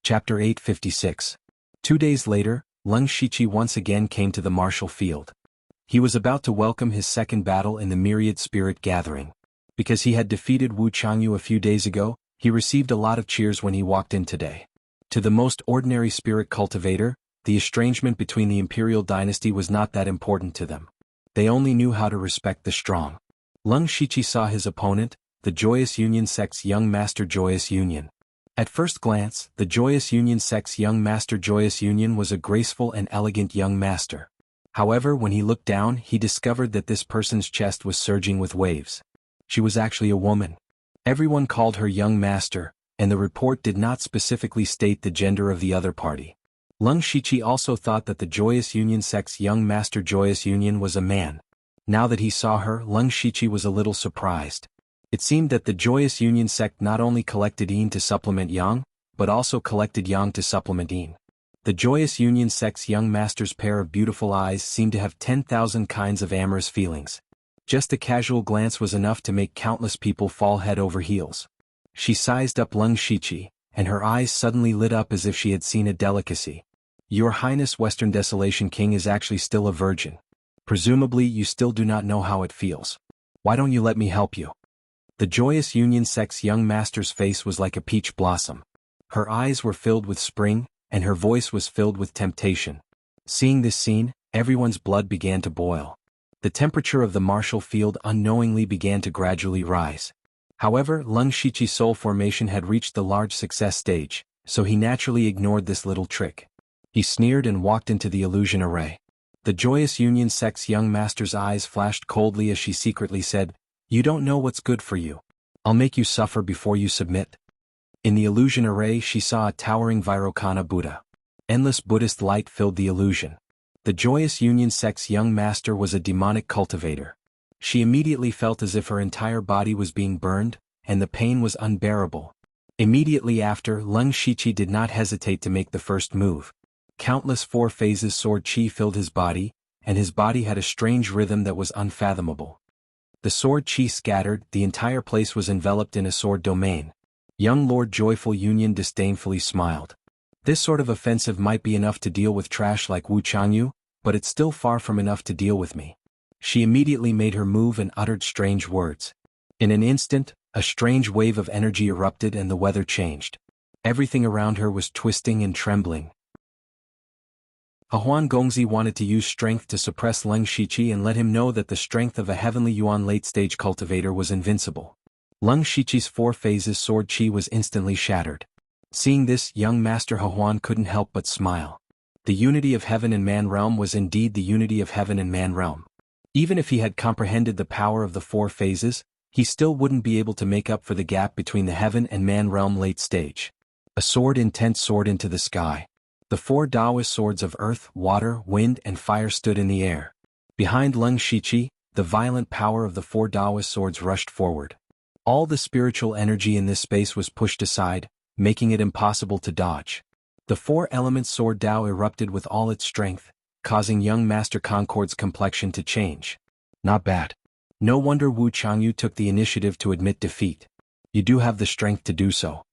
Chapter 856. 2 days later, Leng Shiqi once again came to the martial field. He was about to welcome his second battle in the Myriad Spirit Gathering. Because he had defeated Wu Changyu a few days ago, he received a lot of cheers when he walked in today. To the most ordinary spirit cultivator, the estrangement between the imperial dynasty was not that important to them. They only knew how to respect the strong. Leng Shiqi saw his opponent, the Joyous Union sect's young master Joyous Union. At first glance, the Joyous Union sect's young master Joyous Union was a graceful and elegant young master. However, when he looked down, he discovered that this person's chest was surging with waves. She was actually a woman. Everyone called her young master, and the report did not specifically state the gender of the other party. Leng Shiqi also thought that the Joyous Union sect's young master Joyous Union was a man. Now that he saw her, Leng Shiqi was a little surprised. It seemed that the Joyous Union sect not only collected yin to supplement yang, but also collected yang to supplement yin. The Joyous Union sect's young master's pair of beautiful eyes seemed to have 10,000 kinds of amorous feelings. Just a casual glance was enough to make countless people fall head over heels. She sized up Leng Shiqi, and her eyes suddenly lit up as if she had seen a delicacy. Your Highness Western Desolation King is actually still a virgin. Presumably you still do not know how it feels. Why don't you let me help you? The Joyous Union sect's young master's face was like a peach blossom. Her eyes were filled with spring, and her voice was filled with temptation. Seeing this scene, everyone's blood began to boil. The temperature of the martial field unknowingly began to gradually rise. However, Leng Shiqi's soul formation had reached the large success stage, so he naturally ignored this little trick. He sneered and walked into the illusion array. The Joyous Union sect's young master's eyes flashed coldly as she secretly said, "You don't know what's good for you. I'll make you suffer before you submit." In the illusion array she saw a towering Vairocana Buddha. Endless Buddhist light filled the illusion. The Joyous Union sect's young master was a demonic cultivator. She immediately felt as if her entire body was being burned, and the pain was unbearable. Immediately after, Leng Shiqi did not hesitate to make the first move. Countless 4 phases sword chi filled his body, and his body had a strange rhythm that was unfathomable. The sword chi scattered, the entire place was enveloped in a sword domain. Young Lord Joyful Union disdainfully smiled. This sort of offensive might be enough to deal with trash like Wu Changyu, but it's still far from enough to deal with me. She immediately made her move and uttered strange words. In an instant, a strange wave of energy erupted and the weather changed. Everything around her was twisting and trembling. Huan Gongzi wanted to use strength to suppress Leng Shiqi and let him know that the strength of a heavenly Yuan late-stage cultivator was invincible. Leng Shiqi's 4 phases sword chi was instantly shattered. Seeing this, young Master Huan couldn't help but smile. The unity of heaven and man realm was indeed the unity of heaven and man realm. Even if he had comprehended the power of the 4 phases, he still wouldn't be able to make up for the gap between the heaven and man realm late stage. A sword intense soared into the sky. The 4 Taoist swords of earth, water, wind, and fire stood in the air. Behind Leng Shiqi, the violent power of the 4 Taoist swords rushed forward. All the spiritual energy in this space was pushed aside, making it impossible to dodge. The 4-element sword Dao erupted with all its strength, causing young Master Concord's complexion to change. Not bad. No wonder Wu Changyu took the initiative to admit defeat. You do have the strength to do so.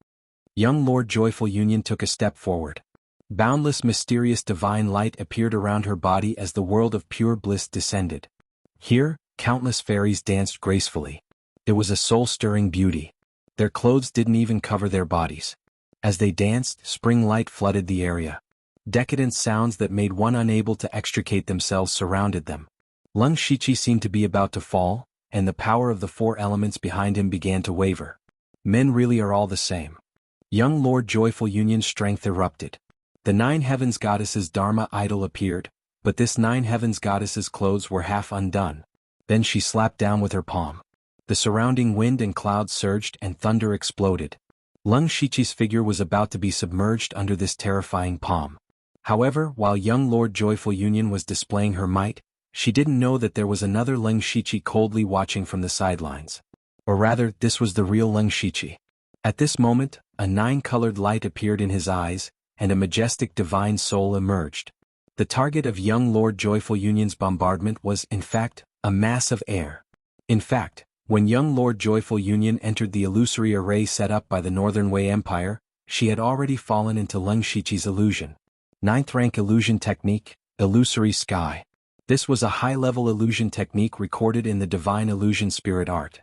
Young Lord Joyful Union took a step forward. Boundless mysterious divine light appeared around her body as the world of pure bliss descended. Here, countless fairies danced gracefully. It was a soul-stirring beauty. Their clothes didn't even cover their bodies. As they danced, spring light flooded the area. Decadent sounds that made one unable to extricate themselves surrounded them. Leng Shiqi seemed to be about to fall, and the power of the 4 elements behind him began to waver. Men really are all the same. Young Lord Joyful Union's strength erupted. The 9 heavens goddesses' Dharma idol appeared, but this 9 heavens goddesses' clothes were half undone. Then she slapped down with her palm. The surrounding wind and clouds surged and thunder exploded. Leng Shiqi's figure was about to be submerged under this terrifying palm. However, while young Lord Joyful Union was displaying her might, she didn't know that there was another Leng Shiqi coldly watching from the sidelines. Or rather, this was the real Leng Shiqi. At this moment, a 9-colored light appeared in his eyes, and a majestic divine soul emerged. The target of young Lord Joyful Union's bombardment was, in fact, a mass of air. In fact, when young Lord Joyful Union entered the illusory array set up by the Northern Wei Empire, she had already fallen into Leng Shiqi's illusion. 9th rank illusion technique, illusory sky. This was a high-level illusion technique recorded in the divine illusion spirit art.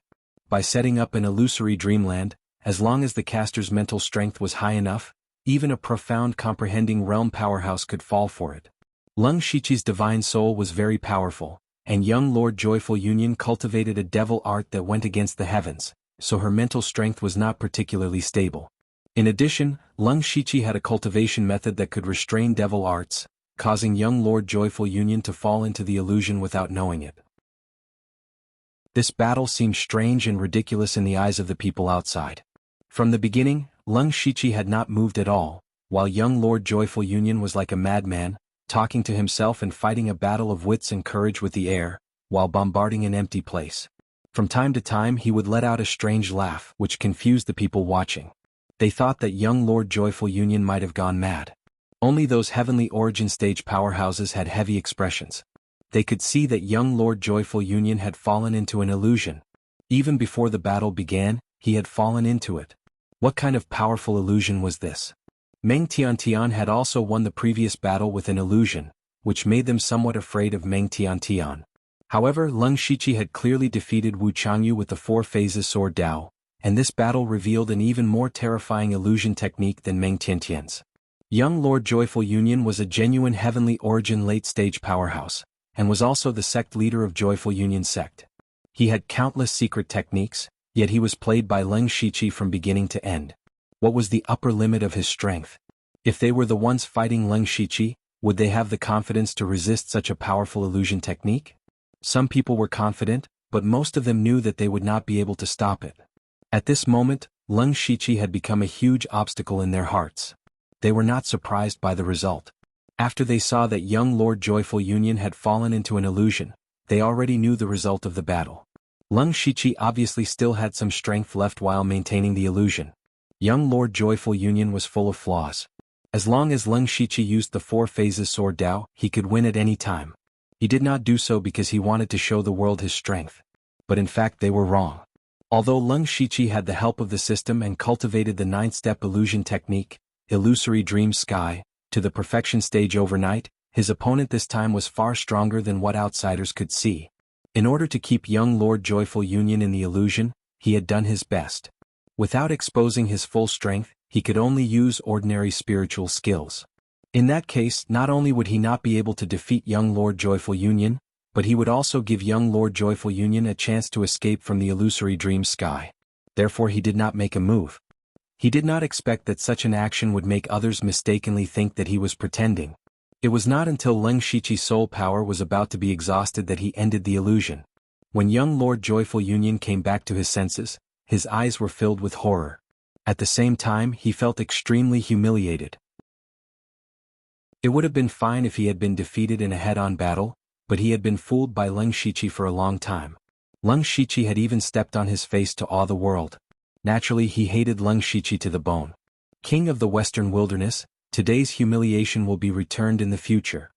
By setting up an illusory dreamland, as long as the caster's mental strength was high enough, even a profound comprehending realm powerhouse could fall for it. Leng Shiqi's divine soul was very powerful, and young Lord Joyful Union cultivated a devil art that went against the heavens, so her mental strength was not particularly stable. In addition, Leng Shiqi had a cultivation method that could restrain devil arts, causing young Lord Joyful Union to fall into the illusion without knowing it. This battle seemed strange and ridiculous in the eyes of the people outside. From the beginning, Leng Shiqi had not moved at all, while young Lord Joyful Union was like a madman, talking to himself and fighting a battle of wits and courage with the air, while bombarding an empty place. From time to time he would let out a strange laugh which confused the people watching. They thought that young Lord Joyful Union might have gone mad. Only those heavenly origin stage powerhouses had heavy expressions. They could see that young Lord Joyful Union had fallen into an illusion. Even before the battle began, he had fallen into it. What kind of powerful illusion was this? Meng Tiantian had also won the previous battle with an illusion, which made them somewhat afraid of Meng Tiantian. However, Leng Shiqi had clearly defeated Wu Changyu with the 4 phases sword Dao, and this battle revealed an even more terrifying illusion technique than Meng Tiantian's. Young Lord Joyful Union was a genuine heavenly origin late-stage powerhouse, and was also the sect leader of Joyful Union sect. He had countless secret techniques, yet he was played by Leng Shiqi from beginning to end. What was the upper limit of his strength? If they were the ones fighting Leng Shiqi, would they have the confidence to resist such a powerful illusion technique? Some people were confident, but most of them knew that they would not be able to stop it. At this moment, Leng Shiqi had become a huge obstacle in their hearts. They were not surprised by the result. After they saw that young Lord Joyful Union had fallen into an illusion, they already knew the result of the battle. Leng Shiqi obviously still had some strength left while maintaining the illusion. Young Lord Joyful Union was full of flaws. As long as Leng Shiqi used the 4 phases sword Dao, he could win at any time. He did not do so because he wanted to show the world his strength. But in fact they were wrong. Although Leng Shiqi had the help of the system and cultivated the 9th-step illusion technique, illusory dream sky, to the perfection stage overnight, his opponent this time was far stronger than what outsiders could see. In order to keep young Lord Joyful Union in the illusion, he had done his best. Without exposing his full strength, he could only use ordinary spiritual skills. In that case, not only would he not be able to defeat young Lord Joyful Union, but he would also give young Lord Joyful Union a chance to escape from the illusory dream sky. Therefore he did not make a move. He did not expect that such an action would make others mistakenly think that he was pretending. It was not until Leng Shiqi's soul power was about to be exhausted that he ended the illusion. When young Lord Joyful Union came back to his senses, his eyes were filled with horror. At the same time, he felt extremely humiliated. It would have been fine if he had been defeated in a head-on battle, but he had been fooled by Leng Shiqi for a long time. Leng Shiqi had even stepped on his face to awe the world. Naturally he hated Leng Shiqi to the bone. King of the Western Wilderness, today's humiliation will be returned in the future.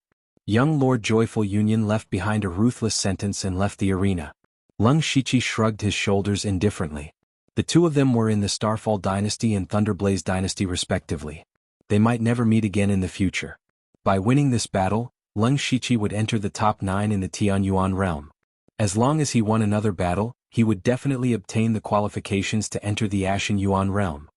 Young Lord Joyful Union left behind a ruthless sentence and left the arena. Leng Shiqi shrugged his shoulders indifferently. The two of them were in the Starfall Dynasty and Thunderblaze Dynasty respectively. They might never meet again in the future. By winning this battle, Leng Shiqi would enter the top 9 in the Tianyuan realm. As long as he won another battle, he would definitely obtain the qualifications to enter the Ashen Yuan realm.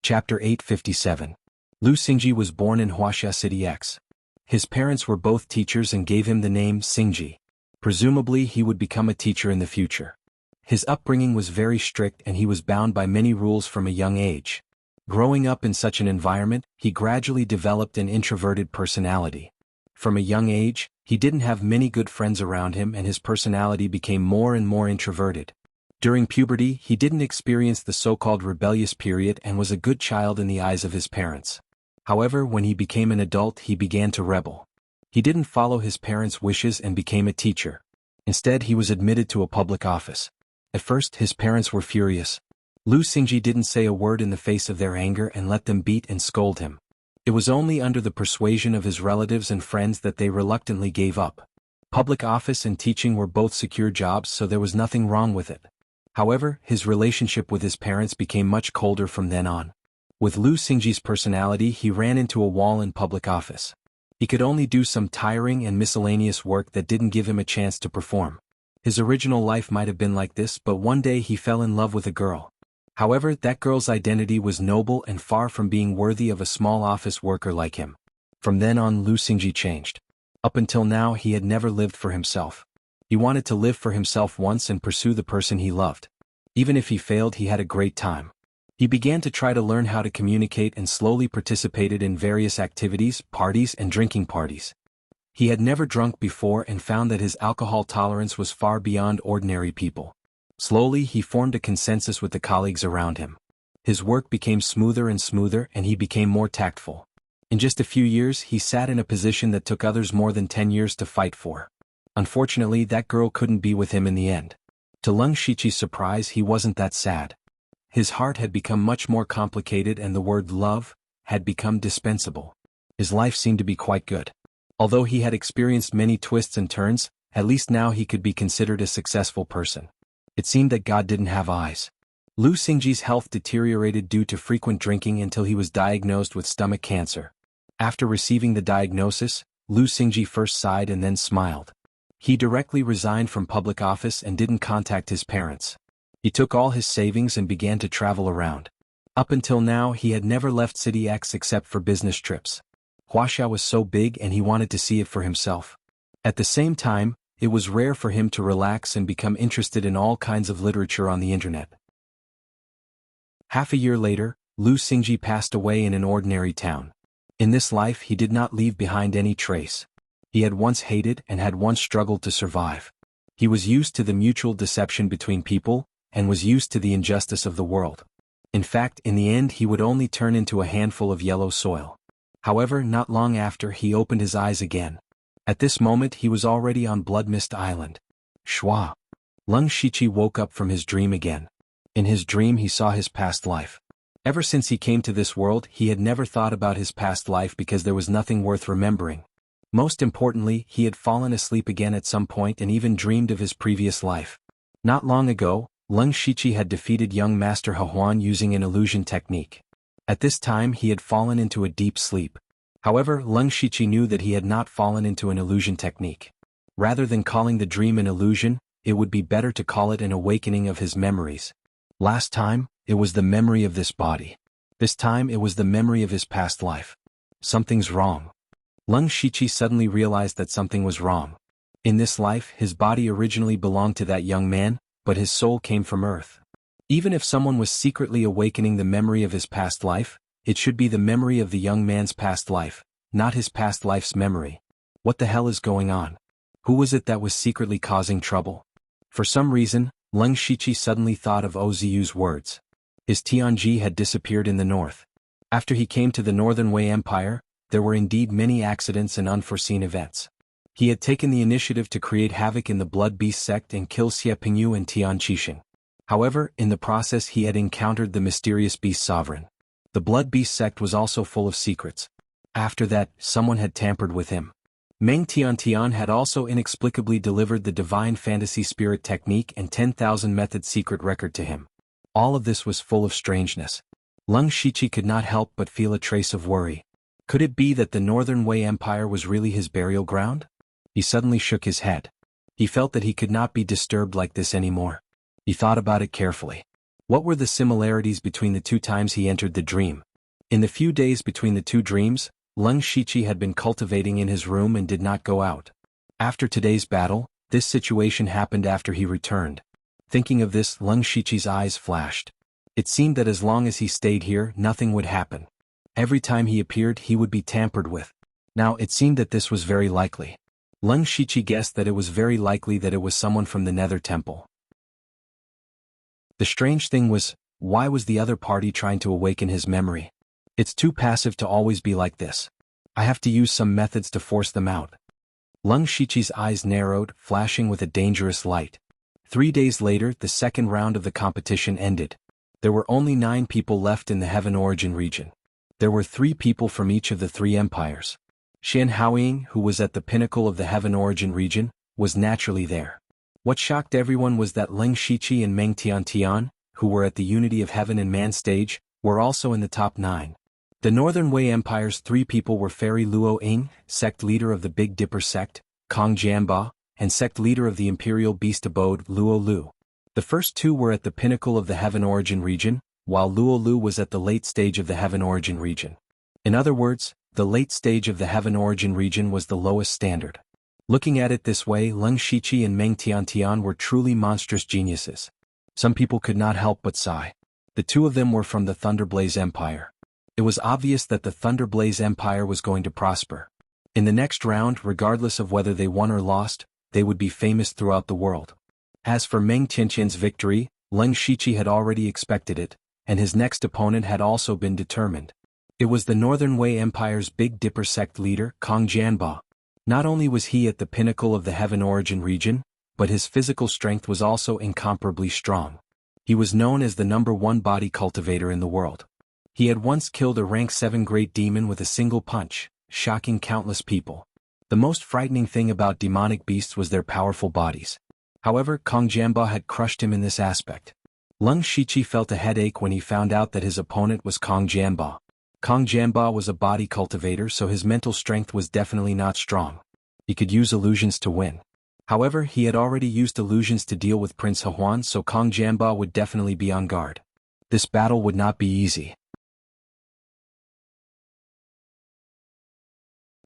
Chapter 857. Lu Xingji was born in Huaxia City X. His parents were both teachers and gave him the name Xingji. Presumably he would become a teacher in the future. His upbringing was very strict and he was bound by many rules from a young age. Growing up in such an environment, he gradually developed an introverted personality. From a young age, he didn't have many good friends around him and his personality became more and more introverted. During puberty, he didn't experience the so-called rebellious period and was a good child in the eyes of his parents. However, when he became an adult, he began to rebel. He didn't follow his parents' wishes and became a teacher. Instead, he was admitted to a public office. At first, his parents were furious. Lu Xingji didn't say a word in the face of their anger and let them beat and scold him. It was only under the persuasion of his relatives and friends that they reluctantly gave up. Public office and teaching were both secure jobs, so there was nothing wrong with it. However, his relationship with his parents became much colder from then on. With Lu Xingji's personality, he ran into a wall in public office. He could only do some tiring and miscellaneous work that didn't give him a chance to perform. His original life might have been like this, but one day he fell in love with a girl. However, that girl's identity was noble and far from being worthy of a small office worker like him. From then on, Lu Xingji changed. Up until now, he had never lived for himself. He wanted to live for himself once and pursue the person he loved. Even if he failed, he had a great time. He began to try to learn how to communicate and slowly participated in various activities, parties, and drinking parties. He had never drunk before and found that his alcohol tolerance was far beyond ordinary people. Slowly, he formed a consensus with the colleagues around him. His work became smoother and smoother, and he became more tactful. In just a few years, he sat in a position that took others more than 10 years to fight for. Unfortunately, that girl couldn't be with him in the end. To Leng Shiqi's surprise, he wasn't that sad. His heart had become much more complicated and the word love had become dispensable. His life seemed to be quite good. Although he had experienced many twists and turns, at least now he could be considered a successful person. It seemed that God didn't have eyes. Lu Xingji's health deteriorated due to frequent drinking until he was diagnosed with stomach cancer. After receiving the diagnosis, Lu Xingji first sighed and then smiled. He directly resigned from public office and didn't contact his parents. He took all his savings and began to travel around. Up until now, he had never left City X except for business trips. Huaxia was so big and he wanted to see it for himself. At the same time, it was rare for him to relax and become interested in all kinds of literature on the internet. Half a year later, Lu Xingji passed away in an ordinary town. In this life, he did not leave behind any trace. He had once hated and had once struggled to survive. He was used to the mutual deception between people, and was used to the injustice of the world. In fact, in the end he would only turn into a handful of yellow soil. However, not long after he opened his eyes again. At this moment he was already on Blood Mist Island. Shua. Leng Shiqi woke up from his dream again. In his dream he saw his past life. Ever since he came to this world, he had never thought about his past life because there was nothing worth remembering. Most importantly, he had fallen asleep again at some point and even dreamed of his previous life. Not long ago, Leng Shiqi had defeated young Master He using an illusion technique. At this time he had fallen into a deep sleep. However, Leng Shiqi knew that he had not fallen into an illusion technique. Rather than calling the dream an illusion, it would be better to call it an awakening of his memories. Last time, it was the memory of this body. This time it was the memory of his past life. Something's wrong. Leng Shiqi suddenly realized that something was wrong. In this life, his body originally belonged to that young man, but his soul came from Earth. Even if someone was secretly awakening the memory of his past life, it should be the memory of the young man's past life, not his past life's memory. What the hell is going on? Who was it that was secretly causing trouble? For some reason, Leng Shiqi suddenly thought of Oziu's words. His Tianji had disappeared in the north. After he came to the Northern Wei Empire, there were indeed many accidents and unforeseen events. He had taken the initiative to create havoc in the Blood Beast sect and kill Xie Pingyu and Tian Qixing. However, in the process he had encountered the mysterious beast sovereign. The Blood Beast sect was also full of secrets. After that, someone had tampered with him. Meng Tian had also inexplicably delivered the divine fantasy spirit technique and 10,000 method secret record to him. All of this was full of strangeness. Leng Shiqi could not help but feel a trace of worry. Could it be that the Northern Wei Empire was really his burial ground? He suddenly shook his head. He felt that he could not be disturbed like this anymore. He thought about it carefully. What were the similarities between the two times he entered the dream? In the few days between the two dreams, Leng Shiqi had been cultivating in his room and did not go out. After today's battle, this situation happened after he returned. Thinking of this, Leng Shiqi's eyes flashed. It seemed that as long as he stayed here, nothing would happen. Every time he appeared, he would be tampered with. Now, it seemed that this was very likely. Leng Shiqi guessed that it was very likely that it was someone from the Nether Temple. The strange thing was, why was the other party trying to awaken his memory? It's too passive to always be like this. I have to use some methods to force them out. Leng Shiqi's eyes narrowed, flashing with a dangerous light. 3 days later, the second round of the competition ended. There were only 9 people left in the Heaven Origin region. There were 3 people from each of the 3 empires. Xian Haoying, who was at the pinnacle of the Heaven Origin region, was naturally there. What shocked everyone was that Leng Shiqi and Meng Tiantian, who were at the Unity of Heaven and Man stage, were also in the top 9. The Northern Wei Empire's 3 people were Fairy Luo Ying, sect leader of the Big Dipper sect, Kong Jianba, and sect leader of the Imperial Beast Abode, Luo Lu. The first 2 were at the pinnacle of the Heaven Origin region, while Luo Lu was at the late stage of the Heaven Origin region. In other words, the late stage of the Heaven Origin region was the lowest standard. Looking at it this way, Leng Shiqi and Meng Tiantian were truly monstrous geniuses. Some people could not help but sigh. The 2 of them were from the Thunderblaze Empire. It was obvious that the Thunderblaze Empire was going to prosper. In the next round, regardless of whether they won or lost, they would be famous throughout the world. As for Meng Tiantian's victory, Leng Shiqi had already expected it, and his next opponent had also been determined. It was the Northern Wei Empire's Big Dipper sect leader, Kong Jianba. Not only was he at the pinnacle of the Heaven Origin region, but his physical strength was also incomparably strong. He was known as the #1 body cultivator in the world. He had once killed a rank 7 great demon with a single punch, shocking countless people. The most frightening thing about demonic beasts was their powerful bodies. However, Kong Jianba had crushed him in this aspect. Leng Shiqi felt a headache when he found out that his opponent was Kong Jianba. Kong Jianba was a body cultivator, so his mental strength was definitely not strong. He could use illusions to win. However, he had already used illusions to deal with Prince Hehuan, so Kong Jianba would definitely be on guard. This battle would not be easy.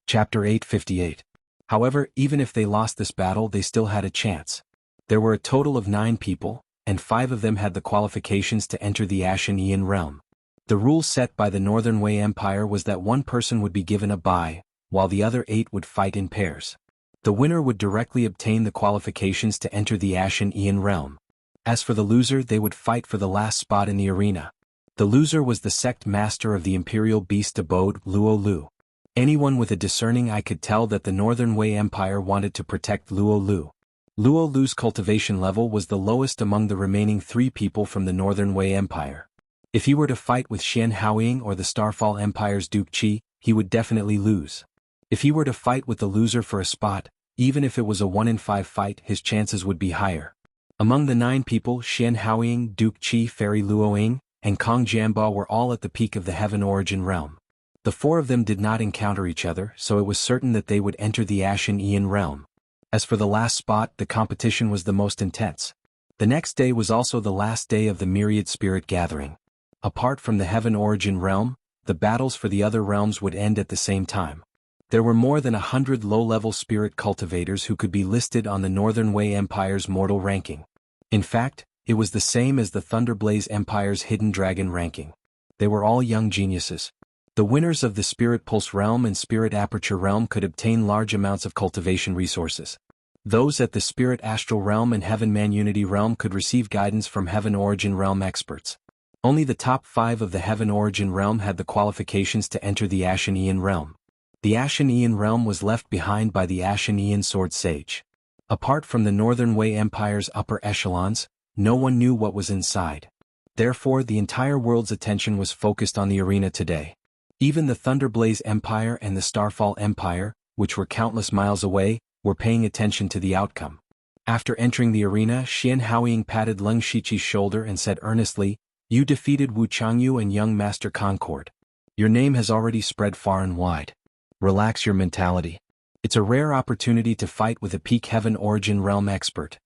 Chapter 858. However, even if they lost this battle, they still had a chance. There were a total of 9 people, and 5 of them had the qualifications to enter the Ashen Ian realm. The rule set by the Northern Wei Empire was that 1 person would be given a bye, while the other 8 would fight in pairs. The winner would directly obtain the qualifications to enter the Ashen Ian realm. As for the loser, they would fight for the last spot in the arena. The loser was the sect master of the Imperial Beast Abode, Luo Lu. Anyone with a discerning eye could tell that the Northern Wei Empire wanted to protect Luo Lu. Luo Lu's cultivation level was the lowest among the remaining 3 people from the Northern Wei Empire. If he were to fight with Xian Haoying or the Starfall Empire's Duke Qi, he would definitely lose. If he were to fight with the loser for a spot, even if it was a 1 in 5 fight, his chances would be higher. Among the 9 people, Xian Haoying, Duke Qi, Fairy Luo Ying, and Kong Jianba were all at the peak of the Heaven Origin realm. The 4 of them did not encounter each other, so it was certain that they would enter the Ashen Ian realm. As for the last spot, the competition was the most intense. The next day was also the last day of the Myriad Spirit Gathering. Apart from the Heaven Origin realm, the battles for the other realms would end at the same time. There were more than 100 low-level spirit cultivators who could be listed on the Northern Wei Empire's mortal ranking. In fact, it was the same as the Thunderblaze Empire's Hidden Dragon ranking. They were all young geniuses. The winners of the Spirit Pulse realm and Spirit Aperture realm could obtain large amounts of cultivation resources. Those at the Spirit Astral realm and Heaven Man Unity realm could receive guidance from Heaven Origin realm experts. Only the top 5 of the Heaven Origin realm had the qualifications to enter the Ashen Ian realm. The Ashen Ian realm was left behind by the Ashen Ian Sword Sage. Apart from the Northern Wei Empire's upper echelons, no one knew what was inside. Therefore, the entire world's attention was focused on the arena today. Even the Thunderblaze Empire and the Starfall Empire, which were countless miles away, were paying attention to the outcome. After entering the arena, Xian Haoying patted Leng Shiqi's shoulder and said earnestly, "You defeated Wu Changyu and young Master Concord. Your name has already spread far and wide. Relax your mentality. It's a rare opportunity to fight with a peak Heaven Origin realm expert."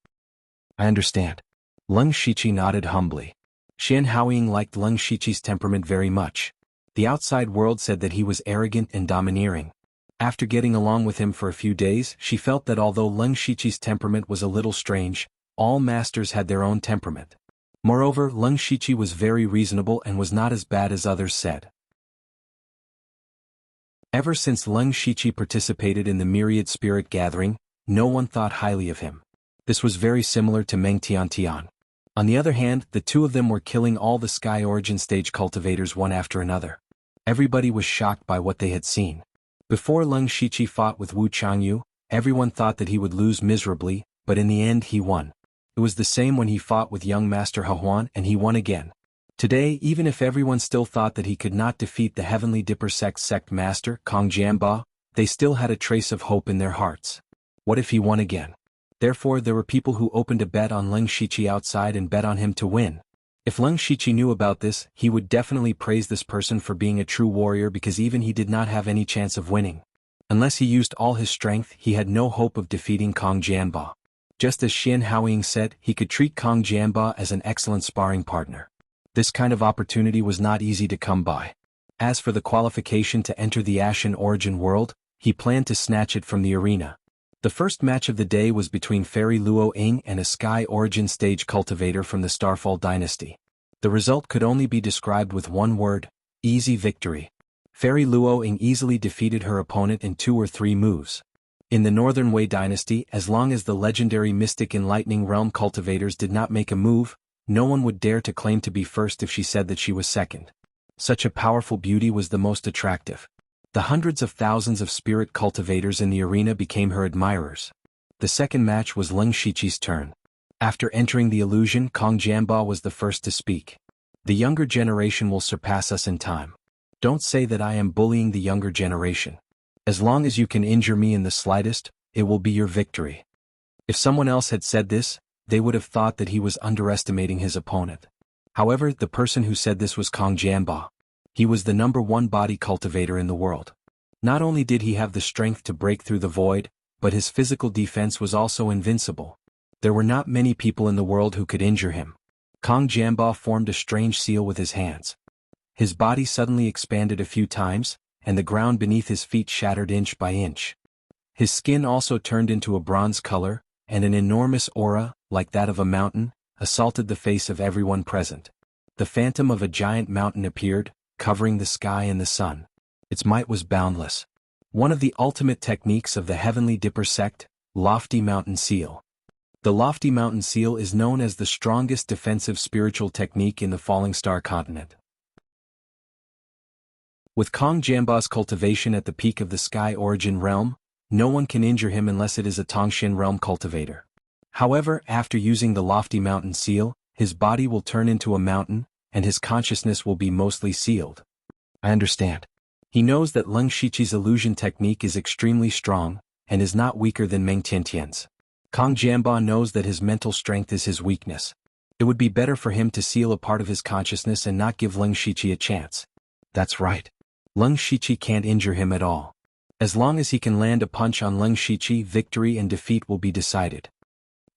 "I understand." Leng Shiqi nodded humbly. Xian Haoying liked Leng Shiqi's temperament very much. The outside world said that he was arrogant and domineering. After getting along with him for a few days, she felt that although Leng Shiqi's temperament was a little strange, all masters had their own temperament. Moreover, Leng Shiqi was very reasonable and was not as bad as others said. Ever since Leng Shiqi participated in the Myriad Spirit Gathering, no one thought highly of him. This was very similar to Meng Tiantian. On the other hand, the 2 of them were killing all the Sky Origin stage cultivators one after another. Everybody was shocked by what they had seen. Before Leng Shiqi fought with Wu Changyu, everyone thought that he would lose miserably, but in the end he won. It was the same when he fought with young Master Hehuan and he won again. Today, even if everyone still thought that he could not defeat the Heavenly Dipper sect master, Kong Jianba, they still had a trace of hope in their hearts. What if he won again? Therefore there were people who opened a bet on Leng Shiqi outside and bet on him to win. If Leng Shiqi knew about this, he would definitely praise this person for being a true warrior, because even he did not have any chance of winning. Unless he used all his strength, he had no hope of defeating Kong Jianba. Just as Xian Haoying said, he could treat Kong Jianba as an excellent sparring partner. This kind of opportunity was not easy to come by. As for the qualification to enter the Ashen Origin world, he planned to snatch it from the arena. The first match of the day was between Fairy Luo Ying and a Sky Origin stage cultivator from the Starfall dynasty. The result could only be described with one word: easy victory. Fairy Luo Ying easily defeated her opponent in 2 or 3 moves. In the Northern Wei dynasty, as long as the legendary Mystic Enlightening Realm cultivators did not make a move, no one would dare to claim to be first if she said that she was second. Such a powerful beauty was the most attractive. The hundreds of thousands of spirit cultivators in the arena became her admirers. The second match was Leng Shiqi's turn. After entering the illusion, Kong Jianba was the first to speak. The younger generation will surpass us in time. Don't say that I am bullying the younger generation. As long as you can injure me in the slightest, it will be your victory. If someone else had said this, they would have thought that he was underestimating his opponent. However, the person who said this was Kong Jianba. He was the #1 body cultivator in the world. Not only did he have the strength to break through the void, but his physical defense was also invincible. There were not many people in the world who could injure him. Kong Jianba formed a strange seal with his hands. His body suddenly expanded a few times, and the ground beneath his feet shattered inch by inch. His skin also turned into a bronze color, and an enormous aura, like that of a mountain, assaulted the face of everyone present. The phantom of a giant mountain appeared, covering the sky and the sun. Its might was boundless. One of the ultimate techniques of the Heavenly Dipper sect, Lofty Mountain Seal. The Lofty Mountain Seal is known as the strongest defensive spiritual technique in the Falling Star continent. With Kong Jianba's cultivation at the peak of the Sky Origin realm, no one can injure him unless it is a Tongshin realm cultivator. However, after using the Lofty Mountain Seal, his body will turn into a mountain, and his consciousness will be mostly sealed. I understand. He knows that Leng Shiqi's illusion technique is extremely strong, and is not weaker than Meng Tiantian's. Kong Jianba knows that his mental strength is his weakness. It would be better for him to seal a part of his consciousness and not give Leng Shiqi a chance. That's right. Leng Shiqi can't injure him at all. As long as he can land a punch on Leng Shiqi, victory and defeat will be decided.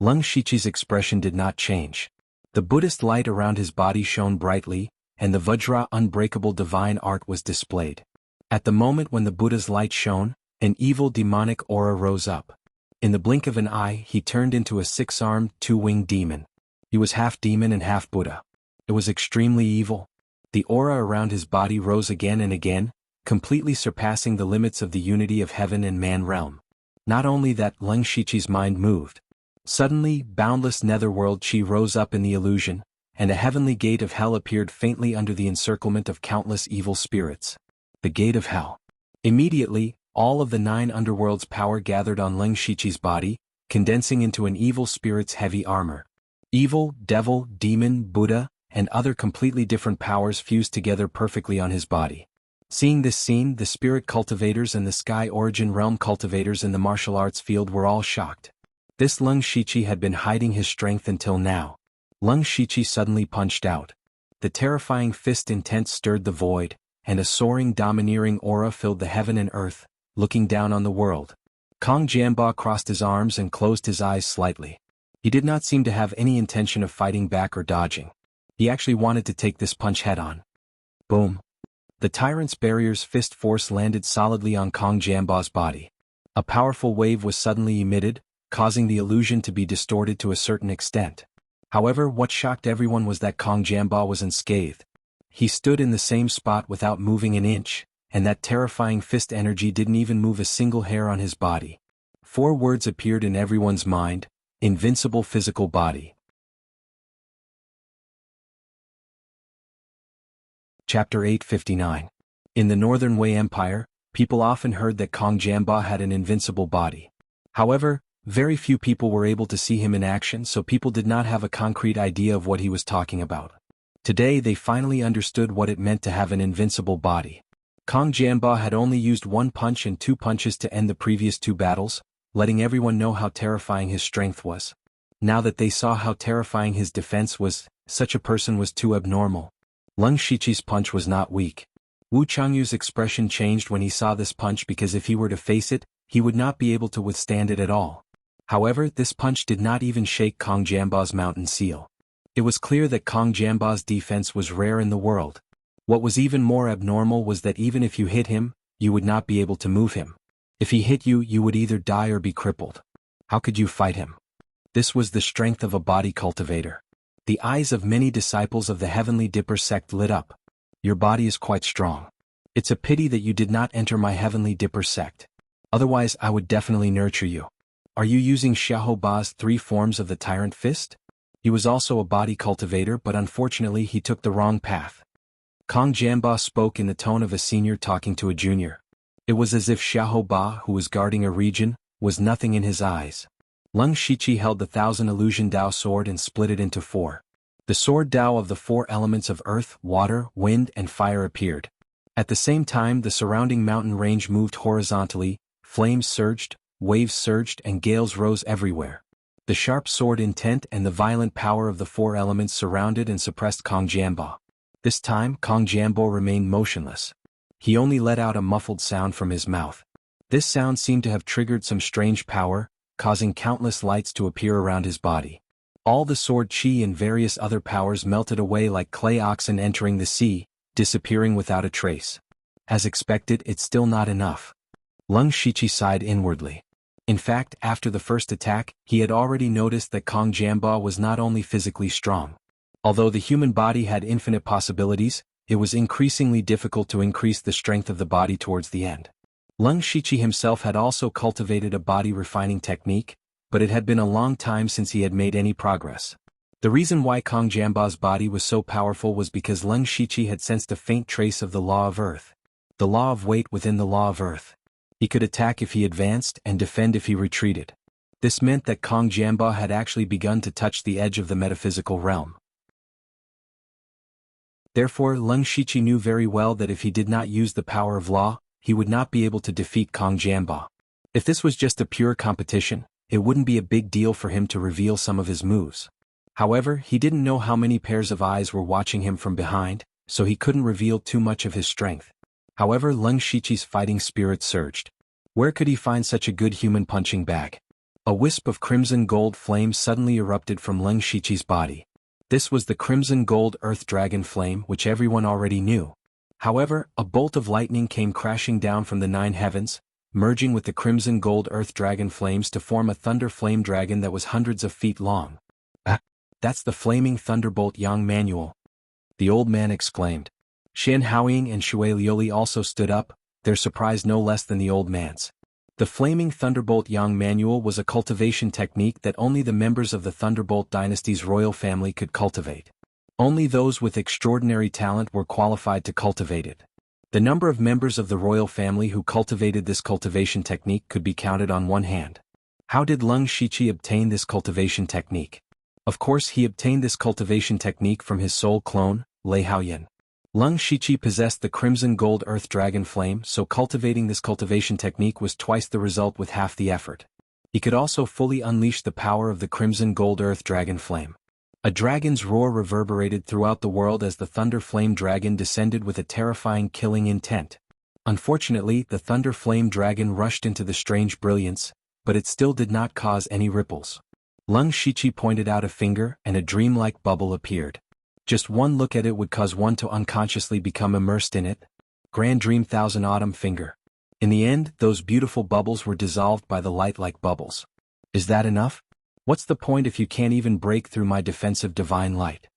Leng Shiqi's expression did not change. The Buddhist light around his body shone brightly, and the Vajra unbreakable divine art was displayed. At the moment when the Buddha's light shone, an evil demonic aura rose up. In the blink of an eye, he turned into a 6-armed, 2-winged demon. He was half demon and half Buddha. It was extremely evil. The aura around his body rose again and again, completely surpassing the limits of the unity of heaven and man realm. Not only that, Leng Shiqi's mind moved. Suddenly, boundless netherworld chi rose up in the illusion, and a heavenly gate of hell appeared faintly under the encirclement of countless evil spirits. The gate of hell. Immediately, all of the 9 underworlds' power gathered on Leng Shiqi's body, condensing into an evil spirit's heavy armor. Evil, devil, demon, Buddha, and other completely different powers fused together perfectly on his body. Seeing this scene, the spirit cultivators and the Sky Origin realm cultivators in the martial arts field were all shocked. This Leng Shiqi had been hiding his strength until now. Leng Shiqi suddenly punched out. The terrifying fist intent stirred the void, and a soaring domineering aura filled the heaven and earth, looking down on the world. Kong Jianba crossed his arms and closed his eyes slightly. He did not seem to have any intention of fighting back or dodging. He actually wanted to take this punch head-on. Boom. The tyrant's barrier's fist force landed solidly on Kong Jianba's body. A powerful wave was suddenly emitted, causing the illusion to be distorted to a certain extent. However, what shocked everyone was that Kong Jianba was unscathed. He stood in the same spot without moving an inch, and that terrifying fist energy didn't even move a single hair on his body. 4 words appeared in everyone's mind: invincible physical body. Chapter 859. In the Northern Wei Empire, people often heard that Kong Jianba had an invincible body. However, very few people were able to see him in action, so people did not have a concrete idea of what he was talking about. Today they finally understood what it meant to have an invincible body. Kong Jianba had only used 1 punch and 2 punches to end the previous 2 battles, letting everyone know how terrifying his strength was. Now that they saw how terrifying his defense was, such a person was too abnormal. Leng Shiqi's punch was not weak. Wu Changyu's expression changed when he saw this punch because if he were to face it, he would not be able to withstand it at all. However, this punch did not even shake Kong Jianbao's mountain seal. It was clear that Kong Jianbao's defense was rare in the world. What was even more abnormal was that even if you hit him, you would not be able to move him. If he hit you, you would either die or be crippled. How could you fight him? This was the strength of a body cultivator. The eyes of many disciples of the Heavenly Dipper sect lit up. Your body is quite strong. It's a pity that you did not enter my Heavenly Dipper sect. Otherwise I would definitely nurture you. Are you using Xiahou Ba's 3 forms of the Tyrant Fist? He was also a body cultivator, but unfortunately he took the wrong path. Kong Jianbao spoke in the tone of a senior talking to a junior. It was as if Xiahou Ba, who was guarding a region, was nothing in his eyes. Leng Shiqi held the 1000 Illusion Dao sword and split it into 4. The sword Dao of the 4 elements of earth, water, wind, and fire appeared. At the same time the surrounding mountain range moved horizontally, flames surged, waves surged, and gales rose everywhere. The sharp sword intent and the violent power of the 4 elements surrounded and suppressed Kong Jianbao. This time Kong Jianbao remained motionless. He only let out a muffled sound from his mouth. This sound seemed to have triggered some strange power, causing countless lights to appear around his body. All the sword chi and various other powers melted away like clay oxen entering the sea, disappearing without a trace. As expected, it's still not enough. Leng Shiqi sighed inwardly. In fact, after the first attack, he had already noticed that Kong Jianbao was not only physically strong. Although the human body had infinite possibilities, it was increasingly difficult to increase the strength of the body towards the end. Leng Shiqi himself had also cultivated a body refining technique, but it had been a long time since he had made any progress. The reason why Kong Jianbao's body was so powerful was because Leng Shiqi had sensed a faint trace of the law of earth. The law of weight within the law of earth. He could attack if he advanced and defend if he retreated. This meant that Kong Jianbao had actually begun to touch the edge of the metaphysical realm. Therefore, Leng Shiqi knew very well that if he did not use the power of law, he would not be able to defeat Kong Jianbao. If this was just a pure competition, it wouldn't be a big deal for him to reveal some of his moves. However, he didn't know how many pairs of eyes were watching him from behind, so he couldn't reveal too much of his strength. However, Leng Shiqi's fighting spirit surged. Where could he find such a good human punching bag? A wisp of crimson gold flame suddenly erupted from Leng Shiqi's body. This was the crimson gold earth dragon flame, which everyone already knew. However, a bolt of lightning came crashing down from the 9 heavens, merging with the crimson gold earth dragon flames to form a thunder flame dragon that was hundreds of feet long. That's the flaming thunderbolt Yang Manual. The old man exclaimed. Xian Haoying and Shui Liuli also stood up, their surprise no less than the old man's. The flaming thunderbolt Yang Manual was a cultivation technique that only the members of the Thunderbolt dynasty's royal family could cultivate. Only those with extraordinary talent were qualified to cultivate it. The number of members of the royal family who cultivated this cultivation technique could be counted on one hand. How did Leng Shiqi obtain this cultivation technique? Of course, he obtained this cultivation technique from his soul clone, Lei Haoyan. Leng Shiqi possessed the crimson gold earth dragon flame, so cultivating this cultivation technique was twice the result with half the effort. He could also fully unleash the power of the crimson gold earth dragon flame. A dragon's roar reverberated throughout the world as the thunder flame dragon descended with a terrifying killing intent. Unfortunately, the thunder flame dragon rushed into the strange brilliance, but it still did not cause any ripples. Leng Shiqi pointed out a finger and a dreamlike bubble appeared. Just one look at it would cause one to unconsciously become immersed in it. Grand Dream Thousand Autumn Finger. In the end, those beautiful bubbles were dissolved by the light like bubbles. Is that enough? What's the point if you can't even break through my defensive divine light?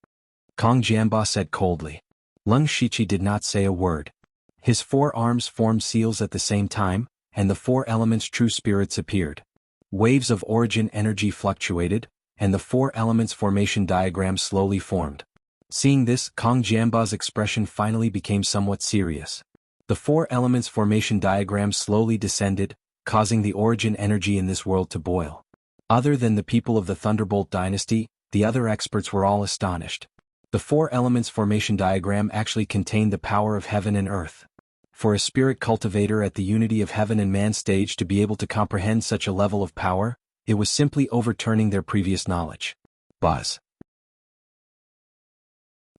Kong Jianbao said coldly. Leng Shiqi did not say a word. His 4 arms formed seals at the same time, and the 4 elements' true spirits appeared. Waves of origin energy fluctuated, and the 4 elements formation diagram slowly formed. Seeing this, Kong Jianbao's expression finally became somewhat serious. The 4 elements formation diagram slowly descended, causing the origin energy in this world to boil. Other than the people of the Thunderbolt dynasty, the other experts were all astonished. The 4 elements formation diagram actually contained the power of heaven and earth. For a spirit cultivator at the unity of heaven and man stage to be able to comprehend such a level of power, it was simply overturning their previous knowledge. Buzz.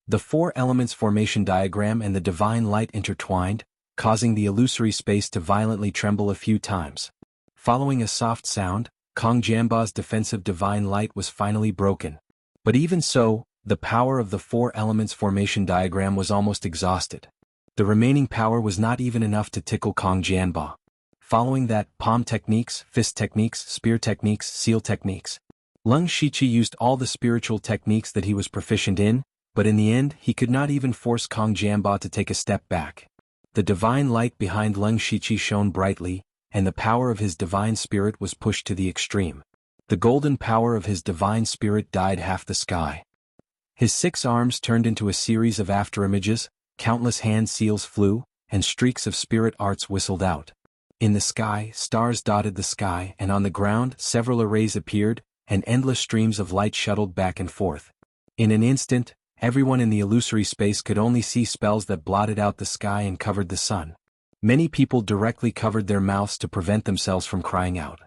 The four elements formation diagram and the divine light intertwined, causing the illusory space to violently tremble a few times. Following a soft sound, Kong Jamba's defensive divine light was finally broken. But even so, the power of the four elements formation diagram was almost exhausted. The remaining power was not even enough to tickle Kong Janba. Following that, palm techniques, fist techniques, spear techniques, seal techniques. Lung Shiqi used all the spiritual techniques that he was proficient in, but in the end he could not even force Kong Jamba to take a step back. The divine light behind Lung Shiqi shone brightly, and the power of his divine spirit was pushed to the extreme. The golden power of his divine spirit dyed half the sky. His 6 arms turned into a series of afterimages, countless hand seals flew, and streaks of spirit arts whistled out. In the sky, stars dotted the sky, and on the ground, several arrays appeared, and endless streams of light shuttled back and forth. In an instant, everyone in the illusory space could only see spells that blotted out the sky and covered the sun. Many people directly covered their mouths to prevent themselves from crying out.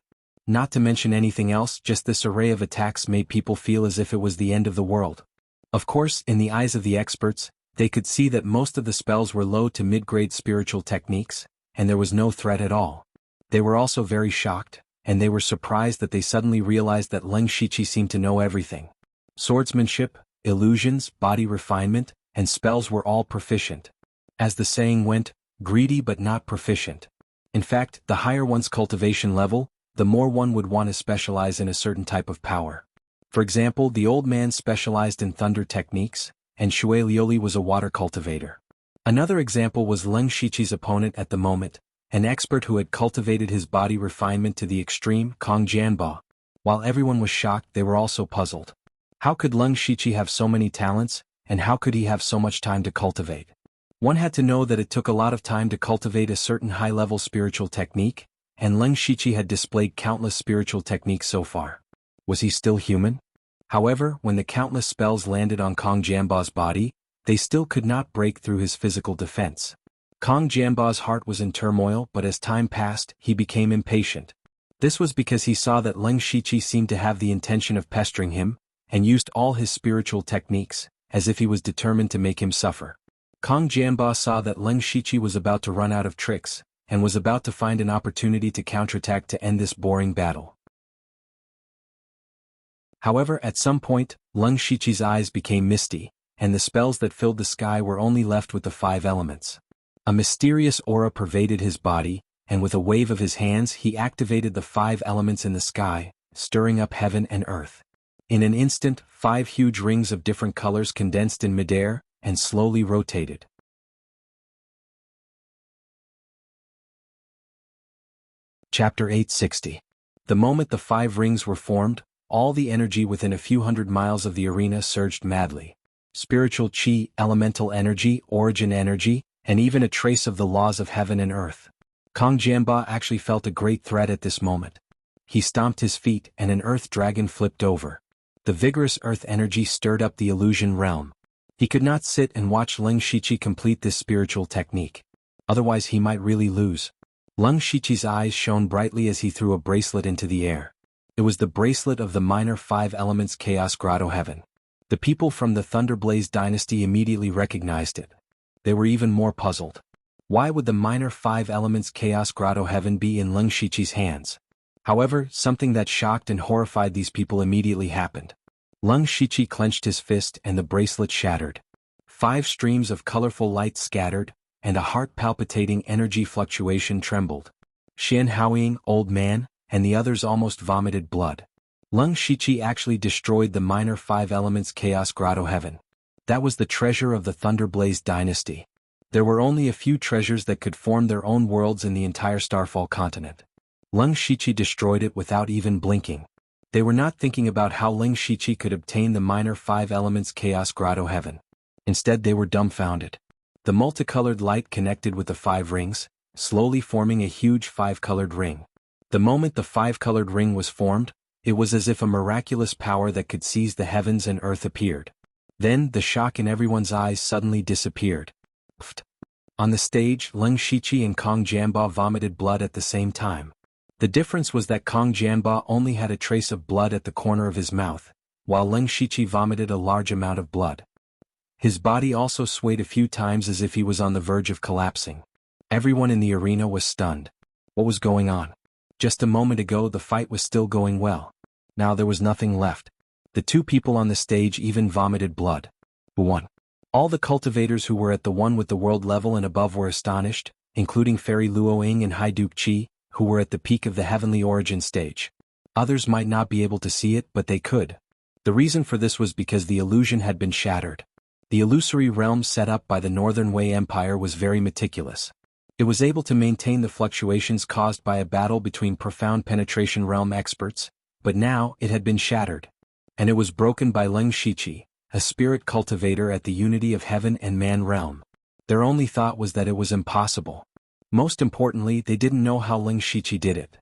Not to mention anything else, just this array of attacks made people feel as if it was the end of the world. Of course, in the eyes of the experts, they could see that most of the spells were low to mid-grade spiritual techniques, and there was no threat at all. They were also very shocked, and they were surprised that they suddenly realized that Lung Shiqi seemed to know everything. Swordsmanship, illusions, body refinement, and spells were all proficient. As the saying went, greedy but not proficient. In fact, the higher one's cultivation level, the more one would want to specialize in a certain type of power. For example, the old man specialized in thunder techniques, and Shui Lioli was a water cultivator. Another example was Lung Shiqi's opponent at the moment, an expert who had cultivated his body refinement to the extreme, Kong Janba. While everyone was shocked, they were also puzzled. How could Lung Shiqi have so many talents, and how could he have so much time to cultivate? One had to know that it took a lot of time to cultivate a certain high-level spiritual technique, and Lung Shiqi had displayed countless spiritual techniques so far. Was he still human? However, when the countless spells landed on Kong Jamba's body, they still could not break through his physical defense. Kong Jamba's heart was in turmoil, but as time passed, he became impatient. This was because he saw that Lung Shiqi seemed to have the intention of pestering him, and used all his spiritual techniques, as if he was determined to make him suffer. Kong Jamba saw that Lung Shiqi was about to run out of tricks, and was about to find an opportunity to counterattack to end this boring battle. However, at some point, Lung Shiqi's eyes became misty, and the spells that filled the sky were only left with the 5 elements. A mysterious aura pervaded his body, and with a wave of his hands he activated the 5 elements in the sky, stirring up heaven and earth. In an instant, 5 huge rings of different colors condensed in midair, and slowly rotated. Chapter 860. The moment the 5 rings were formed, all the energy within a few hundred miles of the arena surged madly. Spiritual chi, elemental energy, origin energy, and even a trace of the laws of heaven and earth. Kong Jamba actually felt a great threat at this moment. He stomped his feet and an earth dragon flipped over. The vigorous earth energy stirred up the illusion realm. He could not sit and watch Lung Shiqi complete this spiritual technique. Otherwise he might really lose. Lung Shiqi's eyes shone brightly as he threw a bracelet into the air. It was the bracelet of the minor 5 elements Chaos Grotto Heaven. The people from the Thunderblaze dynasty immediately recognized it. They were even more puzzled. Why would the minor 5 elements Chaos Grotto Heaven be in Lung Shiqi's hands? However, something that shocked and horrified these people immediately happened. Lung Shiqi clenched his fist and the bracelet shattered. 5 streams of colorful light scattered, and a heart-palpitating energy fluctuation trembled. Xian Haoying, old man, and the others almost vomited blood. Lung Shiqi actually destroyed the minor 5 elements Chaos Grotto Heaven. That was the treasure of the Thunderblaze dynasty. There were only a few treasures that could form their own worlds in the entire Starfall continent. Lung Shiqi destroyed it without even blinking. They were not thinking about how Lung Shiqi could obtain the minor 5 elements Chaos Grotto Heaven. Instead they were dumbfounded. The multicolored light connected with the 5 rings, slowly forming a huge 5-colored ring. The moment the 5-colored ring was formed, it was as if a miraculous power that could seize the heavens and earth appeared. Then, the shock in everyone's eyes suddenly disappeared. Pfft. On the stage, Leng Shiqi and Kong Jianba vomited blood at the same time. The difference was that Kong Jianba only had a trace of blood at the corner of his mouth, while Leng Shiqi vomited a large amount of blood. His body also swayed a few times as if he was on the verge of collapsing. Everyone in the arena was stunned. What was going on? Just a moment ago the fight was still going well. Now there was nothing left. The two people on the stage even vomited blood. Who won? All the cultivators who were at the one with the world level and above were astonished, including Fairy Luoying and Hai Duke Qi, who were at the peak of the heavenly origin stage. Others might not be able to see it, but they could. The reason for this was because the illusion had been shattered. The illusory realm set up by the Northern Wei Empire was very meticulous. It was able to maintain the fluctuations caused by a battle between profound penetration realm experts, but now it had been shattered. And it was broken by Leng Shiqi, a spirit cultivator at the unity of heaven and man realm. Their only thought was that it was impossible. Most importantly, they didn't know how Leng Shiqi did it.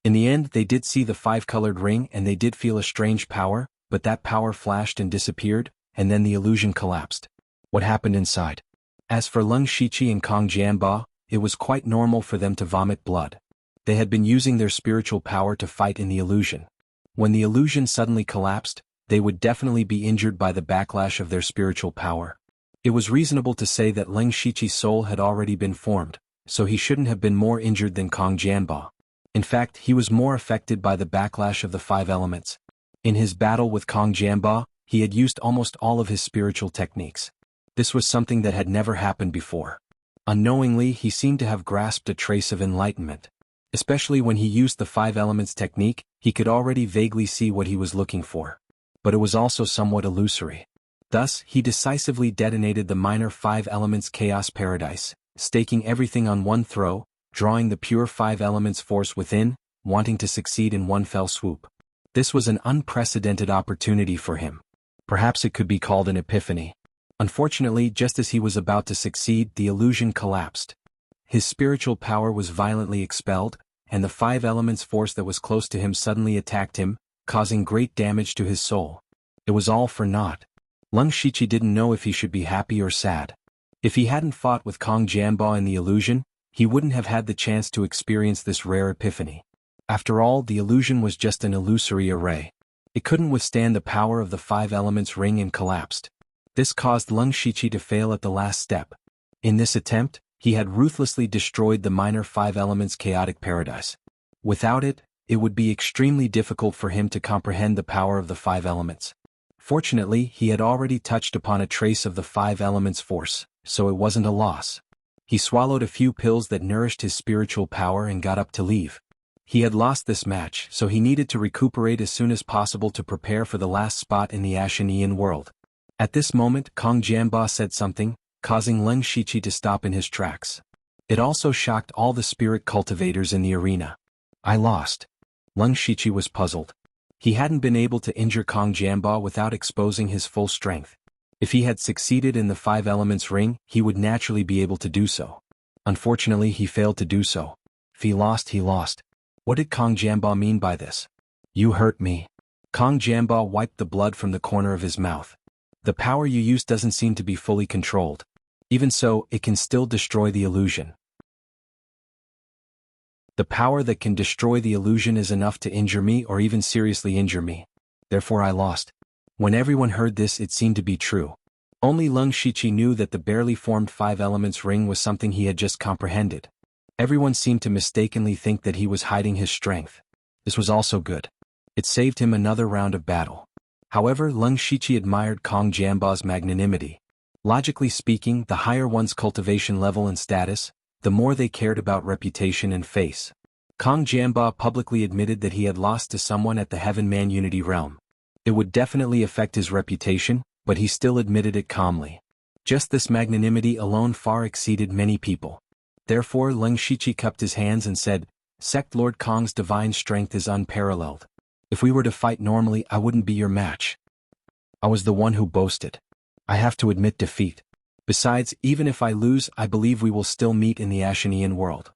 In the end, they did see the five-colored ring and they did feel a strange power, but that power flashed and disappeared, and then the illusion collapsed. What happened inside? As for Leng Shiqi and Kong Jianba, it was quite normal for them to vomit blood. They had been using their spiritual power to fight in the illusion. When the illusion suddenly collapsed, they would definitely be injured by the backlash of their spiritual power. It was reasonable to say that Leng Shiqi's soul had already been formed, so he shouldn't have been more injured than Kong Jianba. In fact, he was more affected by the backlash of the five elements. In his battle with Kong Jianba, he had used almost all of his spiritual techniques. This was something that had never happened before. Unknowingly, he seemed to have grasped a trace of enlightenment. Especially when he used the five elements technique, he could already vaguely see what he was looking for. But it was also somewhat illusory. Thus, he decisively detonated the minor five elements chaos paradise, staking everything on one throw, drawing the pure five elements force within, wanting to succeed in one fell swoop. This was an unprecedented opportunity for him. Perhaps it could be called an epiphany. Unfortunately, just as he was about to succeed, the illusion collapsed. His spiritual power was violently expelled, and the five elements force that was close to him suddenly attacked him, causing great damage to his soul. It was all for naught. Leng Shiqi didn't know if he should be happy or sad. If he hadn't fought with Kong Jianba in the illusion, he wouldn't have had the chance to experience this rare epiphany. After all, the illusion was just an illusory array. It couldn't withstand the power of the five elements ring and collapsed. This caused Leng Shiqi to fail at the last step. In this attempt, he had ruthlessly destroyed the minor five elements chaotic paradise. Without it, it would be extremely difficult for him to comprehend the power of the five elements. Fortunately, he had already touched upon a trace of the five elements force, so it wasn't a loss. He swallowed a few pills that nourished his spiritual power and got up to leave. He had lost this match, so he needed to recuperate as soon as possible to prepare for the last spot in the Ashanian world. At this moment, Kong Jianba said something, causing Leng Shiqi to stop in his tracks. It also shocked all the spirit cultivators in the arena. I lost. Leng Shiqi was puzzled. He hadn't been able to injure Kong Jianba without exposing his full strength. If he had succeeded in the five elements ring, he would naturally be able to do so. Unfortunately, he failed to do so. If he lost, he lost. What did Kong Jianba mean by this? You hurt me. Kong Jianba wiped the blood from the corner of his mouth. The power you use doesn't seem to be fully controlled. Even so, it can still destroy the illusion. The power that can destroy the illusion is enough to injure me or even seriously injure me. Therefore I lost. When everyone heard this, it seemed to be true. Only Leng Shiqi knew that the barely formed five elements ring was something he had just comprehended. Everyone seemed to mistakenly think that he was hiding his strength. This was also good. It saved him another round of battle. However, Leng Shiqi admired Kong Jianba's magnanimity. Logically speaking, the higher one's cultivation level and status, the more they cared about reputation and face. Kong Jianba publicly admitted that he had lost to someone at the Heaven-Man Unity realm. It would definitely affect his reputation, but he still admitted it calmly. Just this magnanimity alone far exceeded many people. Therefore Leng Shiqi cupped his hands and said, Sect Lord Kong's divine strength is unparalleled. If we were to fight normally, I wouldn't be your match. I was the one who boasted. I have to admit defeat. Besides, even if I lose, I believe we will still meet in the Ashanian world.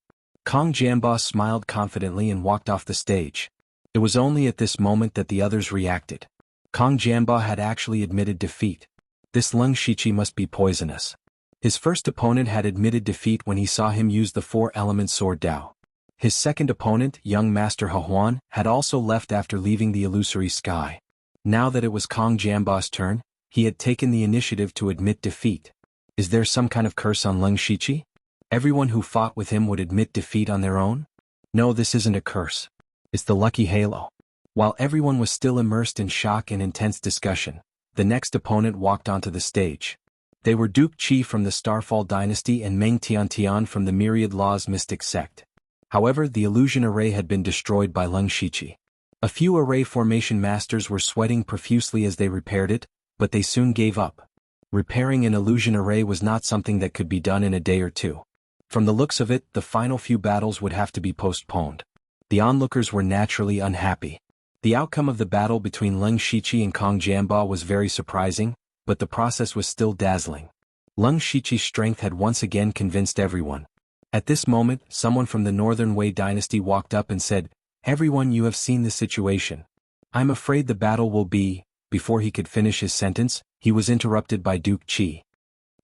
Kong Jianba smiled confidently and walked off the stage. It was only at this moment that the others reacted. Kong Jianba had actually admitted defeat. This Leng Shiqi must be poisonous. His first opponent had admitted defeat when he saw him use the four-element sword Dao. His second opponent, young Master Huan, had also left after leaving the illusory sky. Now that it was Kong Jianba's turn, he had taken the initiative to admit defeat. Is there some kind of curse on Leng Shiqi? Everyone who fought with him would admit defeat on their own? No, this isn't a curse. It's the lucky halo. While everyone was still immersed in shock and intense discussion, the next opponent walked onto the stage. They were Duke Qi from the Starfall dynasty and Meng Tiantian from the Myriad Laws mystic sect. However, the illusion array had been destroyed by Leng Shiqi. A few array formation masters were sweating profusely as they repaired it, but they soon gave up. Repairing an illusion array was not something that could be done in a day or two. From the looks of it, the final few battles would have to be postponed. The onlookers were naturally unhappy. The outcome of the battle between Leng Shiqi and Kong Jianba was very surprising, but the process was still dazzling. Leng Shiqi's strength had once again convinced everyone. At this moment, someone from the Northern Wei dynasty walked up and said, "Everyone, you have seen the situation. I'm afraid the battle will be..." Before he could finish his sentence, he was interrupted by Duke Qi.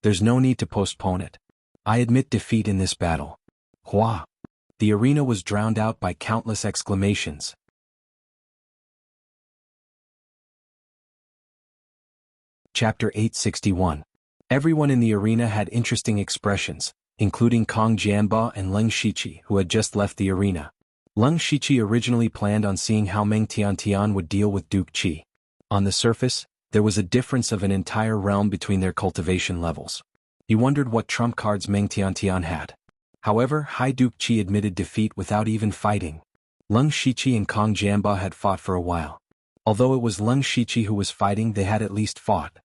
"There's no need to postpone it. I admit defeat in this battle." Hua! The arena was drowned out by countless exclamations. Chapter 861. Everyone in the arena had interesting expressions, including Kong Jianba and Leng Shiqi, who had just left the arena. Leng Shiqi originally planned on seeing how Meng Tiantian would deal with Duke Qi. On the surface, there was a difference of an entire realm between their cultivation levels. He wondered what trump cards Meng Tiantian had. However, High Duke Qi admitted defeat without even fighting. Leng Shiqi and Kong Jianba had fought for a while. Although it was Leng Shiqi who was fighting, they had at least fought.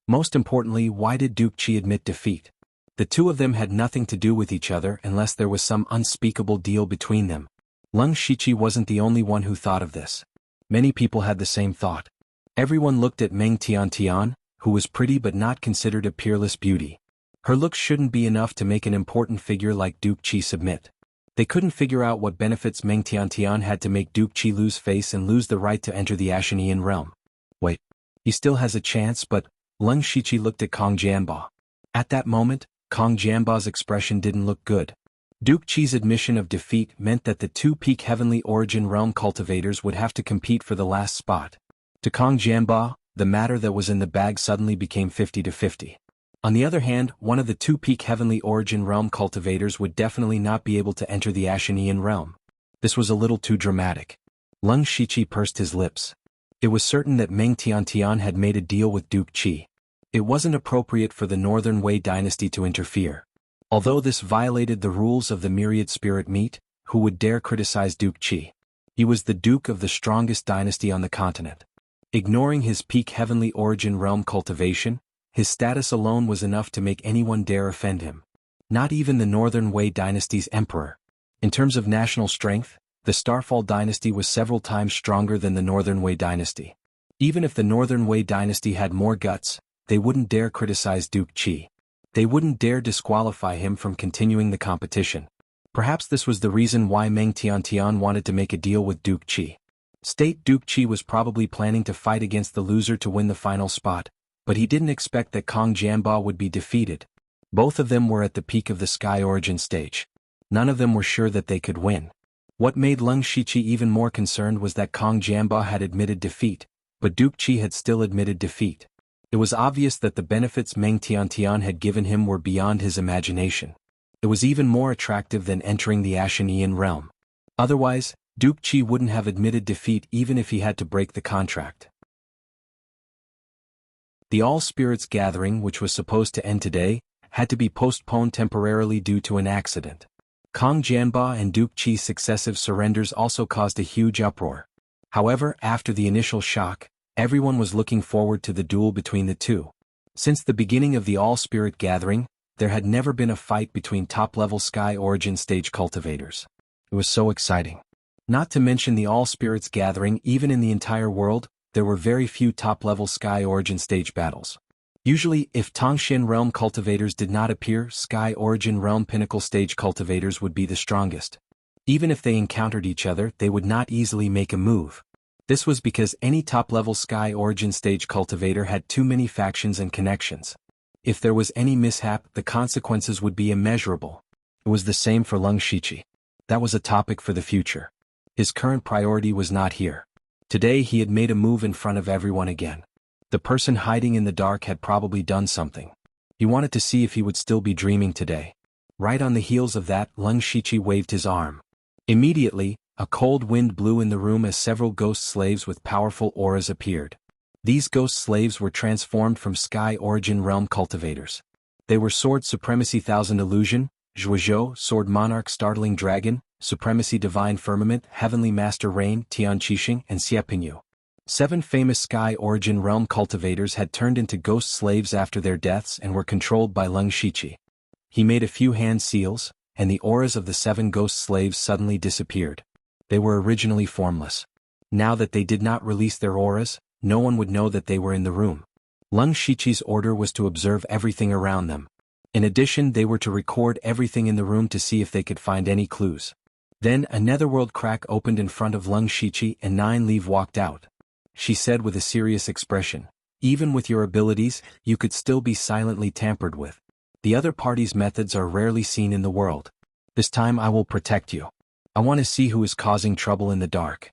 Most importantly, why did Duke Qi admit defeat? The two of them had nothing to do with each other unless there was some unspeakable deal between them. Leng Shiqi wasn't the only one who thought of this. Many people had the same thought. Everyone looked at Meng Tiantian, who was pretty but not considered a peerless beauty. Her looks shouldn't be enough to make an important figure like Duke Qi submit. They couldn't figure out what benefits Meng Tiantian had to make Duke Qi lose face and lose the right to enter the Ashanian realm. Wait. He still has a chance, but Leng Shiqi looked at Kong Jianba. At that moment, Kong Jianba's expression didn't look good. Duke Qi's admission of defeat meant that the two peak heavenly origin realm cultivators would have to compete for the last spot. To Kong Jianba, the matter that was in the bag suddenly became 50-50. On the other hand, one of the two peak heavenly origin realm cultivators would definitely not be able to enter the Ashanian realm. This was a little too dramatic. Leng Shiqi pursed his lips. It was certain that Meng Tiantian had made a deal with Duke Qi. It wasn't appropriate for the Northern Wei dynasty to interfere. Although this violated the rules of the Myriad Spirit Meet, who would dare criticize Duke Qi? He was the duke of the strongest dynasty on the continent. Ignoring his peak heavenly origin realm cultivation, his status alone was enough to make anyone dare offend him. Not even the Northern Wei dynasty's emperor. In terms of national strength, the Starfall dynasty was several times stronger than the Northern Wei dynasty. Even if the Northern Wei dynasty had more guts, they wouldn't dare criticize Duke Qi. They wouldn't dare disqualify him from continuing the competition. Perhaps this was the reason why Meng Tiantian wanted to make a deal with Duke Qi. Duke Qi was probably planning to fight against the loser to win the final spot, but he didn't expect that Kong Jianba would be defeated. Both of them were at the peak of the Sky Origin stage. None of them were sure that they could win. What made Leng Shiqi even more concerned was that Kong Jianba had admitted defeat, but Duke Qi had still admitted defeat. It was obvious that the benefits Meng Tiantian had given him were beyond his imagination. It was even more attractive than entering the Ashanian realm. Otherwise, Duke Qi wouldn't have admitted defeat even if he had to break the contract. The All Spirits Gathering, which was supposed to end today, had to be postponed temporarily due to an accident. Kong Jianba and Duke Qi's successive surrenders also caused a huge uproar. However, after the initial shock, everyone was looking forward to the duel between the two. Since the beginning of the All-Spirit Gathering, there had never been a fight between top-level Sky Origin stage cultivators. It was so exciting. Not to mention the All-Spirits Gathering, even in the entire world, there were very few top-level Sky Origin stage battles. Usually, if Tongxian Realm cultivators did not appear, Sky Origin Realm Pinnacle stage cultivators would be the strongest. Even if they encountered each other, they would not easily make a move. This was because any top-level Sky Origin stage cultivator had too many factions and connections. If there was any mishap, the consequences would be immeasurable. It was the same for Leng Shiqi. That was a topic for the future. His current priority was not here. Today he had made a move in front of everyone again. The person hiding in the dark had probably done something. He wanted to see if he would still be dreaming today. Right on the heels of that, Leng Shiqi waved his arm. Immediately, a cold wind blew in the room as several ghost slaves with powerful auras appeared. These ghost slaves were transformed from Sky Origin Realm cultivators. They were Sword Supremacy Thousand Illusion, Zhuozhou Sword Monarch Startling Dragon, Supremacy Divine Firmament, Heavenly Master Rain, Tian Qixing, and Xiepinyu. 7 famous Sky Origin Realm cultivators had turned into ghost slaves after their deaths and were controlled by Leng Shiqi. He made a few hand seals, and the auras of the 7 ghost slaves suddenly disappeared. They were originally formless. Now that they did not release their auras, no one would know that they were in the room. Leng Shiqi's order was to observe everything around them. In addition, they were to record everything in the room to see if they could find any clues. Then a netherworld crack opened in front of Leng Shiqi and Nine Leaf walked out. She said with a serious expression, "Even with your abilities, you could still be silently tampered with. The other party's methods are rarely seen in the world. This time I will protect you. I want to see who is causing trouble in the dark."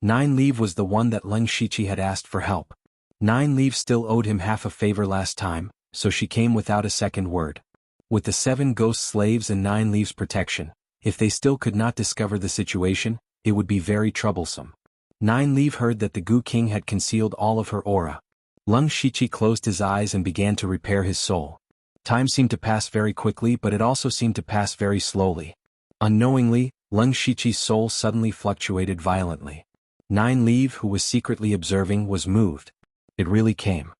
Nine Leaf was the one that Leng Shiqi had asked for help. Nine Leaf still owed him half a favor last time, so she came without a second word. With the 7 ghost slaves and Nine Leaf's protection, if they still could not discover the situation, it would be very troublesome. Nine Leaf heard that the Gu King had concealed all of her aura. Leng Shiqi closed his eyes and began to repair his soul. Time seemed to pass very quickly, but it also seemed to pass very slowly. Unknowingly, Leng Shiqi's soul suddenly fluctuated violently. Nine Leaf, who was secretly observing, was moved. It really came.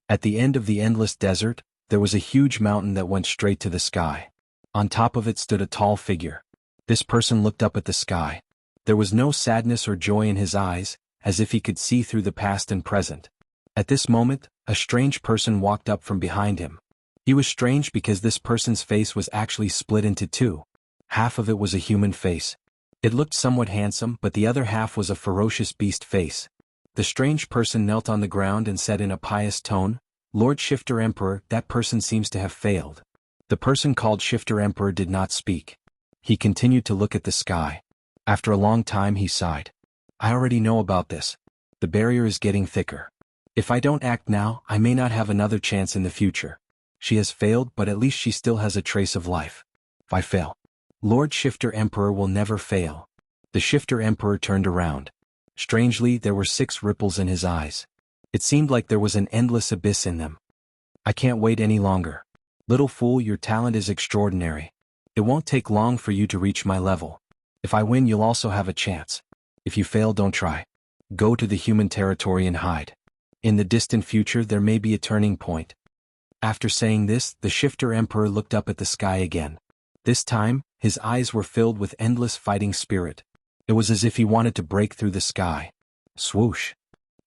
At the end of the endless desert, there was a huge mountain that went straight to the sky. On top of it stood a tall figure. This person looked up at the sky. There was no sadness or joy in his eyes, as if he could see through the past and present. At this moment, a strange person walked up from behind him. He was strange because this person's face was actually split into 2. Half of it was a human face. It looked somewhat handsome, but the other half was a ferocious beast face. The strange person knelt on the ground and said in a pious tone, "Lord Shifter Emperor, that person seems to have failed." The person called Shifter Emperor did not speak. He continued to look at the sky. After a long time he sighed. "I already know about this. The barrier is getting thicker. If I don't act now, I may not have another chance in the future. She has failed, but at least she still has a trace of life. If I fail, Lord Shifter Emperor will never fail." The Shifter Emperor turned around. Strangely, there were 6 ripples in his eyes. It seemed like there was an endless abyss in them. "I can't wait any longer. Little fool, your talent is extraordinary. It won't take long for you to reach my level. If I win, you'll also have a chance. If you fail, don't try. Go to the human territory and hide. In the distant future, there may be a turning point." After saying this, the Shifter Emperor looked up at the sky again. This time, his eyes were filled with endless fighting spirit. It was as if he wanted to break through the sky. Swoosh!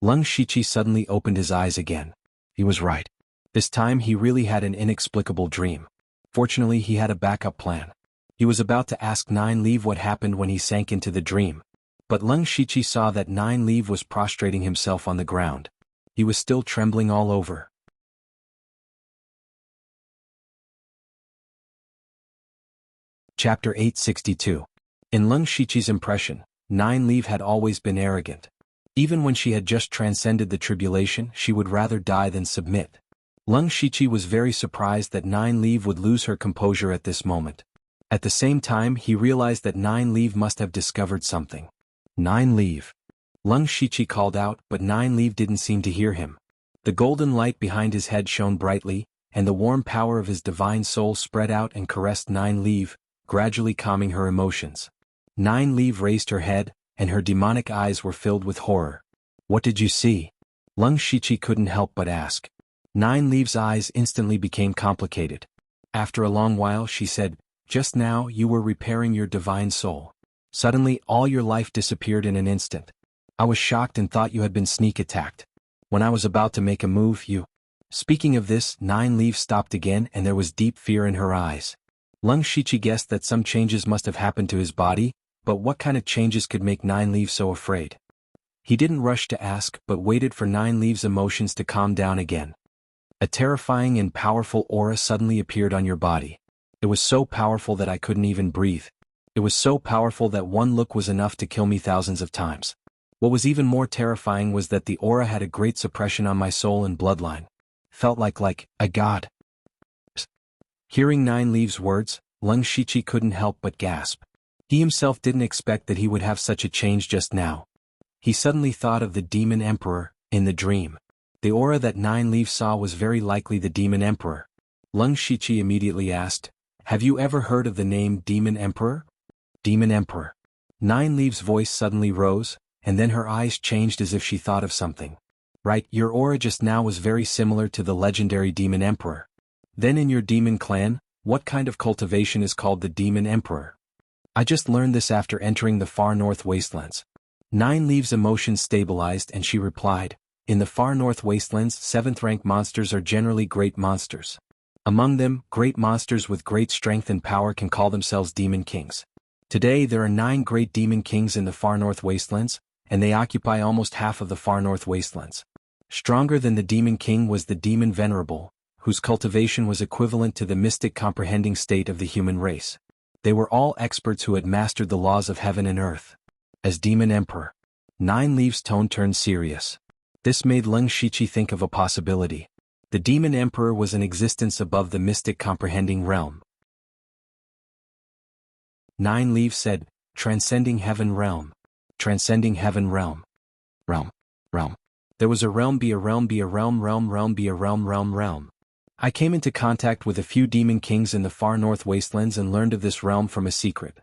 Leng Shiqi suddenly opened his eyes again. He was right. This time he really had an inexplicable dream. Fortunately, he had a backup plan. He was about to ask Nine Leaf what happened when he sank into the dream. But Leng Shiqi saw that Nine Leaf was prostrating himself on the ground. He was still trembling all over. Chapter 862. In Leng Shiqi's impression, Nine Leaf had always been arrogant. Even when she had just transcended the tribulation, she would rather die than submit. Leng Shiqi was very surprised that Nine Leaf would lose her composure at this moment. At the same time, he realized that Nine Leaf must have discovered something. "Nine Leaf." Leng Shiqi called out, but Nine Leaf didn't seem to hear him. The golden light behind his head shone brightly, and the warm power of his divine soul spread out and caressed Nine Leaf, gradually calming her emotions. Nine Leaf raised her head, and her demonic eyes were filled with horror. "What did you see?" Leng Shiqi couldn't help but ask. Nine Leaf's eyes instantly became complicated. After a long while she said, "Just now you were repairing your divine soul. Suddenly all your life disappeared in an instant. I was shocked and thought you had been sneak attacked. When I was about to make a move, you..." Speaking of this, Nine Leaf stopped again and there was deep fear in her eyes. Leng Shiqi guessed that some changes must have happened to his body, but what kind of changes could make Nine Leaf so afraid? He didn't rush to ask, but waited for Nine Leaf's emotions to calm down again. A terrifying and powerful aura suddenly appeared on your body. It was so powerful that I couldn't even breathe. It was so powerful that one look was enough to kill me thousands of times. What was even more terrifying was that the aura had a great suppression on my soul and bloodline. Felt like a god. Hearing Nine Leaves' words, Leng Shiqi couldn't help but gasp. He himself didn't expect that he would have such a change just now. He suddenly thought of the Demon Emperor, in the dream. The aura that Nine Leaves saw was very likely the Demon Emperor. Leng Shiqi immediately asked, "Have you ever heard of the name Demon Emperor?" Demon Emperor. Nine Leaves' voice suddenly rose, and then her eyes changed as if she thought of something. Right, your aura just now was very similar to the legendary Demon Emperor. Then in your demon clan, what kind of cultivation is called the Demon Emperor? I just learned this after entering the far north wastelands. Nine Leaves' emotions stabilized and she replied, in the far north wastelands, 7th-rank monsters are generally great monsters. Among them, great monsters with great strength and power can call themselves demon kings. Today there are 9 great demon kings in the far north wastelands, and they occupy almost half of the far north wastelands. Stronger than the demon king was the demon venerable, whose cultivation was equivalent to the mystic comprehending state of the human race. They were all experts who had mastered the laws of heaven and earth. As Demon Emperor, Nine Leaves' tone turned serious. This made Leng Shiqi think of a possibility. The Demon Emperor was an existence above the mystic comprehending realm. Nine Leaves said, transcending heaven realm. Transcending heaven realm. Realm. There was a realm be a realm be a realm be a realm. I came into contact with a few demon kings in the far north wastelands and learned of this realm from a secret.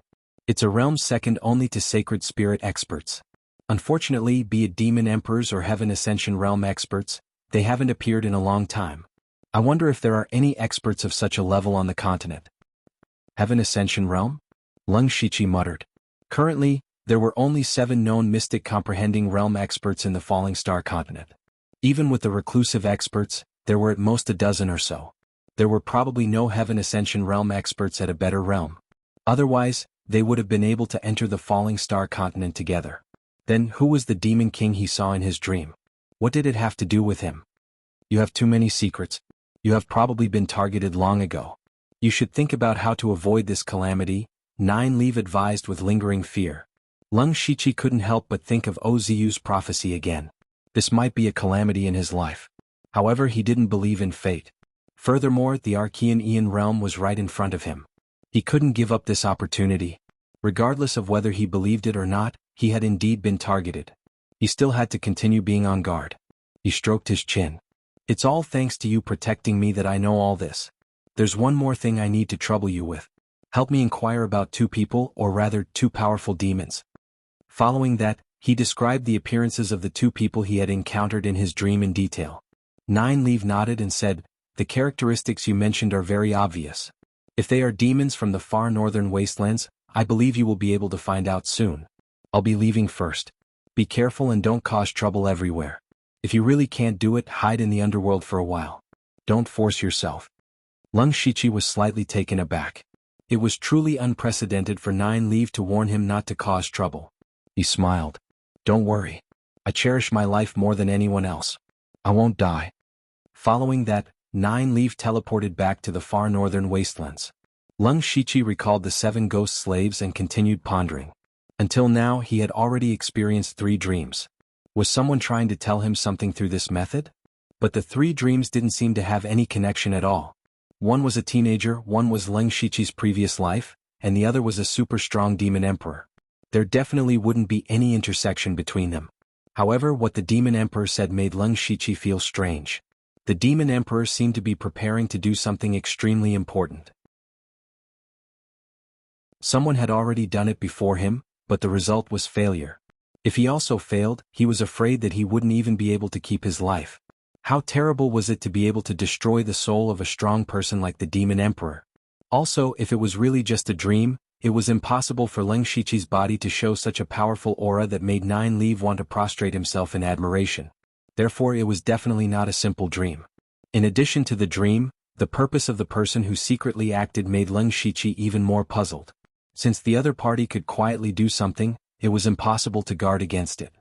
It's a realm second only to sacred spirit experts. Unfortunately, be it demon emperors or heaven ascension realm experts, they haven't appeared in a long time. I wonder if there are any experts of such a level on the continent. Heaven ascension realm? Leng Shiqi muttered. Currently, there were only 7 known mystic comprehending realm experts in the Falling Star continent. Even with the reclusive experts, there were at most a dozen or so. There were probably no Heaven Ascension realm experts at a better realm. Otherwise, they would have been able to enter the Falling Star continent together. Then who was the demon king he saw in his dream? What did it have to do with him? You have too many secrets. You have probably been targeted long ago. You should think about how to avoid this calamity, Nine Leaves advised with lingering fear. Leng Shiqi couldn't help but think of Ozu's prophecy again. This might be a calamity in his life. However, he didn't believe in fate. Furthermore, the Archean Aeon realm was right in front of him. He couldn't give up this opportunity. Regardless of whether he believed it or not, he had indeed been targeted. He still had to continue being on guard. He stroked his chin. It's all thanks to you protecting me that I know all this. There's one more thing I need to trouble you with. Help me inquire about 2 people, or rather 2 powerful demons. Following that, he described the appearances of the 2 people he had encountered in his dream in detail. Nine Leaves nodded and said, the characteristics you mentioned are very obvious. If they are demons from the far northern wastelands, I believe you will be able to find out soon. I'll be leaving first. Be careful and don't cause trouble everywhere. If you really can't do it, hide in the underworld for a while. Don't force yourself. Leng Shiqi was slightly taken aback. It was truly unprecedented for Nine Leaves to warn him not to cause trouble. He smiled. Don't worry. I cherish my life more than anyone else. I won't die. Following that, Nine Leaves teleported back to the far northern wastelands. Leng Shiqi recalled the 7 ghost slaves and continued pondering. Until now, he had already experienced 3 dreams. Was someone trying to tell him something through this method? But the 3 dreams didn't seem to have any connection at all. One was a teenager, one was Leng Shiqi's previous life, and the other was a super strong demon emperor. There definitely wouldn't be any intersection between them. However, what the Demon Emperor said made Leng Shiqi feel strange. The Demon Emperor seemed to be preparing to do something extremely important. Someone had already done it before him, but the result was failure. If he also failed, he was afraid that he wouldn't even be able to keep his life. How terrible was it to be able to destroy the soul of a strong person like the Demon Emperor? Also, if it was really just a dream, it was impossible for Leng Shiqi's body to show such a powerful aura that made Nine Leaves want to prostrate himself in admiration. Therefore, it was definitely not a simple dream. In addition to the dream, the purpose of the person who secretly acted made Leng Shiqi even more puzzled. Since the other party could quietly do something, it was impossible to guard against it.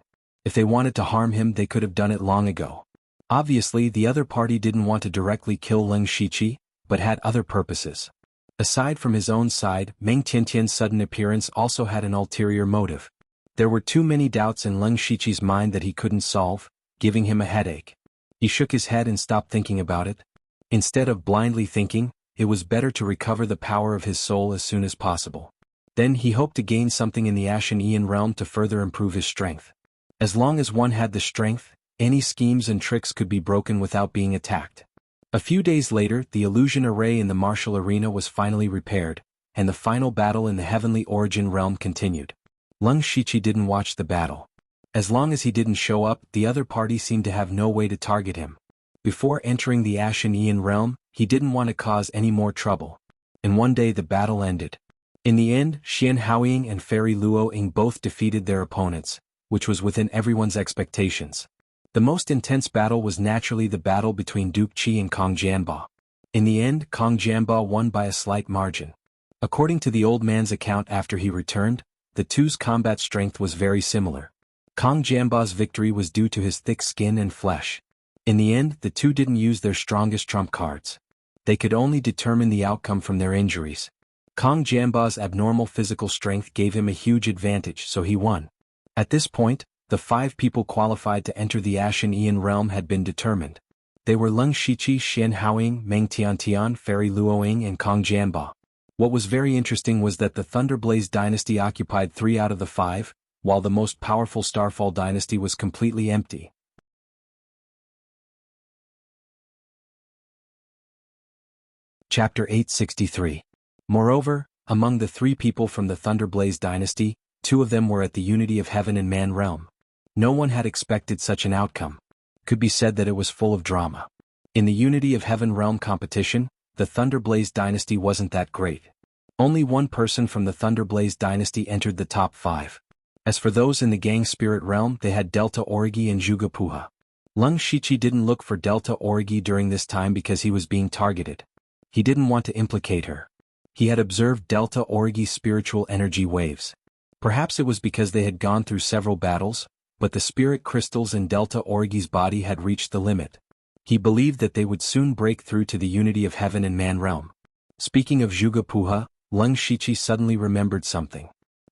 If they wanted to harm him, they could have done it long ago. Obviously, the other party didn't want to directly kill Leng Shiqi, but had other purposes. Aside from his own side, Meng Tiantian's sudden appearance also had an ulterior motive. There were too many doubts in Leng Shiqi's mind that he couldn't solve, giving him a headache. He shook his head and stopped thinking about it. Instead of blindly thinking, it was better to recover the power of his soul as soon as possible. Then he hoped to gain something in the Ashen Aeon realm to further improve his strength. As long as one had the strength, any schemes and tricks could be broken without being attacked. A few days later, the illusion array in the martial arena was finally repaired, and the final battle in the Heavenly Origin realm continued. Leng Shiqi didn't watch the battle. As long as he didn't show up, the other party seemed to have no way to target him. Before entering the Ashen Aeon realm, he didn't want to cause any more trouble. And one day the battle ended. In the end, Xian Haoying and Fairy Luo Ying both defeated their opponents, which was within everyone's expectations. The most intense battle was naturally the battle between Duke Qi and Kong Jianba. In the end, Kong Jianba won by a slight margin. According to the old man's account after he returned, the two's combat strength was very similar. Kong Jianba's victory was due to his thick skin and flesh. In the end, the two didn't use their strongest trump cards. They could only determine the outcome from their injuries. Kong Jianba's abnormal physical strength gave him a huge advantage, so he won. At this point, the 5 people qualified to enter the Ashen Aeon realm had been determined. They were Leng Shiqi, Xian Haoying, Meng Tiantian, Fairy Luo Ying and Kong Jianba. What was very interesting was that the Thunderblaze dynasty occupied 3 out of the 5, while the most powerful Starfall dynasty was completely empty. Chapter 863. Moreover, among the 3 people from the Thunderblaze dynasty, 2 of them were at the Unity of Heaven and Man realm. No one had expected such an outcome. Could be said that it was full of drama. In the Unity of Heaven realm competition, the Thunderblaze dynasty wasn't that great. Only one person from the Thunderblaze dynasty entered the top 5. As for those in the Gang Spirit realm, they had Delta Origi and Zhuge Puha. Leng Shiqi didn't look for Delta Origi during this time because he was being targeted. He didn't want to implicate her. He had observed Delta Origi's spiritual energy waves. Perhaps it was because they had gone through several battles, but the spirit crystals in Delta Origi's body had reached the limit. He believed that they would soon break through to the Unity of Heaven and Man realm. Speaking of Zhuge Puha, Leng Shiqi suddenly remembered something.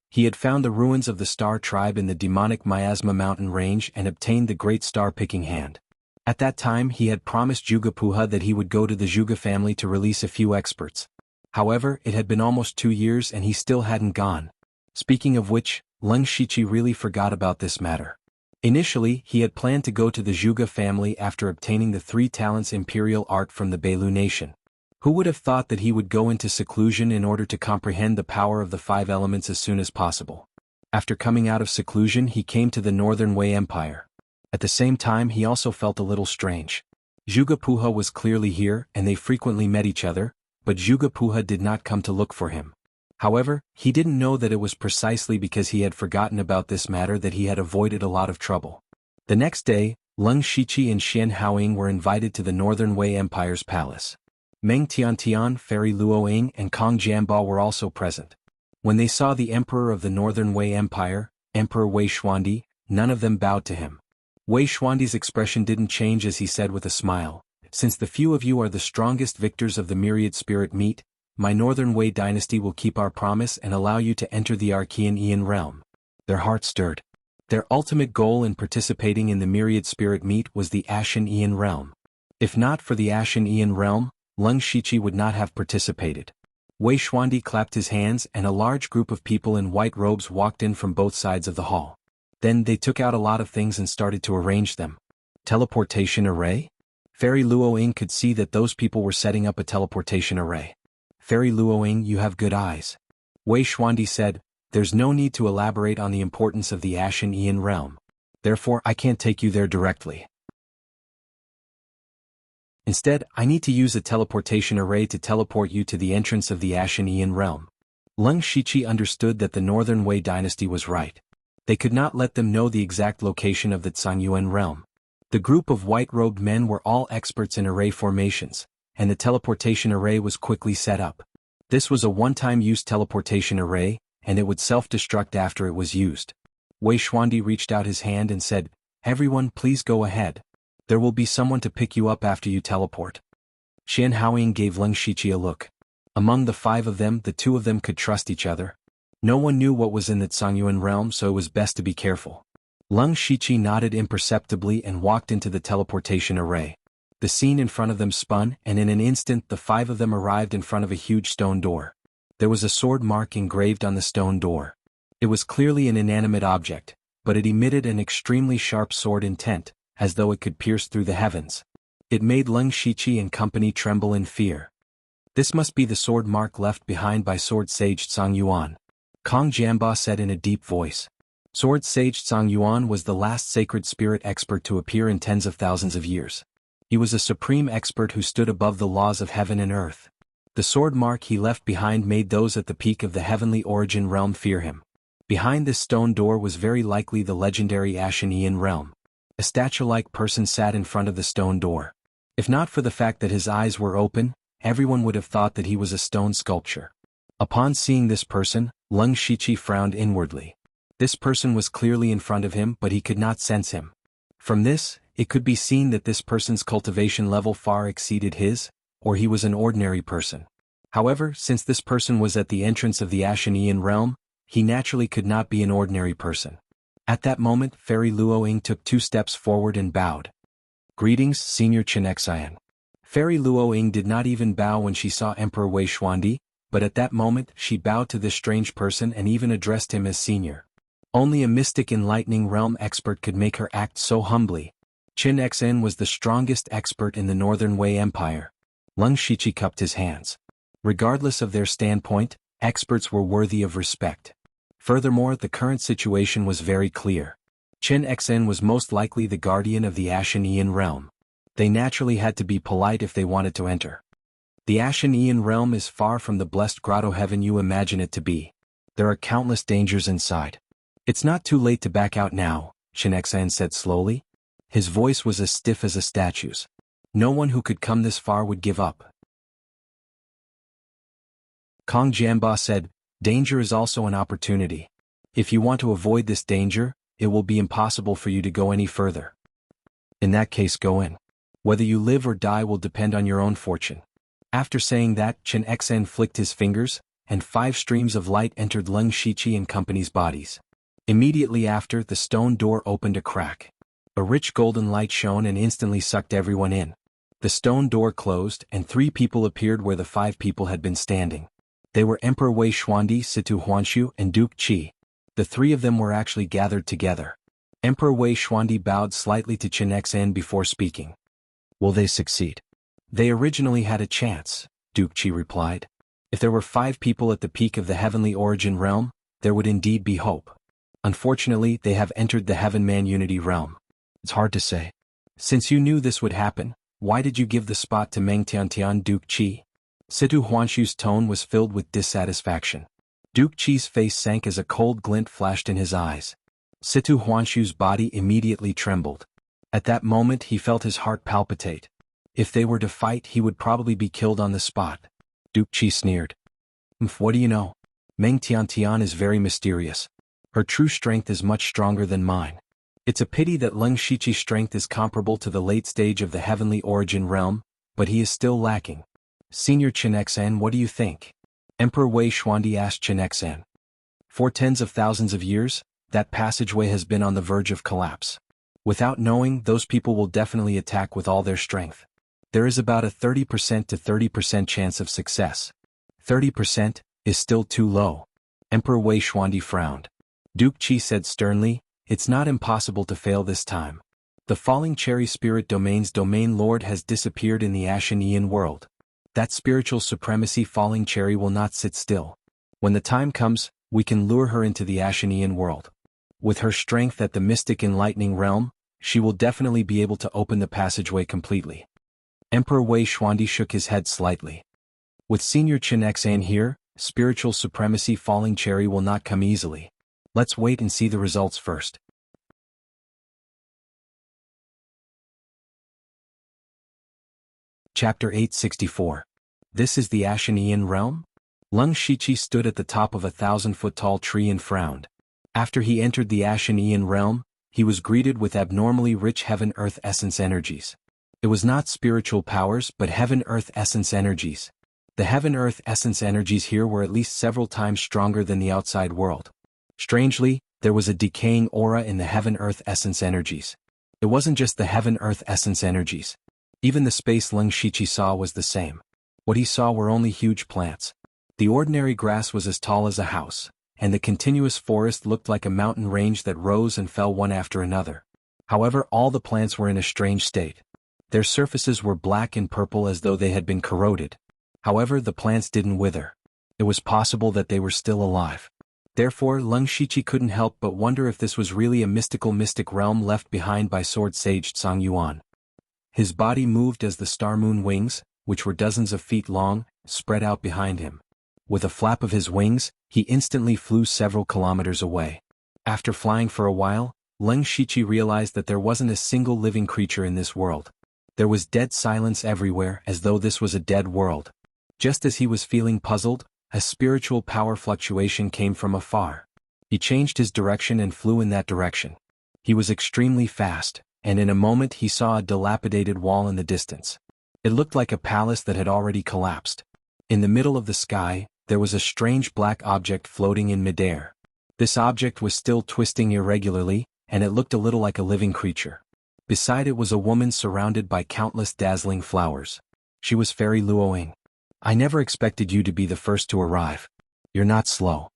He had found the ruins of the Star Tribe in the demonic Miasma mountain range and obtained the Great Star-Picking Hand. At that time he had promised Zhuge Puha that he would go to the Zhuge family to release a few experts. However, it had been almost 2 years and he still hadn't gone. Speaking of which, Leng Shiqi really forgot about this matter. Initially, he had planned to go to the Zhuge family after obtaining the 3 talents imperial art from the Beilu nation. Who would have thought that he would go into seclusion in order to comprehend the power of the 5 elements as soon as possible? After coming out of seclusion, he came to the Northern Wei Empire. At the same time, he also felt a little strange. Zhuge Puha was clearly here, and they frequently met each other, but Zhuge Puha did not come to look for him. However, he didn't know that it was precisely because he had forgotten about this matter that he had avoided a lot of trouble. The next day, Leng Shiqi and Xian Haoying were invited to the Northern Wei Empire's palace. Meng Tiantian, Fairy Luo Ying and Kong Jianba were also present. When they saw the Emperor of the Northern Wei Empire, Emperor Wei Xuandi, none of them bowed to him. Wei Xuandi's expression didn't change as he said with a smile, "Since the few of you are the strongest victors of the myriad spirit meet, my Northern Wei dynasty will keep our promise and allow you to enter the Archean Aeon realm." Their hearts stirred. Their ultimate goal in participating in the myriad spirit meet was the Ashen Aeon realm. If not for the Ashen Aeon realm, Leng Shiqi would not have participated. Wei Xuandi clapped his hands and a large group of people in white robes walked in from both sides of the hall. Then they took out a lot of things and started to arrange them. Teleportation array? Fairy Luo Ying could see that those people were setting up a teleportation array. "Fairy Luo Ying, you have good eyes." Wei Xuandi said, "There's no need to elaborate on the importance of the Ashen Aeon realm. Therefore I can't take you there directly. Instead, I need to use a teleportation array to teleport you to the entrance of the Ashen Aeon realm." Leng Shiqi understood that the Northern Wei dynasty was right. They could not let them know the exact location of the Zhangyuan realm. The group of white-robed men were all experts in array formations, and the teleportation array was quickly set up. This was a one-time use teleportation array, and it would self-destruct after it was used. Wei Xuandi reached out his hand and said, "Everyone please go ahead." There will be someone to pick you up after you teleport. Qian Haoying gave Leng Shiqi a look. Among the 5 of them, the 2 of them could trust each other. No one knew what was in the Songyuan realm, so it was best to be careful. Leng Shiqi nodded imperceptibly and walked into the teleportation array. The scene in front of them spun, and in an instant the 5 of them arrived in front of a huge stone door. There was a sword mark engraved on the stone door. It was clearly an inanimate object, but it emitted an extremely sharp sword intent, as though it could pierce through the heavens. It made Leng Shiqi and company tremble in fear. This must be the sword mark left behind by Sword Sage Tsang Yuan. Kong Jianba said in a deep voice. Sword Sage Tsang Yuan was the last sacred spirit expert to appear in tens of thousands of years. He was a supreme expert who stood above the laws of heaven and earth. The sword mark he left behind made those at the peak of the heavenly origin realm fear him. Behind this stone door was very likely the legendary Ashanian realm. A statue-like person sat in front of the stone door. If not for the fact that his eyes were open, everyone would have thought that he was a stone sculpture. Upon seeing this person, Leng Shiqi frowned inwardly. This person was clearly in front of him, but he could not sense him. From this, it could be seen that this person's cultivation level far exceeded his, or he was an ordinary person. However, since this person was at the entrance of the Ashanian realm, he naturally could not be an ordinary person. At that moment, Fairy Luoying took 2 steps forward and bowed. Greetings, Senior Chenxian. Fairy Luoying did not even bow when she saw Emperor Wei Xuandi, but at that moment she bowed to this strange person and even addressed him as senior. Only a mystic enlightening realm expert could make her act so humbly. Qin Xen was the strongest expert in the Northern Wei Empire. Leng Shiqi cupped his hands. Regardless of their standpoint, experts were worthy of respect. Furthermore, the current situation was very clear. Qin Xen was most likely the guardian of the Ashanian realm. They naturally had to be polite if they wanted to enter. The Ashanian realm is far from the blessed grotto heaven you imagine it to be. There are countless dangers inside. It's not too late to back out now, Qin Xen said slowly. His voice was as stiff as a statue's. No one who could come this far would give up. Kong Jianba said, danger is also an opportunity. If you want to avoid this danger, it will be impossible for you to go any further. In that case, go in. Whether you live or die will depend on your own fortune. After saying that, Qin Xen flicked his fingers, and 5 streams of light entered Leng Shiqi and company's bodies. Immediately after, the stone door opened a crack. A rich golden light shone and instantly sucked everyone in. The stone door closed, and 3 people appeared where the 5 people had been standing. They were Emperor Wei Xuandi, Situ Huanshu, and Duke Qi. The 3 of them were actually gathered together. Emperor Wei Xuandi bowed slightly to Qin Xen before speaking. Will they succeed? They originally had a chance, Duke Qi replied. If there were 5 people at the peak of the heavenly origin realm, there would indeed be hope. Unfortunately, they have entered the Heaven-Man Unity realm. It's hard to say. Since you knew this would happen, why did you give the spot to Meng Tiantian? Duke Qi? Situ Huanshu's tone was filled with dissatisfaction. Duke Qi's face sank as a cold glint flashed in his eyes. Situ Huanshu's body immediately trembled. At that moment he felt his heart palpitate. If they were to fight, he would probably be killed on the spot. Duke Qi sneered. What do you know? Meng Tiantian is very mysterious. Her true strength is much stronger than mine. It's a pity that Leng Shiqi's strength is comparable to the late stage of the heavenly origin realm, but he is still lacking. Senior Qin Xen, what do you think? Emperor Wei Xuandi asked Qin Xen. For tens of thousands of years, that passageway has been on the verge of collapse. Without knowing, those people will definitely attack with all their strength. There is about a 30% to 30% chance of success. 30% is still too low. Emperor Wei Xuandi frowned. Duke Qi said sternly, it's not impossible to fail this time. The Falling Cherry Spirit Domain's Domain Lord has disappeared in the Ashanian world. That spiritual supremacy Falling Cherry will not sit still. When the time comes, we can lure her into the Ashanian world. With her strength at the mystic enlightening realm, she will definitely be able to open the passageway completely. Emperor Wei Xuandi shook his head slightly. With Senior Qin Xen here, spiritual supremacy Falling Cherry will not come easily. Let's wait and see the results first. Chapter 864. This is the Ashanian realm? Leng Shiqi stood at the top of a 1,000-foot tall tree and frowned. After he entered the Ashanian realm, he was greeted with abnormally rich heaven-earth essence energies. It was not spiritual powers but heaven-earth essence energies. The heaven-earth essence energies here were at least several times stronger than the outside world. Strangely, there was a decaying aura in the heaven-earth essence energies. It wasn't just the heaven-earth essence energies. Even the space Leng Shiqi saw was the same. What he saw were only huge plants. The ordinary grass was as tall as a house, and the continuous forest looked like a mountain range that rose and fell one after another. However, all the plants were in a strange state. Their surfaces were black and purple as though they had been corroded. However, the plants didn't wither. It was possible that they were still alive. Therefore, Leng Shiqi couldn't help but wonder if this was really a mystic realm left behind by sword sage Tsang Yuan. His body moved as the star-moon wings, which were dozens of feet long, spread out behind him. With a flap of his wings, he instantly flew several kilometers away. After flying for a while, Leng Shiqi realized that there wasn't a single living creature in this world. There was dead silence everywhere, as though this was a dead world. Just as he was feeling puzzled, a spiritual power fluctuation came from afar. He changed his direction and flew in that direction. He was extremely fast, and in a moment he saw a dilapidated wall in the distance. It looked like a palace that had already collapsed. In the middle of the sky, there was a strange black object floating in midair. This object was still twisting irregularly, and it looked a little like a living creature. Beside it was a woman surrounded by countless dazzling flowers. She was Fairy Luoying. I never expected you to be the first to arrive. You're not slow.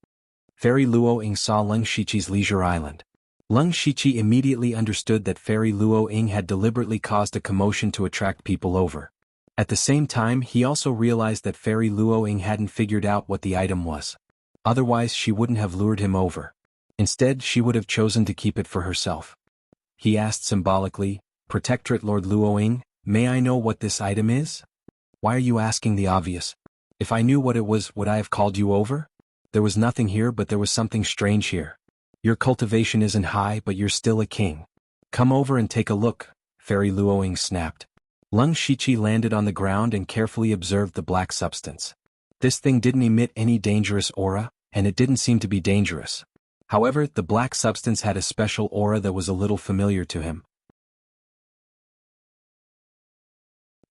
Fairy Luoying saw Leng Shiqi's leisure island. Leng Shiqi immediately understood that Fairy Luoying had deliberately caused a commotion to attract people over. At the same time, he also realized that Fairy Luoying hadn't figured out what the item was. Otherwise, she wouldn't have lured him over. Instead, she would have chosen to keep it for herself. He asked symbolically, "Protectorate Lord Luoying, may I know what this item is? Why are you asking the obvious? If I knew what it was, would I have called you over? There was nothing here, but there was something strange here. Your cultivation isn't high, but you're still a king. Come over and take a look," Fairy Luoying snapped. Leng Shiqi landed on the ground and carefully observed the black substance. This thing didn't emit any dangerous aura, and it didn't seem to be dangerous. However, the black substance had a special aura that was a little familiar to him.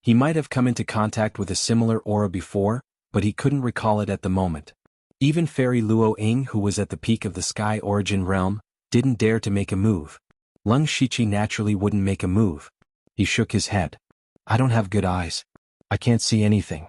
He might have come into contact with a similar aura before, but he couldn't recall it at the moment. Even Fairy Luoying, who was at the peak of the Sky Origin realm, didn't dare to make a move. Leng Shiqi naturally wouldn't make a move. He shook his head. I don't have good eyes. I can't see anything.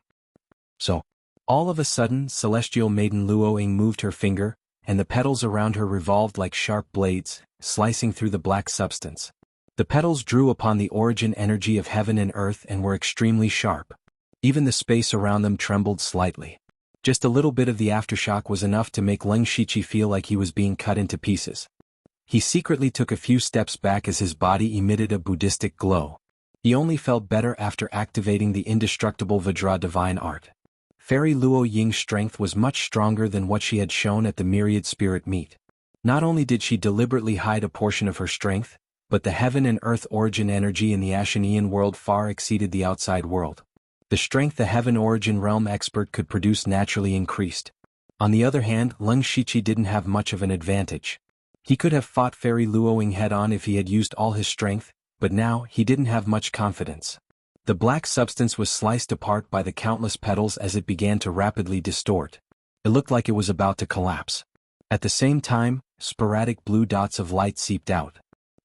So, all of a sudden, Celestial Maiden Luoying moved her finger, and the petals around her revolved like sharp blades, slicing through the black substance. The petals drew upon the origin energy of heaven and earth and were extremely sharp. Even the space around them trembled slightly. Just a little bit of the aftershock was enough to make Leng Shiqi feel like he was being cut into pieces. He secretly took a few steps back as his body emitted a Buddhistic glow. He only felt better after activating the indestructible Vajra divine art. Fairy Luoying's strength was much stronger than what she had shown at the myriad spirit meet. Not only did she deliberately hide a portion of her strength, but the heaven and earth origin energy in the Ashanian world far exceeded the outside world. The strength the heaven origin realm expert could produce naturally increased. On the other hand, Leng Shiqi didn't have much of an advantage. He could have fought Fairy Luoying head-on if he had used all his strength, but now he didn't have much confidence. The black substance was sliced apart by the countless petals as it began to rapidly distort. It looked like it was about to collapse. At the same time, sporadic blue dots of light seeped out.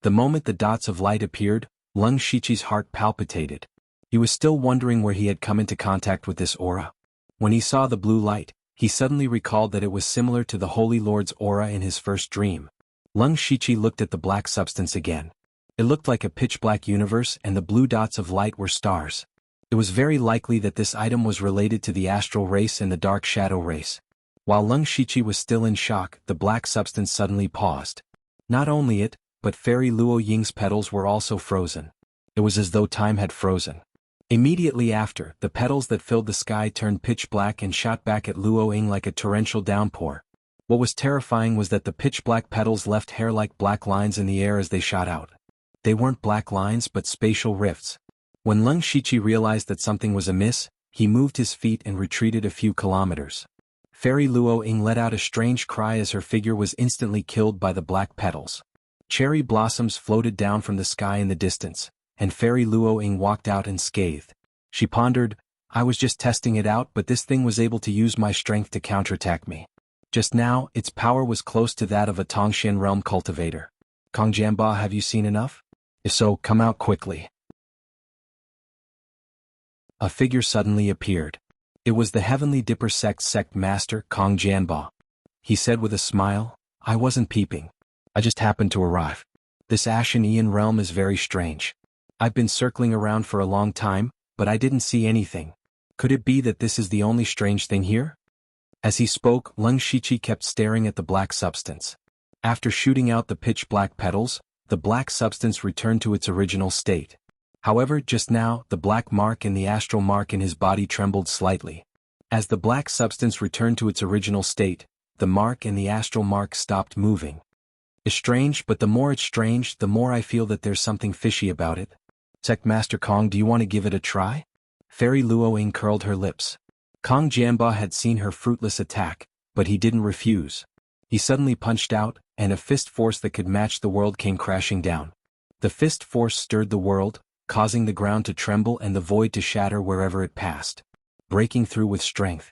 The moment the dots of light appeared, Leng Shiqi's heart palpitated. He was still wondering where he had come into contact with this aura. When he saw the blue light, he suddenly recalled that it was similar to the Holy Lord's aura in his first dream. Leng Shiqi looked at the black substance again. It looked like a pitch-black universe, and the blue dots of light were stars. It was very likely that this item was related to the astral race and the dark shadow race. While Leng Shiqi was still in shock, the black substance suddenly paused. Not only it, but Fairy Luoying's petals were also frozen. It was as though time had frozen. Immediately after, the petals that filled the sky turned pitch black and shot back at Luoying like a torrential downpour. What was terrifying was that the pitch-black petals left hair-like black lines in the air as they shot out. They weren't black lines but spatial rifts. When Leng Shiqi realized that something was amiss, he moved his feet and retreated a few kilometers. Fairy Luoying let out a strange cry as her figure was instantly killed by the black petals. Cherry blossoms floated down from the sky in the distance, and Fairy Luoying walked out unscathed. She pondered, I was just testing it out, but this thing was able to use my strength to counterattack me. Just now, its power was close to that of a Tongxian realm cultivator. Kong Jianba, have you seen enough? If so, come out quickly. A figure suddenly appeared. It was the Heavenly Dipper sect master Kong Jianba. He said with a smile, I wasn't peeping. I just happened to arrive. This Ashen Aeon realm is very strange. I've been circling around for a long time, but I didn't see anything. Could it be that this is the only strange thing here? As he spoke, Leng Shiqi kept staring at the black substance. After shooting out the pitch-black petals, the black substance returned to its original state. However, just now, the black mark and the astral mark in his body trembled slightly. As the black substance returned to its original state, the mark and the astral mark stopped moving. It's strange, but the more it's strange, the more I feel that there's something fishy about it. Sect Master Kong, do you want to give it a try? Fairy Luoying curled her lips. Kong Jianba had seen her fruitless attack, but he didn't refuse. He suddenly punched out, and a fist force that could match the world came crashing down. The fist force stirred the world, causing the ground to tremble and the void to shatter wherever it passed, breaking through with strength.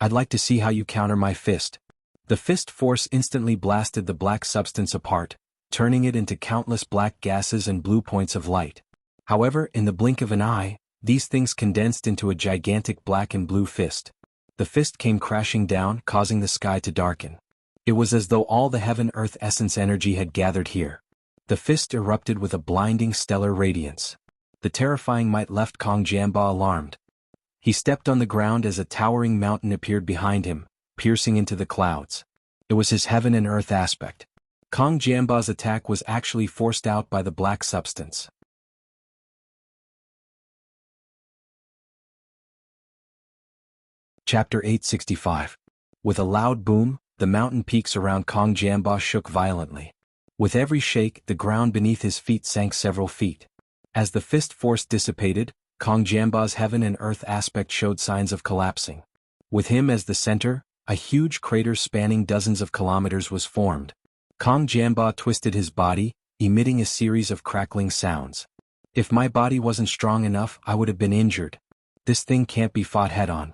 I'd like to see how you counter my fist. The fist force instantly blasted the black substance apart, turning it into countless black gases and blue points of light. However, in the blink of an eye, these things condensed into a gigantic black and blue fist. The fist came crashing down, causing the sky to darken. It was as though all the heaven-earth essence energy had gathered here. The fist erupted with a blinding stellar radiance. The terrifying might left Kong Jianba alarmed. He stepped on the ground as a towering mountain appeared behind him, piercing into the clouds. It was his heaven and earth aspect. Kong Jianba's attack was actually forced out by the black substance. Chapter 865. With a loud boom, the mountain peaks around Kong Jianba shook violently. With every shake, the ground beneath his feet sank several feet. As the fist force dissipated, Kong Jianba's heaven and earth aspect showed signs of collapsing. With him as the center, a huge crater spanning dozens of kilometers was formed. Kong Jianba twisted his body, emitting a series of crackling sounds. If my body wasn't strong enough, I would have been injured. This thing can't be fought head-on.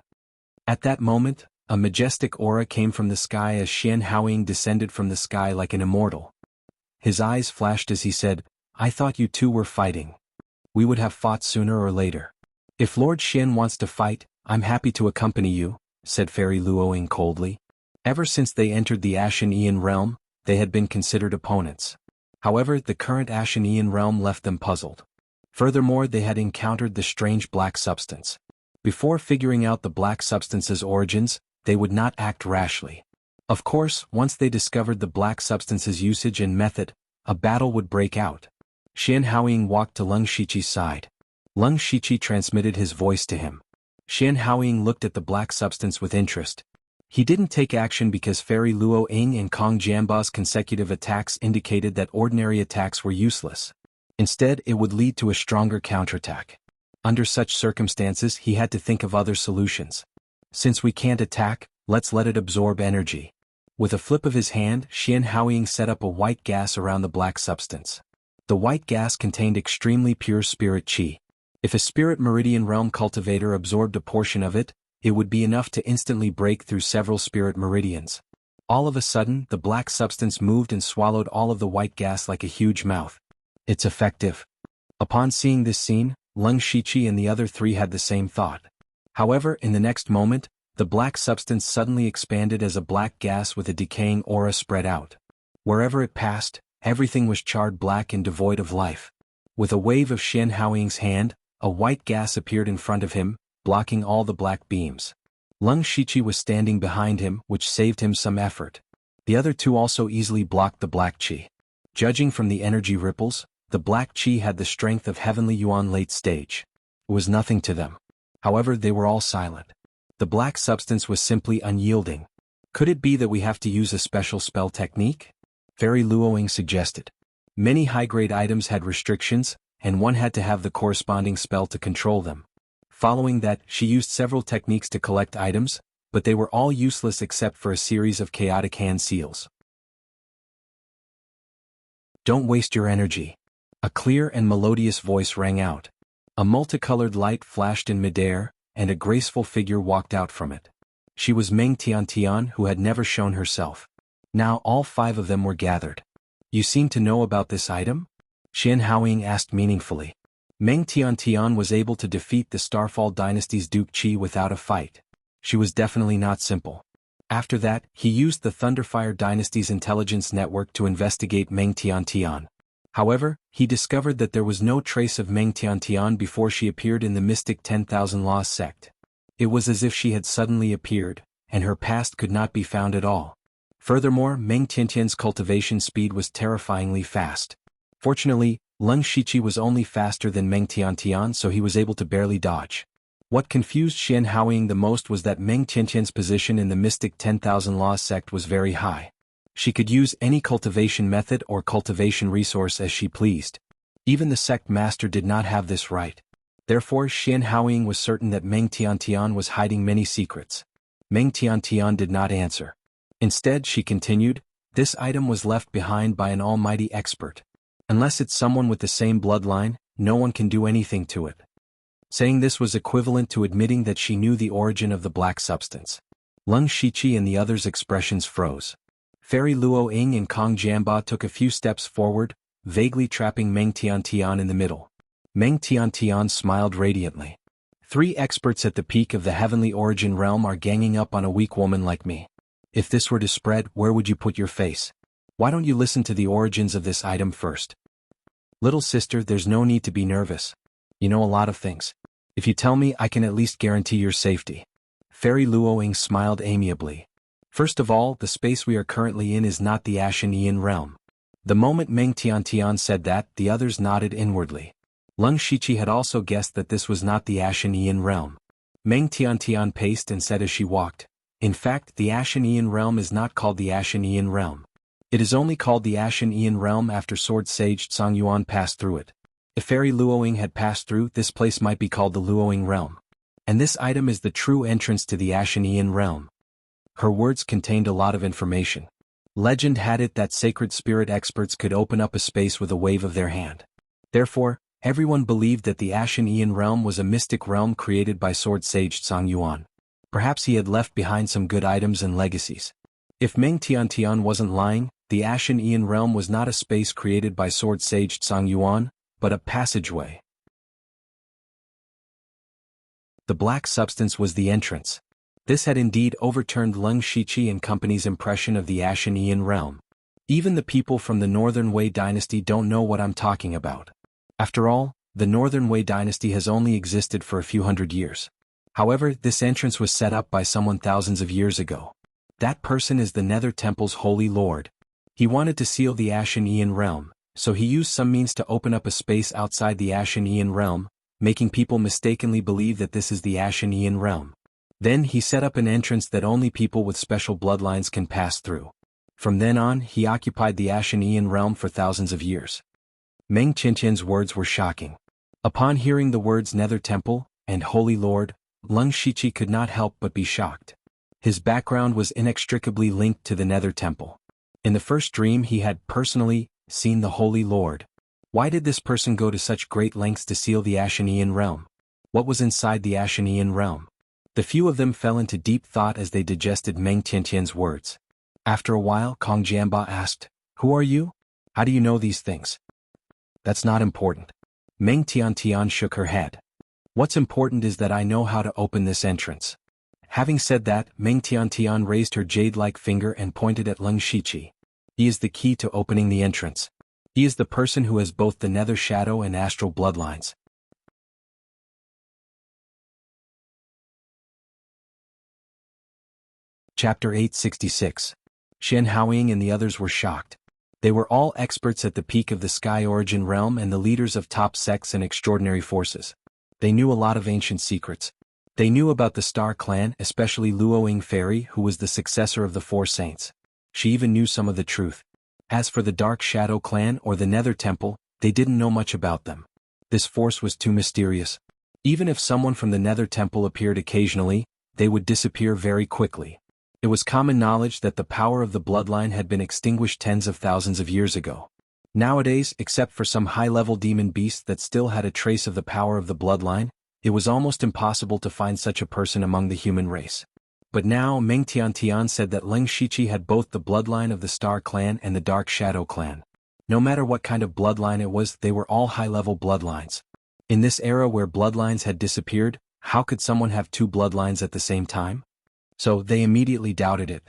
At that moment, a majestic aura came from the sky as Xian Haoying descended from the sky like an immortal. His eyes flashed as he said, I thought you two were fighting. We would have fought sooner or later. If Lord Xian wants to fight, I'm happy to accompany you, said Fairy Luoying coldly. Ever since they entered the Ashen Aeon realm, they had been considered opponents. However, the current Ashen Aeon realm left them puzzled. Furthermore, they had encountered the strange black substance. Before figuring out the black substance's origins, they would not act rashly. Of course, once they discovered the black substance's usage and method, a battle would break out. Xian Haoying walked to Leng Shiqi's side. Leng Shiqi transmitted his voice to him. Xian Haoying looked at the black substance with interest. He didn't take action because Fairy Luoying and Kong Jianba's consecutive attacks indicated that ordinary attacks were useless. Instead, it would lead to a stronger counterattack. Under such circumstances, he had to think of other solutions. Since we can't attack, let's let it absorb energy. With a flip of his hand, Xian Haoying set up a white gas around the black substance. The white gas contained extremely pure spirit qi. If a spirit meridian realm cultivator absorbed a portion of it, it would be enough to instantly break through several spirit meridians. All of a sudden, the black substance moved and swallowed all of the white gas like a huge mouth. It's effective. Upon seeing this scene, Leng Shiqi and the other three had the same thought. However, in the next moment, the black substance suddenly expanded as a black gas with a decaying aura spread out. Wherever it passed, everything was charred black and devoid of life. With a wave of Xian Haoying's hand, a white gas appeared in front of him, blocking all the black beams. Leng Shiqi was standing behind him, which saved him some effort. The other two also easily blocked the black qi. Judging from the energy ripples, the black qi had the strength of Heavenly Yuan late stage. It was nothing to them. However, they were all silent. The black substance was simply unyielding. Could it be that we have to use a special spell technique? Fairy Luoying suggested. Many high-grade items had restrictions, and one had to have the corresponding spell to control them. Following that, she used several techniques to collect items, but they were all useless except for a series of chaotic hand seals. Don't waste your energy. A clear and melodious voice rang out. A multicolored light flashed in midair, and a graceful figure walked out from it. She was Meng Tiantian, who had never shown herself. Now all 5 of them were gathered. You seem to know about this item? Xian Haoying asked meaningfully. Meng Tiantian was able to defeat the Starfall dynasty's Duke Qi without a fight. She was definitely not simple. After that, he used the Thunderfire dynasty's intelligence network to investigate Meng Tiantian. However, he discovered that there was no trace of Meng Tiantian before she appeared in the Mystic 10,000 Laws sect. It was as if she had suddenly appeared, and her past could not be found at all. Furthermore, Meng Tiantian's cultivation speed was terrifyingly fast. Fortunately, Leng Shiqi was only faster than Meng Tiantian, so he was able to barely dodge. What confused Xian Haoying the most was that Meng Tiantian's position in the Mystic 10,000 Laws sect was very high. She could use any cultivation method or cultivation resource as she pleased. Even the sect master did not have this right. Therefore, Xian Haoying was certain that Meng Tiantian was hiding many secrets. Meng Tiantian did not answer. Instead, she continued, "This item was left behind by an almighty expert. Unless it's someone with the same bloodline, no one can do anything to it." Saying this was equivalent to admitting that she knew the origin of the black substance. Leng Shiqi and the others' expressions froze. Fairy Luo Ying and Kong Jianba took a few steps forward, vaguely trapping Meng Tiantian in the middle. Meng Tiantian smiled radiantly. 3 experts at the peak of the heavenly origin realm are ganging up on a weak woman like me. If this were to spread, where would you put your face? Why don't you listen to the origins of this item first? Little sister, there's no need to be nervous. You know a lot of things. If you tell me, I can at least guarantee your safety. Fairy Luo Ying smiled amiably. First of all, the space we are currently in is not the Ashen Ian realm. The moment Meng Tiantian said that, the others nodded inwardly. Leng Shiqi had also guessed that this was not the Ashen Ian realm. Meng Tiantian paced and said as she walked, "In fact, the Ashen Ian realm is not called the Ashen Ian realm. It is only called the Ashen Ian realm after Sword Sage Tsang Yuan passed through it. If Fairy Luoying had passed through, this place might be called the Luoying realm. And this item is the true entrance to the Ashen Ian realm." Her words contained a lot of information. Legend had it that sacred spirit experts could open up a space with a wave of their hand. Therefore, everyone believed that the Ashen Ian realm was a mystic realm created by Sword Sage Tsang Yuan. Perhaps he had left behind some good items and legacies. If Meng Tiantian wasn't lying, the Ashen Ian realm was not a space created by Sword Sage Tsang Yuan, but a passageway. The black substance was the entrance. This had indeed overturned Leng Shiqi and company's impression of the Ashen Ian realm. Even the people from the Northern Wei dynasty don't know what I'm talking about. After all, the Northern Wei dynasty has only existed for a few hundred years. However, this entrance was set up by someone thousands of years ago. That person is the Nether Temple's Holy Lord. He wanted to seal the Ashen Ian realm, so he used some means to open up a space outside the Ashen Ian realm, making people mistakenly believe that this is the Ashen Ian realm. Then he set up an entrance that only people with special bloodlines can pass through. From then on, he occupied the Ashen Ian realm for thousands of years. Meng Tiantian's words were shocking. Upon hearing the words Nether Temple and Holy Lord, Leng Shiqi could not help but be shocked. His background was inextricably linked to the Nether Temple. In the first dream he had personally seen the Holy Lord. Why did this person go to such great lengths to seal the Ashen Ian realm? What was inside the Ashen Ian realm? The few of them fell into deep thought as they digested Meng Tiantian's words. After a while, Kong Jianba asked, "Who are you? How do you know these things?" "That's not important." Meng Tiantian shook her head. "What's important is that I know how to open this entrance." Having said that, Meng Tiantian raised her jade-like finger and pointed at Leng Shiqi. "He is the key to opening the entrance. He is the person who has both the Nether Shadow and Astral bloodlines." Chapter 866. Xian Haoying and the others were shocked. They were all experts at the peak of the Sky Origin realm and the leaders of top sects and extraordinary forces. They knew a lot of ancient secrets. They knew about the Star Clan, especially Luoying Fairy, who was the successor of the Four Saints. She even knew some of the truth. As for the Dark Shadow Clan or the Nether Temple, they didn't know much about them. This force was too mysterious. Even if someone from the Nether Temple appeared occasionally, they would disappear very quickly. It was common knowledge that the power of the bloodline had been extinguished tens of thousands of years ago. Nowadays, except for some high-level demon beast that still had a trace of the power of the bloodline, it was almost impossible to find such a person among the human race. But now Meng Tiantian said that Leng Shiqi had both the bloodline of the Star Clan and the Dark Shadow Clan. No matter what kind of bloodline it was, they were all high-level bloodlines. In this era where bloodlines had disappeared, how could someone have two bloodlines at the same time? So they immediately doubted it.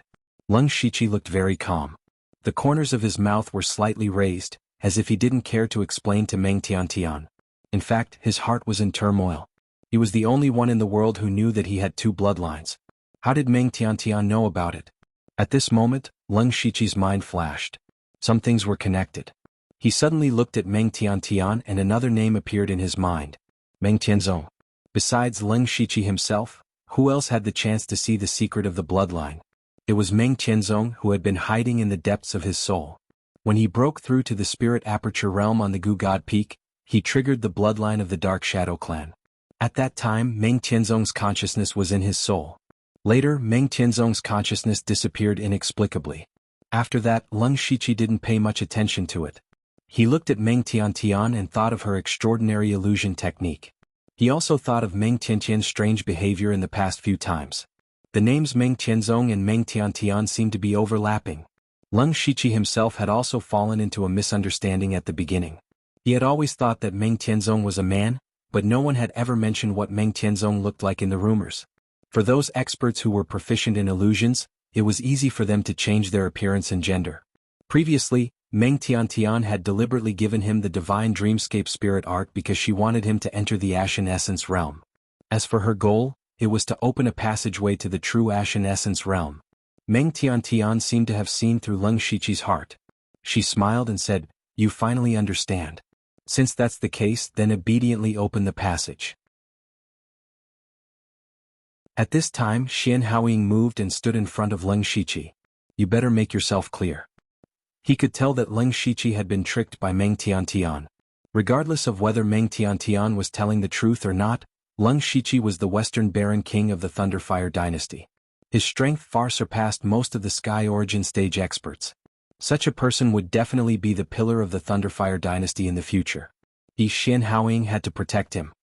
Leng Shiqi looked very calm. The corners of his mouth were slightly raised, as if he didn't care to explain to Meng Tiantian. In fact, his heart was in turmoil. He was the only one in the world who knew that he had two bloodlines. How did Meng Tiantian know about it? At this moment, Leng Shiqi's mind flashed. Some things were connected. He suddenly looked at Meng Tiantian and another name appeared in his mind. Meng Tianzong. Besides Leng Shiqi himself, who else had the chance to see the secret of the bloodline? It was Meng Tianzong who had been hiding in the depths of his soul. When he broke through to the spirit aperture realm on the Gu God Peak, he triggered the bloodline of the Dark Shadow Clan. At that time, Meng Tianzong's consciousness was in his soul. Later, Meng Tianzong's consciousness disappeared inexplicably. After that, Leng Shiqi didn't pay much attention to it. He looked at Meng Tiantian and thought of her extraordinary illusion technique. He also thought of Meng Tiantian's strange behavior in the past few times. The names Meng Tianzong and Meng Tiantian seemed to be overlapping. Leng Shiqi himself had also fallen into a misunderstanding at the beginning. He had always thought that Meng Tianzong was a man, but no one had ever mentioned what Meng Tianzong looked like in the rumors. For those experts who were proficient in illusions, it was easy for them to change their appearance and gender. Previously, Meng Tiantian had deliberately given him the divine dreamscape spirit art because she wanted him to enter the Ashen Essence realm. As for her goal, it was to open a passageway to the true Ashen Essence realm. Meng Tiantian seemed to have seen through Leng Shiqi's heart. She smiled and said, "You finally understand. Since that's the case, then obediently open the passage." At this time, Xian Haoying moved and stood in front of Leng Shiqi. "You better make yourself clear." He could tell that Leng Shiqi had been tricked by Meng Tiantian. Regardless of whether Meng Tiantian was telling the truth or not, Leng Shiqi was the Western Baron King of the Thunderfire dynasty. His strength far surpassed most of the Sky Origin stage experts. Such a person would definitely be the pillar of the Thunderfire dynasty in the future. Xian Haoying had to protect him.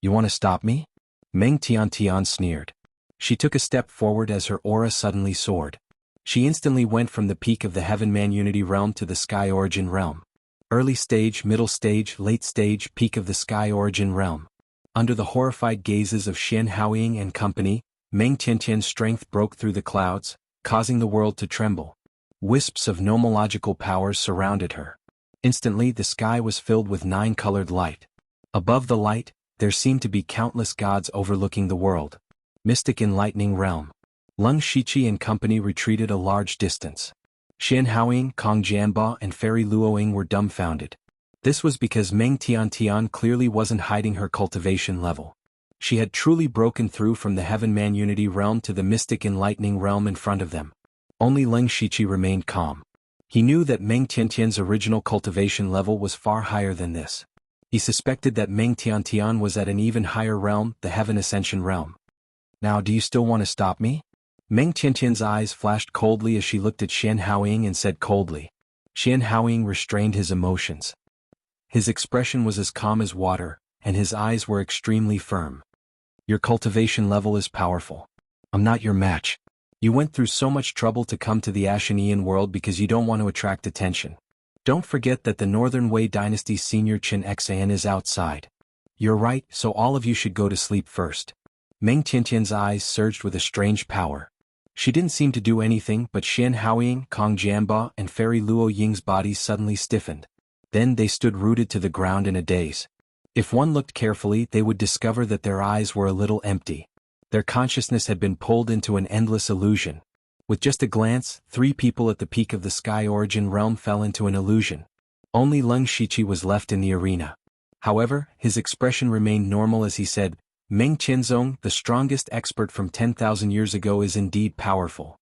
"You want to stop me?" Meng Tiantian sneered. She took a step forward as her aura suddenly soared. She instantly went from the peak of the Heaven Man Unity realm to the Sky Origin realm. Early stage, middle stage, late stage, peak of the Sky Origin realm. Under the horrified gazes of Xian Haoying and company, Meng Tiantian's strength broke through the clouds, causing the world to tremble. Wisps of nomological powers surrounded her. Instantly the sky was filled with nine-colored light. Above the light, there seemed to be countless gods overlooking the world. Mystic Enlightening Realm. Leng Shiqi and company retreated a large distance. Xian Haoying, Kong Jianba and Fairy Luoying were dumbfounded. This was because Meng Tiantian clearly wasn't hiding her cultivation level. She had truly broken through from the Heaven Man Unity realm to the Mystic Enlightening realm in front of them. Only Leng Shiqi remained calm. He knew that Meng Tiantian's original cultivation level was far higher than this. He suspected that Meng Tiantian was at an even higher realm, the Heaven Ascension realm. "Now do you still want to stop me?" Meng Tiantian's eyes flashed coldly as she looked at Xian Haoying and said coldly. Xian Haoying restrained his emotions. His expression was as calm as water, and his eyes were extremely firm. "Your cultivation level is powerful. I'm not your match. You went through so much trouble to come to the Ashen world because you don't want to attract attention. Don't forget that the Northern Wei Dynasty's senior Qin Xan is outside. You're right, so all of you should go to sleep first." Meng Tiantian's eyes surged with a strange power. She didn't seem to do anything, but Xian Haoying, Kong Jianba and Fairy Luo Ying's bodies suddenly stiffened. Then they stood rooted to the ground in a daze. If one looked carefully, they would discover that their eyes were a little empty. Their consciousness had been pulled into an endless illusion. With just a glance, 3 people at the peak of the Sky Origin realm fell into an illusion. Only Leng Shiqi was left in the arena. However, his expression remained normal as he said, "Meng Tianzong, the strongest expert from 10,000 years ago, is indeed powerful.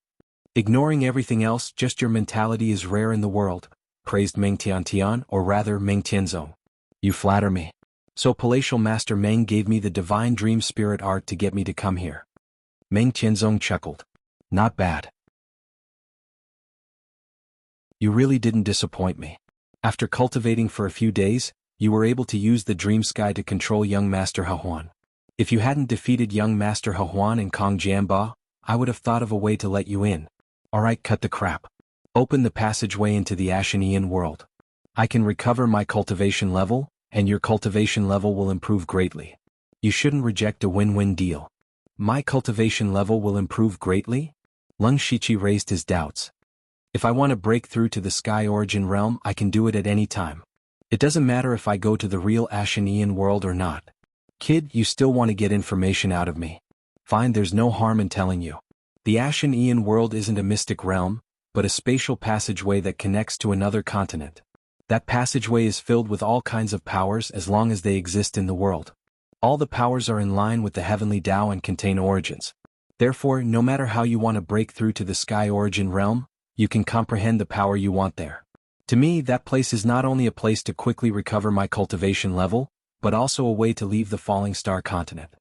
Ignoring everything else, just your mentality is rare in the world," praised Meng Tiantian, or rather Meng Tianzong. "You flatter me. So Palatial Master Meng gave me the divine dream spirit art to get me to come here." Meng Tianzong chuckled. "Not bad. You really didn't disappoint me. After cultivating for a few days, you were able to use the dream sky to control young Master Hehuan. If you hadn't defeated young Master Hehuan and Kong Jianba, I would have thought of a way to let you in. Alright, cut the crap. Open the passageway into the Ashanian world. I can recover my cultivation level, and your cultivation level will improve greatly. You shouldn't reject a win-win deal. My cultivation level will improve greatly? Lung Shiqi raised his doubts. If I want to break through to the Sky Origin realm, I can do it at any time. It doesn't matter if I go to the real Ashanian world or not. Kid, you still want to get information out of me. Fine, there's no harm in telling you. The Ashanian world isn't a mystic realm, but a spatial passageway that connects to another continent. That passageway is filled with all kinds of powers as long as they exist in the world. All the powers are in line with the heavenly Tao and contain origins. Therefore, no matter how you want to break through to the Sky Origin realm, you can comprehend the power you want there. To me, that place is not only a place to quickly recover my cultivation level, but also a way to leave the Falling Star continent.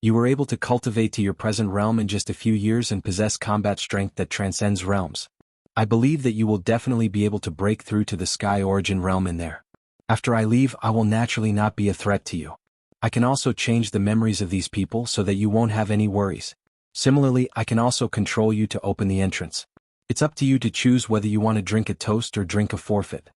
You were able to cultivate to your present realm in just a few years and possess combat strength that transcends realms. I believe that you will definitely be able to break through to the Sky Origin realm in there. After I leave, I will naturally not be a threat to you. I can also change the memories of these people so that you won't have any worries. Similarly, I can also control you to open the entrance. It's up to you to choose whether you want to drink a toast or drink a forfeit.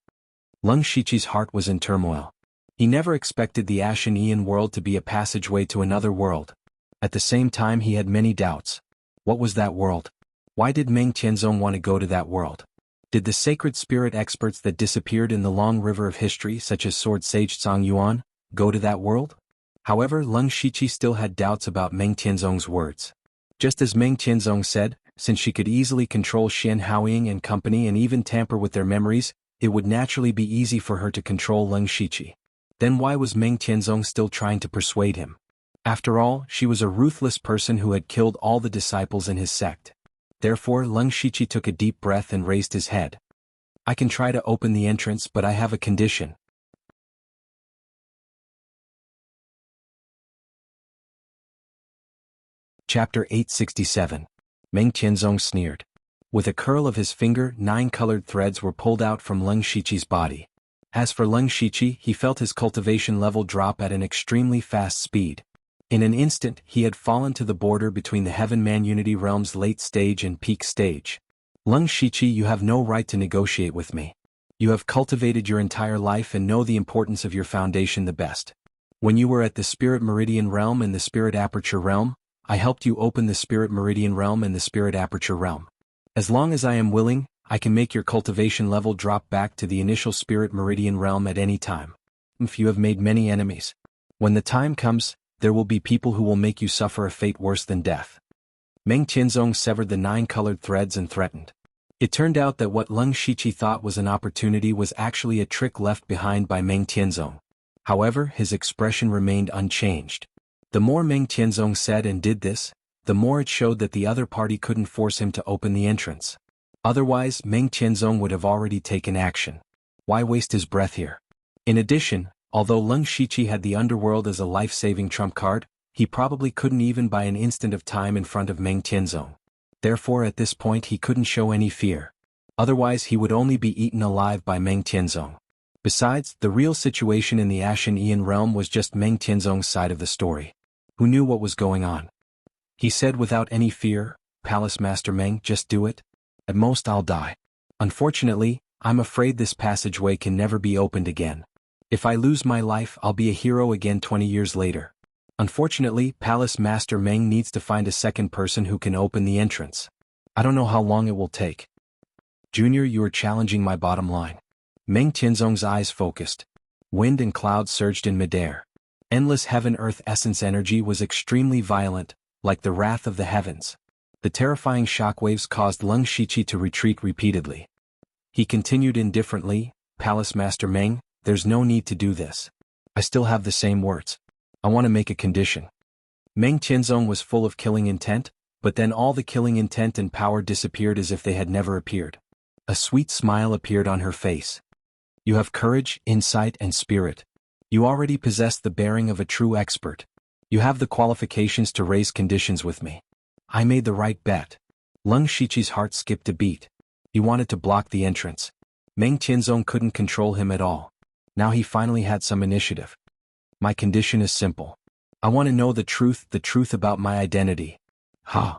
Lung Shiqi's heart was in turmoil. He never expected the Ashanian world to be a passageway to another world. At the same time, he had many doubts. What was that world? Why did Meng Tianzong want to go to that world? Did the sacred spirit experts that disappeared in the long river of history, such as Sword Sage Zhang Yuan, go to that world? However, Lung Shiqi still had doubts about Meng Tianzong's words. Just as Meng Tianzong said, since she could easily control Xian Haoying and company and even tamper with their memories, it would naturally be easy for her to control Lung Shiqi. Then why was Meng Tianzong still trying to persuade him? After all, she was a ruthless person who had killed all the disciples in his sect. Therefore, Lung Shiqi took a deep breath and raised his head. I can try to open the entrance, but I have a condition. Chapter 867. Meng Tianzong sneered. With a curl of his finger, 9 colored threads were pulled out from Lung Shiqi's body. As for Lung Shiqi, he felt his cultivation level drop at an extremely fast speed. In an instant, he had fallen to the border between the Heaven-Man Unity Realm's late stage and peak stage. Lung Shiqi, you have no right to negotiate with me. You have cultivated your entire life and know the importance of your foundation the best. When you were at the Spirit Meridian Realm and the Spirit Aperture Realm, I helped you open the Spirit Meridian Realm and the Spirit Aperture Realm. As long as I am willing, I can make your cultivation level drop back to the initial Spirit Meridian Realm at any time. If you have made many enemies, when the time comes, there will be people who will make you suffer a fate worse than death. Meng Tianzong severed the 9 colored threads and threatened. It turned out that what Lung Shiqi thought was an opportunity was actually a trick left behind by Meng Tianzong. However, his expression remained unchanged. The more Meng Tianzong said and did this, the more it showed that the other party couldn't force him to open the entrance. Otherwise, Meng Tianzong would have already taken action. Why waste his breath here? In addition, although Lung Shiqi had the underworld as a life-saving trump card, he probably couldn't even buy an instant of time in front of Meng Tianzong. Therefore, at this point he couldn't show any fear. Otherwise, he would only be eaten alive by Meng Tianzong. Besides, the real situation in the Ashanian realm was just Meng Tianzong's side of the story. Who knew what was going on? He said without any fear, "Palace Master Meng, just do it. At most I'll die. Unfortunately, I'm afraid this passageway can never be opened again. If I lose my life, I'll be a hero again 20 years later. Unfortunately, Palace Master Meng needs to find a second person who can open the entrance. I don't know how long it will take. Junior, you are challenging my bottom line." Meng Tianzong's eyes focused. Wind and clouds surged in midair. Endless heaven-earth essence energy was extremely violent, like the wrath of the heavens. The terrifying shockwaves caused Lung Shiqi to retreat repeatedly. He continued indifferently, "Palace Master Meng, there's no need to do this. I still have the same words. I want to make a condition." Meng Tianzong was full of killing intent, but then all the killing intent and power disappeared as if they had never appeared. A sweet smile appeared on her face. "You have courage, insight, and spirit. You already possess the bearing of a true expert. You have the qualifications to raise conditions with me. I made the right bet." Lung Shiqi's heart skipped a beat. He wanted to block the entrance. Meng Tianzong couldn't control him at all. Now he finally had some initiative. My condition is simple. I want to know the truth about my identity. Ha!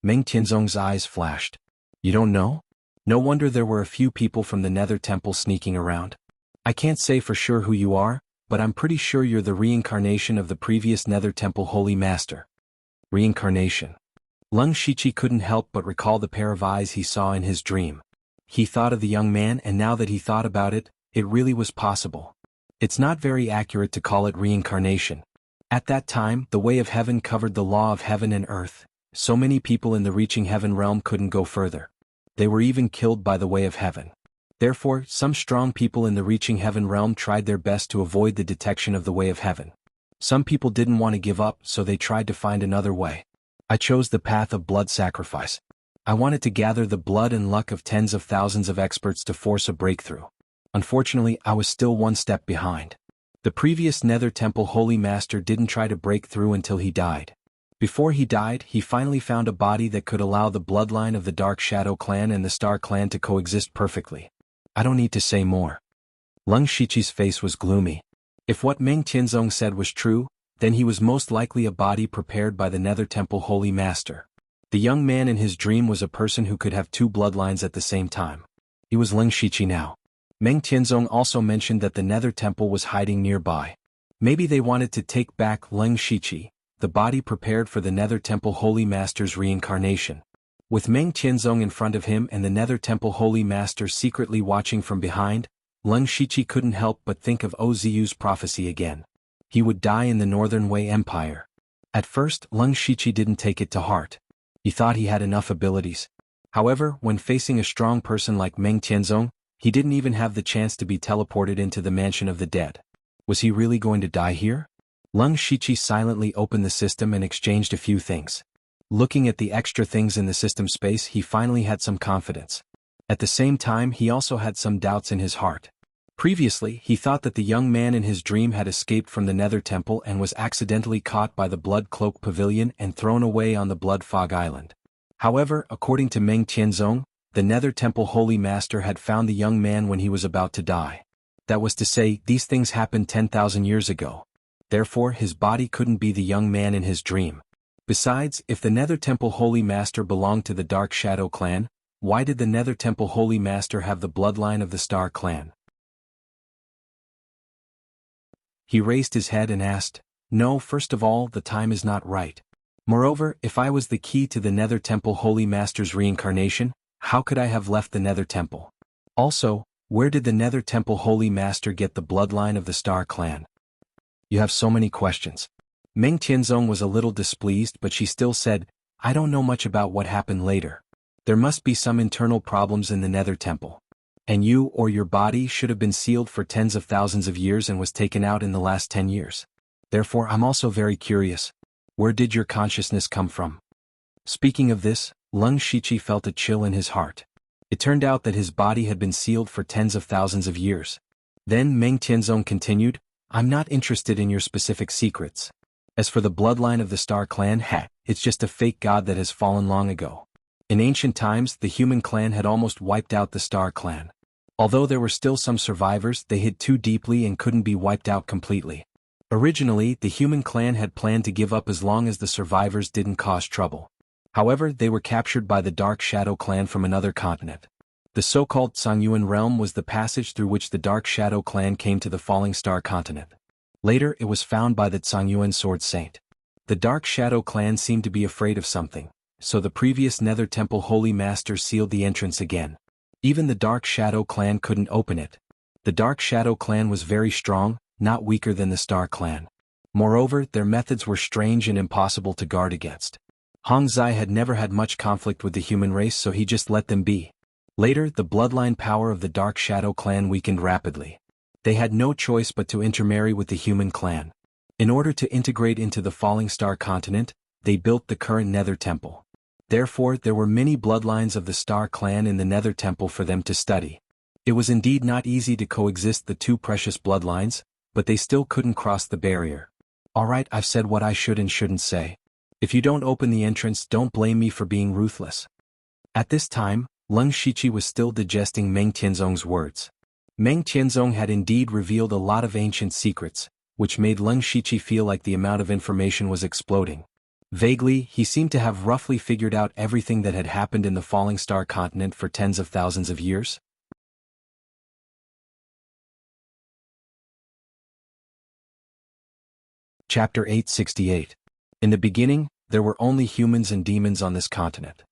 Meng Tianzong's eyes flashed. You don't know? No wonder there were a few people from the Nether Temple sneaking around. I can't say for sure who you are, but I'm pretty sure you're the reincarnation of the previous Nether Temple Holy Master. Reincarnation. Lung Shiqi couldn't help but recall the pair of eyes he saw in his dream. He thought of the young man, and now that he thought about it, it really was possible. It's not very accurate to call it reincarnation. At that time, the way of heaven covered the law of heaven and earth. So many people in the reaching heaven realm couldn't go further. They were even killed by the way of heaven. Therefore, some strong people in the reaching heaven realm tried their best to avoid the detection of the way of heaven. Some people didn't want to give up, so they tried to find another way. I chose the path of blood sacrifice. I wanted to gather the blood and luck of tens of thousands of experts to force a breakthrough. Unfortunately, I was still one step behind. The previous Nether Temple Holy Master didn't try to break through until he died. Before he died, he finally found a body that could allow the bloodline of the Dark Shadow Clan and the Star Clan to coexist perfectly. I don't need to say more. Lung Shiqi's face was gloomy. If what Meng Tianzong said was true, then he was most likely a body prepared by the Nether Temple Holy Master. The young man in his dream was a person who could have two bloodlines at the same time. He was Lung Shiqi now. Meng Tianzong also mentioned that the Nether Temple was hiding nearby. Maybe they wanted to take back Lung Shiqi, the body prepared for the Nether Temple Holy Master's reincarnation. With Meng Tianzong in front of him and the Nether Temple Holy Master secretly watching from behind, Lung Shiqi couldn't help but think of Ozu's prophecy again. He would die in the Northern Wei Empire. At first, Lung Shiqi didn't take it to heart. He thought he had enough abilities. However, when facing a strong person like Meng Tianzong, he didn't even have the chance to be teleported into the mansion of the dead. Was he really going to die here? Lung Shiqi silently opened the system and exchanged a few things. Looking at the extra things in the system space, he finally had some confidence. At the same time, he also had some doubts in his heart. Previously, he thought that the young man in his dream had escaped from the Nether Temple and was accidentally caught by the Blood Cloak Pavilion and thrown away on the Blood Fog Island. However, according to Meng Tianzong, the Nether Temple Holy Master had found the young man when he was about to die. That was to say, these things happened 10,000 years ago. Therefore, his body couldn't be the young man in his dream. Besides, if the Nether Temple Holy Master belonged to the Dark Shadow Clan, why did the Nether Temple Holy Master have the bloodline of the Star Clan? He raised his head and asked, "No, first of all, the time is not right. Moreover, if I was the key to the Nether Temple Holy Master's reincarnation, how could I have left the Nether Temple? Also, where did the Nether Temple Holy Master get the bloodline of the Star Clan?" You have so many questions. Meng Tianzong was a little displeased, but she still said, "I don't know much about what happened later. There must be some internal problems in the Nether Temple. And you or your body should have been sealed for tens of thousands of years and was taken out in the last 10 years. Therefore, I'm also very curious. Where did your consciousness come from?" Speaking of this, Lung Shiqi felt a chill in his heart. It turned out that his body had been sealed for tens of thousands of years. Then Meng Tianzong continued, "I'm not interested in your specific secrets. As for the bloodline of the Star Clan, it's just a fake god that has fallen long ago. In ancient times, the human clan had almost wiped out the Star Clan. Although there were still some survivors, they hid too deeply and couldn't be wiped out completely. Originally, the human clan had planned to give up as long as the survivors didn't cause trouble. However, they were captured by the Dark Shadow Clan from another continent. The so-called Songyuan realm was the passage through which the Dark Shadow Clan came to the Falling Star continent. Later, it was found by the Songyuan Sword Saint. The Dark Shadow Clan seemed to be afraid of something, so the previous Nether Temple Holy Master sealed the entrance again. Even the Dark Shadow Clan couldn't open it. The Dark Shadow Clan was very strong, not weaker than the Star Clan. Moreover, their methods were strange and impossible to guard against. Hong Zai had never had much conflict with the human race, so he just let them be. Later, the bloodline power of the Dark Shadow Clan weakened rapidly. They had no choice but to intermarry with the human clan. In order to integrate into the Falling Star continent, they built the current Nether Temple. Therefore, there were many bloodlines of the Star Clan in the Nether Temple for them to study. It was indeed not easy to coexist the two precious bloodlines, but they still couldn't cross the barrier. Alright, I've said what I should and shouldn't say. If you don't open the entrance, don't blame me for being ruthless. At this time, Leng Shiqi was still digesting Meng Tianzong's words. Meng Tianzong had indeed revealed a lot of ancient secrets, which made Leng Shiqi feel like the amount of information was exploding. Vaguely, he seemed to have roughly figured out everything that had happened in the Falling Star continent for tens of thousands of years. Chapter 868. In the beginning, there were only humans and demons on this continent.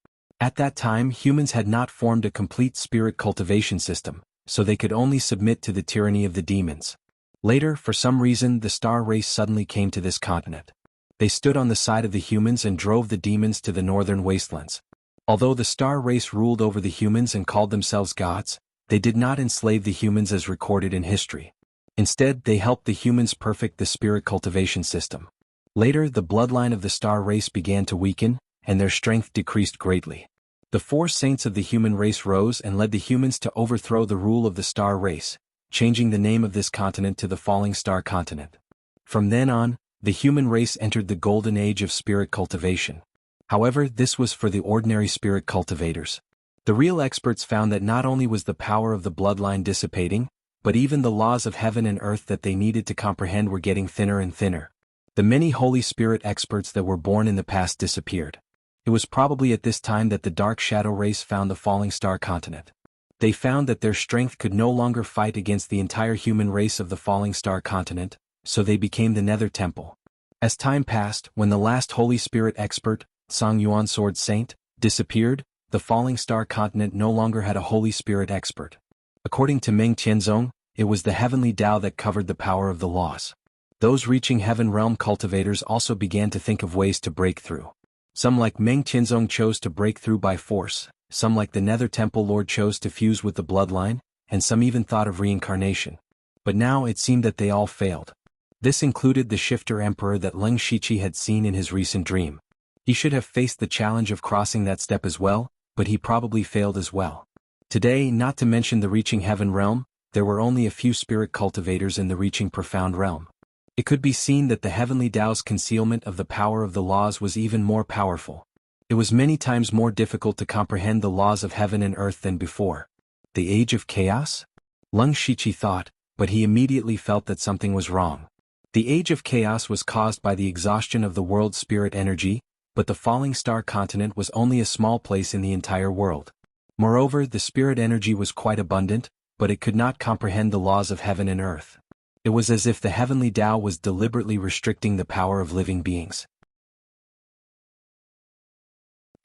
At that time, humans had not formed a complete spirit cultivation system, so they could only submit to the tyranny of the demons. Later, for some reason, the star race suddenly came to this continent. They stood on the side of the humans and drove the demons to the northern wastelands. Although the star race ruled over the humans and called themselves gods, they did not enslave the humans as recorded in history. Instead, they helped the humans perfect the spirit cultivation system. Later, the bloodline of the star race began to weaken, and their strength decreased greatly. The four saints of the human race rose and led the humans to overthrow the rule of the star race, changing the name of this continent to the Falling Star Continent. From then on, the human race entered the golden age of spirit cultivation. However, this was for the ordinary spirit cultivators. The real experts found that not only was the power of the bloodline dissipating, but even the laws of heaven and earth that they needed to comprehend were getting thinner and thinner. The many Holy Spirit experts that were born in the past disappeared. It was probably at this time that the Dark Shadow race found the Falling Star Continent. They found that their strength could no longer fight against the entire human race of the Falling Star Continent, so they became the Nether Temple. As time passed, when the last Holy Spirit expert, Song Yuan Sword Saint, disappeared, the Falling Star Continent no longer had a Holy Spirit expert. According to Meng Tianzong, it was the heavenly Tao that covered the power of the laws. Those reaching heaven realm cultivators also began to think of ways to break through. Some like Meng Tianzong chose to break through by force, some like the Nether Temple Lord chose to fuse with the bloodline, and some even thought of reincarnation. But now it seemed that they all failed. This included the shifter emperor that Leng Shiqi had seen in his recent dream. He should have faced the challenge of crossing that step as well, but he probably failed as well. Today, not to mention the reaching heaven realm, there were only a few spirit cultivators in the reaching profound realm. It could be seen that the heavenly Tao's concealment of the power of the laws was even more powerful. It was many times more difficult to comprehend the laws of heaven and earth than before. The age of chaos? Leng Shiqi thought, but he immediately felt that something was wrong. The age of chaos was caused by the exhaustion of the world's spirit energy, but the Falling Star Continent was only a small place in the entire world. Moreover, the spirit energy was quite abundant, but it could not comprehend the laws of heaven and earth. It was as if the heavenly Tao was deliberately restricting the power of living beings.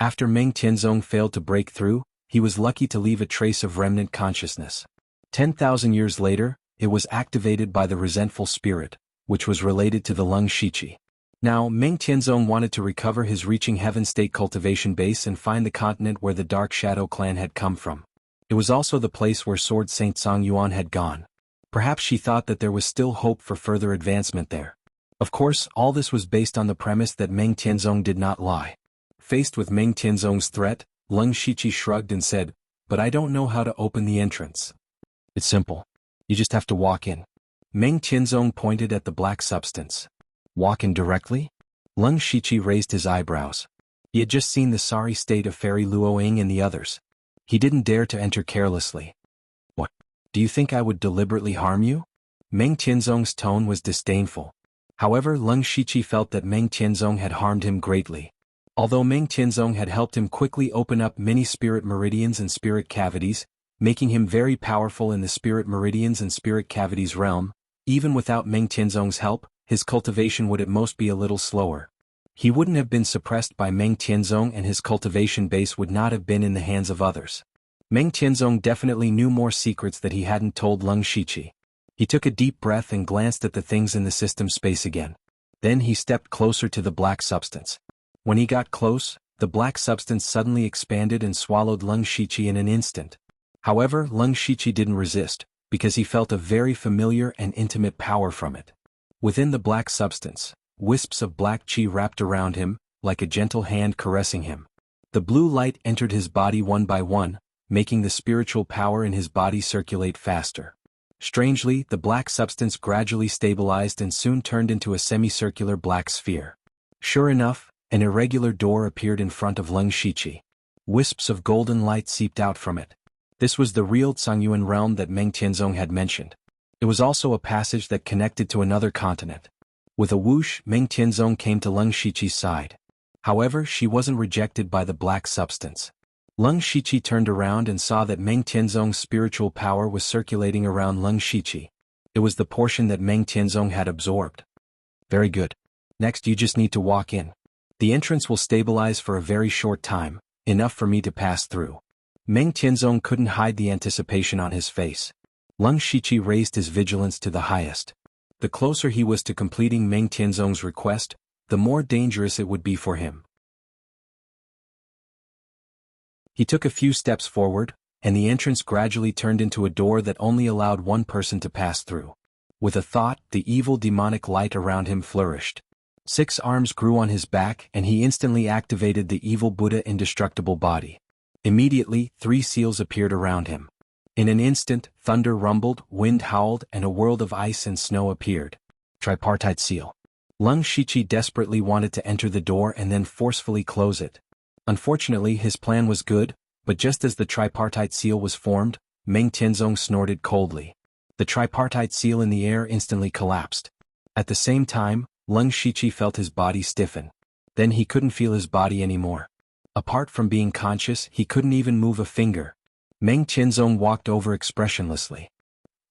After Meng Tianzong failed to break through, he was lucky to leave a trace of remnant consciousness. 10,000 years later, it was activated by the resentful spirit, which was related to the Leng Shiqi. Now, Meng Tianzong wanted to recover his reaching heaven state cultivation base and find the continent where the Dark Shadow clan had come from. It was also the place where Sword Saint Song Yuan had gone. Perhaps she thought that there was still hope for further advancement there. Of course, all this was based on the premise that Meng Tianzong did not lie. Faced with Meng Tianzong's threat, Leng Shiqi shrugged and said, "But I don't know how to open the entrance." "It's simple. You just have to walk in." Meng Tianzong pointed at the black substance. "Walk in directly?" Leng Shiqi raised his eyebrows. He had just seen the sorry state of Fairy Luoying and the others. He didn't dare to enter carelessly. "What? Do you think I would deliberately harm you?" Meng Tianzong's tone was disdainful. However, Leng Shiqi felt that Meng Tianzong had harmed him greatly. Although Meng Tianzong had helped him quickly open up many spirit meridians and spirit cavities, making him very powerful in the spirit meridians and spirit cavities realm, even without Meng Tianzong's help, his cultivation would at most be a little slower. He wouldn't have been suppressed by Meng Tianzong and his cultivation base would not have been in the hands of others. Meng Tianzong definitely knew more secrets that he hadn't told Leng Shiqi. He took a deep breath and glanced at the things in the system space again. Then he stepped closer to the black substance. When he got close, the black substance suddenly expanded and swallowed Leng Shiqi in an instant. However, Leng Shiqi didn't resist, because he felt a very familiar and intimate power from it. Within the black substance, wisps of black qi wrapped around him, like a gentle hand caressing him. The blue light entered his body one by one, making the spiritual power in his body circulate faster. Strangely, the black substance gradually stabilized and soon turned into a semicircular black sphere. Sure enough, an irregular door appeared in front of Leng Shiqi. Wisps of golden light seeped out from it. This was the real Tsangyuan realm that Meng Tianzong had mentioned. It was also a passage that connected to another continent. With a whoosh, Meng Tianzong came to Leng Shiqi's side. However, she wasn't rejected by the black substance. Leng Shiqi turned around and saw that Meng Tianzong's spiritual power was circulating around Leng Shiqi. It was the portion that Meng Tianzong had absorbed. Very good. Next you just need to walk in. The entrance will stabilize for a very short time, enough for me to pass through. Meng Tianzong couldn't hide the anticipation on his face. Leng Shiqi raised his vigilance to the highest. The closer he was to completing Meng Tianzong's request, the more dangerous it would be for him. He took a few steps forward, and the entrance gradually turned into a door that only allowed one person to pass through. With a thought, the evil demonic light around him flourished. 6 arms grew on his back and he instantly activated the evil Buddha indestructible body. Immediately, 3 seals appeared around him. In an instant, thunder rumbled, wind howled, and a world of ice and snow appeared. Tripartite seal. Leng Shiqi desperately wanted to enter the door and then forcefully close it. Unfortunately, his plan was good, but just as the tripartite seal was formed, Meng Tianzong snorted coldly. The tripartite seal in the air instantly collapsed. At the same time, Leng Shiqi felt his body stiffen. Then he couldn't feel his body anymore. Apart from being conscious, he couldn't even move a finger. Meng Tianzong walked over expressionlessly.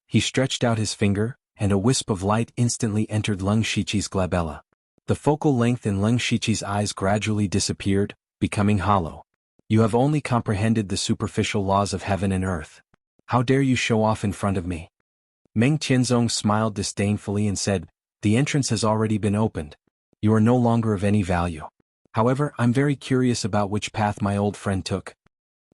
He stretched out his finger, and a wisp of light instantly entered Leng Shiqi's glabella. The focal length in Leng Shiqi's eyes gradually disappeared, becoming hollow. You have only comprehended the superficial laws of heaven and earth. How dare you show off in front of me? Meng Tianzong smiled disdainfully and said, the entrance has already been opened. You are no longer of any value. However, I'm very curious about which path my old friend took.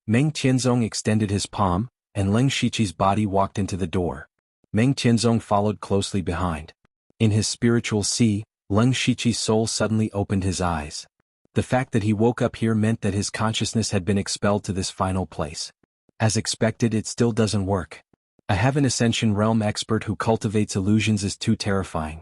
Meng Tianzong extended his palm, and Leng Shiqi's body walked into the door. Meng Tianzong followed closely behind. In his spiritual sea, Leng Shiqi's soul suddenly opened his eyes. The fact that he woke up here meant that his consciousness had been expelled to this final place. As expected, it still doesn't work. A heaven ascension realm expert who cultivates illusions is too terrifying.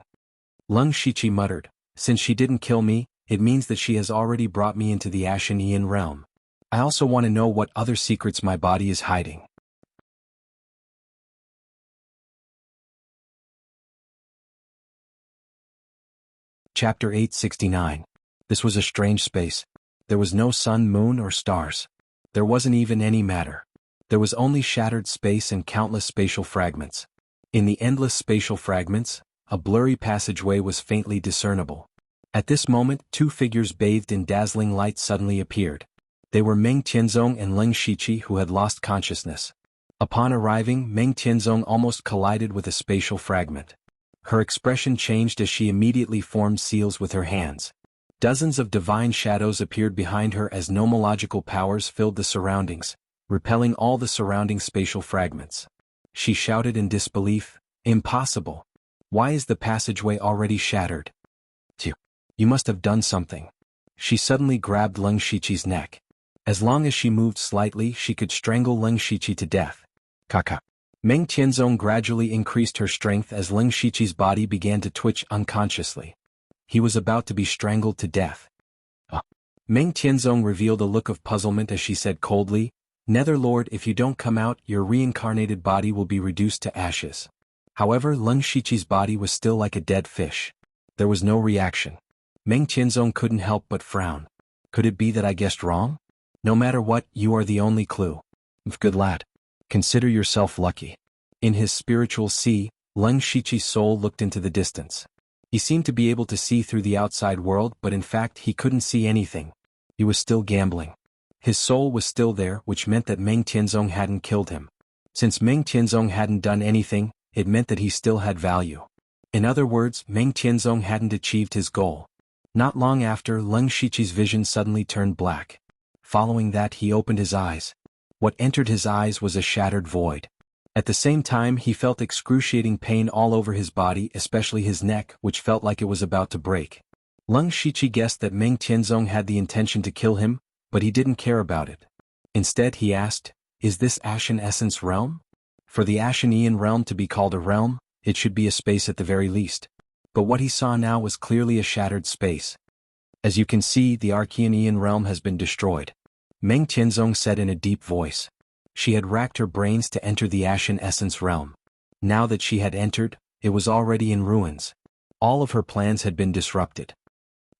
Leng Shiqi muttered, since she didn't kill me, it means that she has already brought me into the Ashen Ian realm. I also want to know what other secrets my body is hiding. Chapter 869. This was a strange space. There was no sun, moon, or stars. There wasn't even any matter. There was only shattered space and countless spatial fragments. In the endless spatial fragments, a blurry passageway was faintly discernible. At this moment, 2 figures bathed in dazzling light suddenly appeared. They were Meng Tianzong and Leng Shiqi, who had lost consciousness. Upon arriving, Meng Tianzong almost collided with a spatial fragment. Her expression changed as she immediately formed seals with her hands. Dozens of divine shadows appeared behind her as nomological powers filled the surroundings, repelling all the surrounding spatial fragments. She shouted in disbelief, impossible. Why is the passageway already shattered? You must have done something. She suddenly grabbed Leng Shiqi's neck. As long as she moved slightly, she could strangle Leng Shiqi to death. Kaka. Meng Tianzong gradually increased her strength as Leng Shiqi's body began to twitch unconsciously. He was about to be strangled to death. Meng Tianzong revealed a look of puzzlement as she said coldly, Netherlord, if you don't come out, your reincarnated body will be reduced to ashes. However, Leng Shiqi's body was still like a dead fish. There was no reaction. Meng Tianzong couldn't help but frown. Could it be that I guessed wrong? No matter what, you are the only clue. Good lad. Consider yourself lucky. In his spiritual sea, Leng Shiqi's soul looked into the distance. He seemed to be able to see through the outside world, but in fact he couldn't see anything. He was still gambling. His soul was still there, which meant that Meng Tianzong hadn't killed him. Since Meng Tianzong hadn't done anything, it meant that he still had value. In other words, Meng Tianzong hadn't achieved his goal. Not long after, Leng Shiqi's vision suddenly turned black. Following that, he opened his eyes. What entered his eyes was a shattered void. At the same time, he felt excruciating pain all over his body, especially his neck, which felt like it was about to break. Leng Shiqi guessed that Meng Tianzong had the intention to kill him, but he didn't care about it. Instead, he asked, is this Ashen Essence realm? For the Ashen Ian realm to be called a realm, it should be a space at the very least. But what he saw now was clearly a shattered space. As you can see, the Archean Ian realm has been destroyed. Meng Tianzong said in a deep voice. She had racked her brains to enter the Ashen Essence realm. Now that she had entered, it was already in ruins. All of her plans had been disrupted.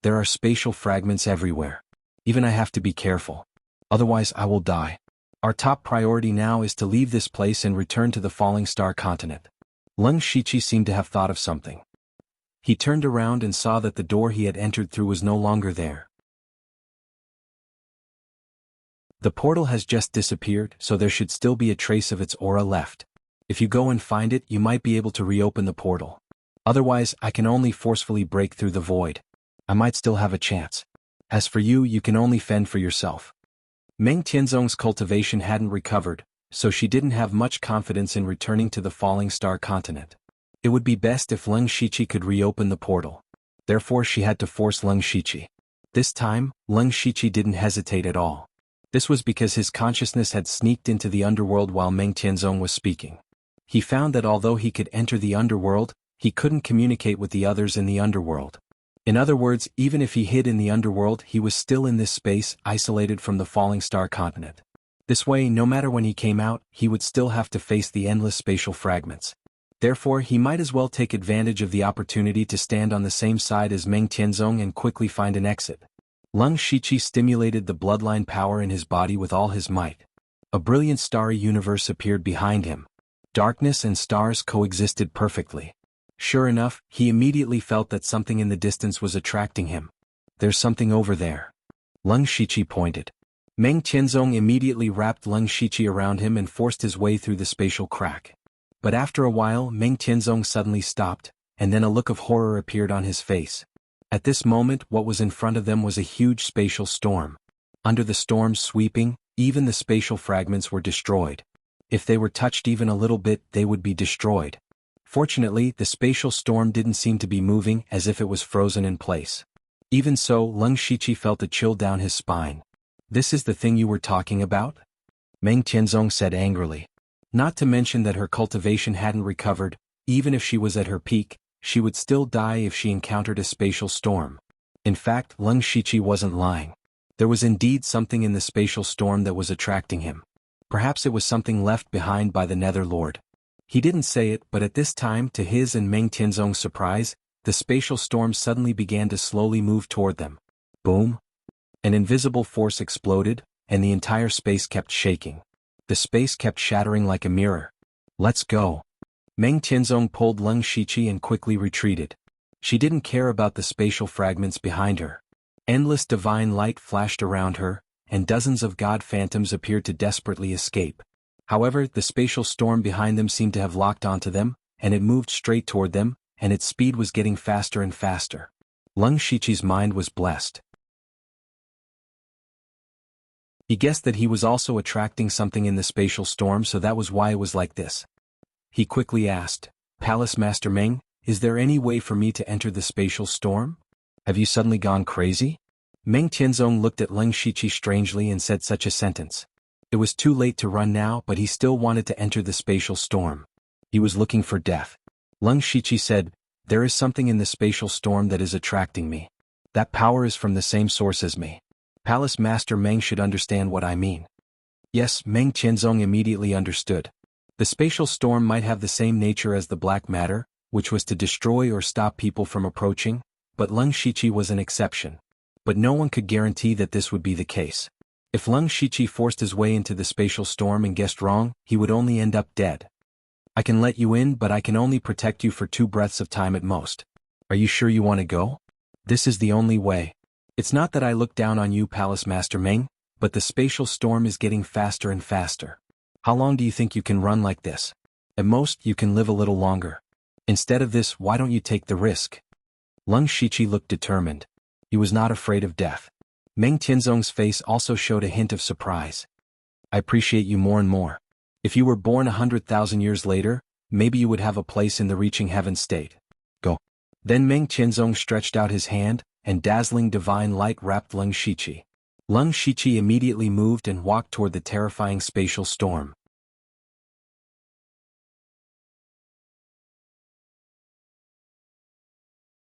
There are spatial fragments everywhere. Even I have to be careful. Otherwise I will die. Our top priority now is to leave this place and return to the Falling Star continent. Leng Shiqi seemed to have thought of something. He turned around and saw that the door he had entered through was no longer there. The portal has just disappeared, so there should still be a trace of its aura left. If you go and find it, you might be able to reopen the portal. Otherwise, I can only forcefully break through the void. I might still have a chance. As for you, you can only fend for yourself. Meng Tianzong's cultivation hadn't recovered, so she didn't have much confidence in returning to the Falling Star continent. It would be best if Leng Shiqi could reopen the portal. Therefore she had to force Leng Shiqi. This time, Leng Shiqi didn't hesitate at all. This was because his consciousness had sneaked into the underworld while Meng Tianzong was speaking. He found that although he could enter the underworld, he couldn't communicate with the others in the underworld. In other words, even if he hid in the underworld, he was still in this space, isolated from the Falling Star continent. This way, no matter when he came out, he would still have to face the endless spatial fragments. Therefore, he might as well take advantage of the opportunity to stand on the same side as Meng Tianzong and quickly find an exit. Leng Shiqi stimulated the bloodline power in his body with all his might. A brilliant starry universe appeared behind him. Darkness and stars coexisted perfectly. Sure enough, he immediately felt that something in the distance was attracting him. There's something over there. Leng Shiqi pointed. Meng Tianzong immediately wrapped Leng Shiqi around him and forced his way through the spatial crack. But after a while, Meng Tianzong suddenly stopped, and then a look of horror appeared on his face. At this moment, what was in front of them was a huge spatial storm. Under the storm's sweeping, even the spatial fragments were destroyed. If they were touched even a little bit, they would be destroyed. Fortunately, the spatial storm didn't seem to be moving, as if it was frozen in place. Even so, Leng Shiqi felt a chill down his spine. This is the thing you were talking about? Meng Tianzong said angrily. Not to mention that her cultivation hadn't recovered. Even if she was at her peak, she would still die if she encountered a spatial storm. In fact, Leng Shiqi wasn't lying. There was indeed something in the spatial storm that was attracting him. Perhaps it was something left behind by the Nether Lord. He didn't say it, but at this time, to his and Meng Tianzong's surprise, the spatial storm suddenly began to slowly move toward them. Boom! An invisible force exploded, and the entire space kept shaking. The space kept shattering like a mirror. Let's go. Meng Tianzong pulled Leng Shiqi and quickly retreated. She didn't care about the spatial fragments behind her. Endless divine light flashed around her, and dozens of god phantoms appeared to desperately escape. However, the spatial storm behind them seemed to have locked onto them, and it moved straight toward them, and its speed was getting faster and faster. Leng Shiqi's mind was blessed. He guessed that he was also attracting something in the spatial storm, so that was why it was like this. He quickly asked, Palace Master Meng, is there any way for me to enter the spatial storm? Have you suddenly gone crazy? Meng Tianzong looked at Leng Shiqi strangely and said such a sentence. It was too late to run now, but he still wanted to enter the spatial storm. He was looking for death. Leng Shiqi said, there is something in the spatial storm that is attracting me. That power is from the same source as me. Palace Master Meng should understand what I mean. Yes, Meng Tianzong immediately understood. The spatial storm might have the same nature as the black matter, which was to destroy or stop people from approaching, but Leng Shiqi was an exception. But no one could guarantee that this would be the case. If Leng Shiqi forced his way into the spatial storm and guessed wrong, he would only end up dead. I can let you in, but I can only protect you for 2 breaths of time at most. Are you sure you want to go? This is the only way. It's not that I look down on you, Palace Master Meng, but the spatial storm is getting faster and faster. How long do you think you can run like this? At most, you can live a little longer. Instead of this, why don't you take the risk? Leng Shiqi looked determined. He was not afraid of death. Meng Tianzong's face also showed a hint of surprise. I appreciate you more and more. If you were born 100,000 years later, maybe you would have a place in the reaching heaven state. Go. Then Meng Tianzong stretched out his hand, and dazzling divine light wrapped Leng Shiqi. Leng Shiqi immediately moved and walked toward the terrifying spatial storm.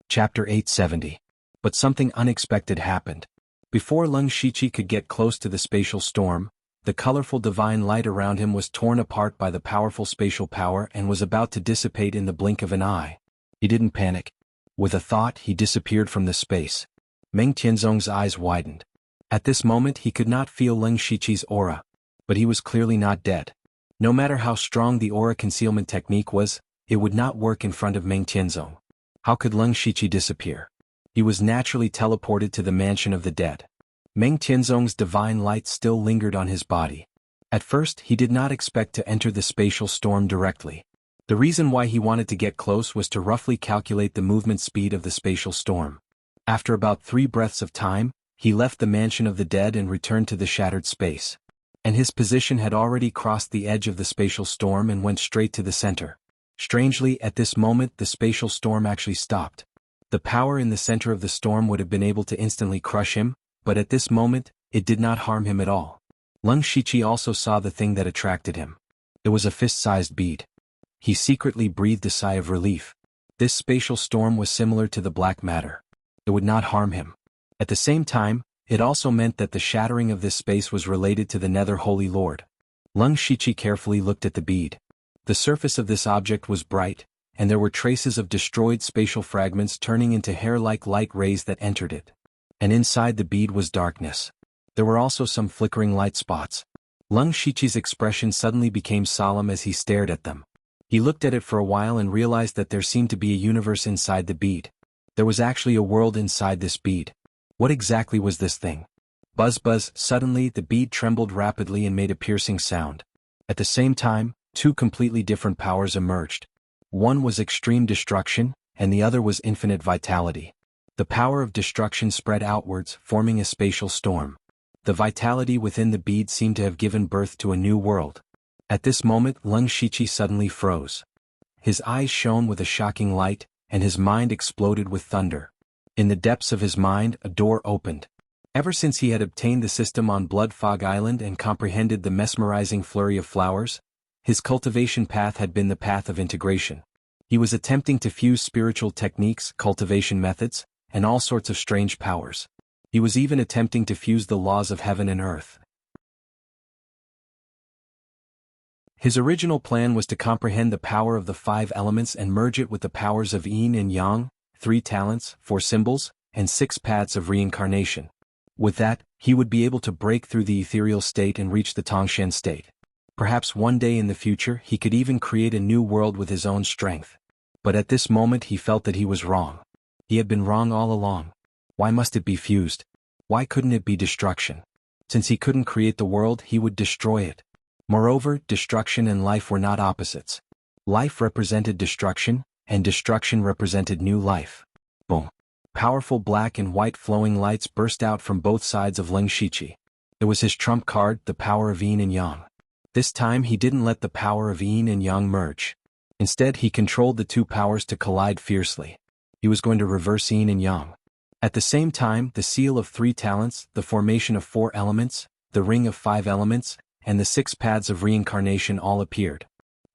Chapter 870. But something unexpected happened. Before Leng Shiqi could get close to the spatial storm, the colorful divine light around him was torn apart by the powerful spatial power and was about to dissipate in the blink of an eye. He didn't panic. With a thought, he disappeared from the space. Meng Tianzong's eyes widened. At this moment he could not feel Leng Shiqi's aura, but he was clearly not dead. No matter how strong the aura concealment technique was, it would not work in front of Meng Tianzong. How could Leng Shiqi disappear? He was naturally teleported to the mansion of the dead. Meng Tianzong's divine light still lingered on his body. At first he did not expect to enter the spatial storm directly. The reason why he wanted to get close was to roughly calculate the movement speed of the spatial storm. After about 3 breaths of time, he left the mansion of the dead and returned to the shattered space. And his position had already crossed the edge of the spatial storm and went straight to the center. Strangely, at this moment the spatial storm actually stopped. The power in the center of the storm would have been able to instantly crush him, but at this moment, it did not harm him at all. Leng Shiqi also saw the thing that attracted him. It was a fist-sized bead. He secretly breathed a sigh of relief. This spatial storm was similar to the black matter. It would not harm him. At the same time, it also meant that the shattering of this space was related to the Nether Holy Lord. Leng Shiqi carefully looked at the bead. The surface of this object was bright, and there were traces of destroyed spatial fragments turning into hair-like light rays that entered it. And inside the bead was darkness. There were also some flickering light spots. Leng Shiqi's expression suddenly became solemn as he stared at them. He looked at it for a while and realized that there seemed to be a universe inside the bead. There was actually a world inside this bead. What exactly was this thing? Buzz buzz, suddenly the bead trembled rapidly and made a piercing sound. At the same time, 2 completely different powers emerged. One was extreme destruction, and the other was infinite vitality. The power of destruction spread outwards, forming a spatial storm. The vitality within the bead seemed to have given birth to a new world. At this moment Leng Shiqi suddenly froze. His eyes shone with a shocking light, and his mind exploded with thunder. In the depths of his mind a door opened. Ever since he had obtained the system on Blood Fog Island and comprehended the mesmerizing flurry of flowers, his cultivation path had been the path of integration. He was attempting to fuse spiritual techniques, cultivation methods, and all sorts of strange powers. He was even attempting to fuse the laws of heaven and earth. His original plan was to comprehend the power of the 5 elements and merge it with the powers of yin and yang, 3 talents, 4 symbols, and 6 paths of reincarnation. With that, he would be able to break through the ethereal state and reach the Tongshan state. Perhaps one day in the future he could even create a new world with his own strength. But at this moment he felt that he was wrong. He had been wrong all along. Why must it be fused? Why couldn't it be destruction? Since he couldn't create the world, he would destroy it. Moreover, destruction and life were not opposites. Life represented destruction, and destruction represented new life. Boom. Powerful black and white flowing lights burst out from both sides of Leng Shiqi. It was his trump card, the power of yin and yang. This time he didn't let the power of yin and yang merge. Instead he controlled the 2 powers to collide fiercely. He was going to reverse yin and yang. At the same time, the seal of 3 talents, the formation of 4 elements, the ring of 5 elements, and the 6 paths of reincarnation all appeared.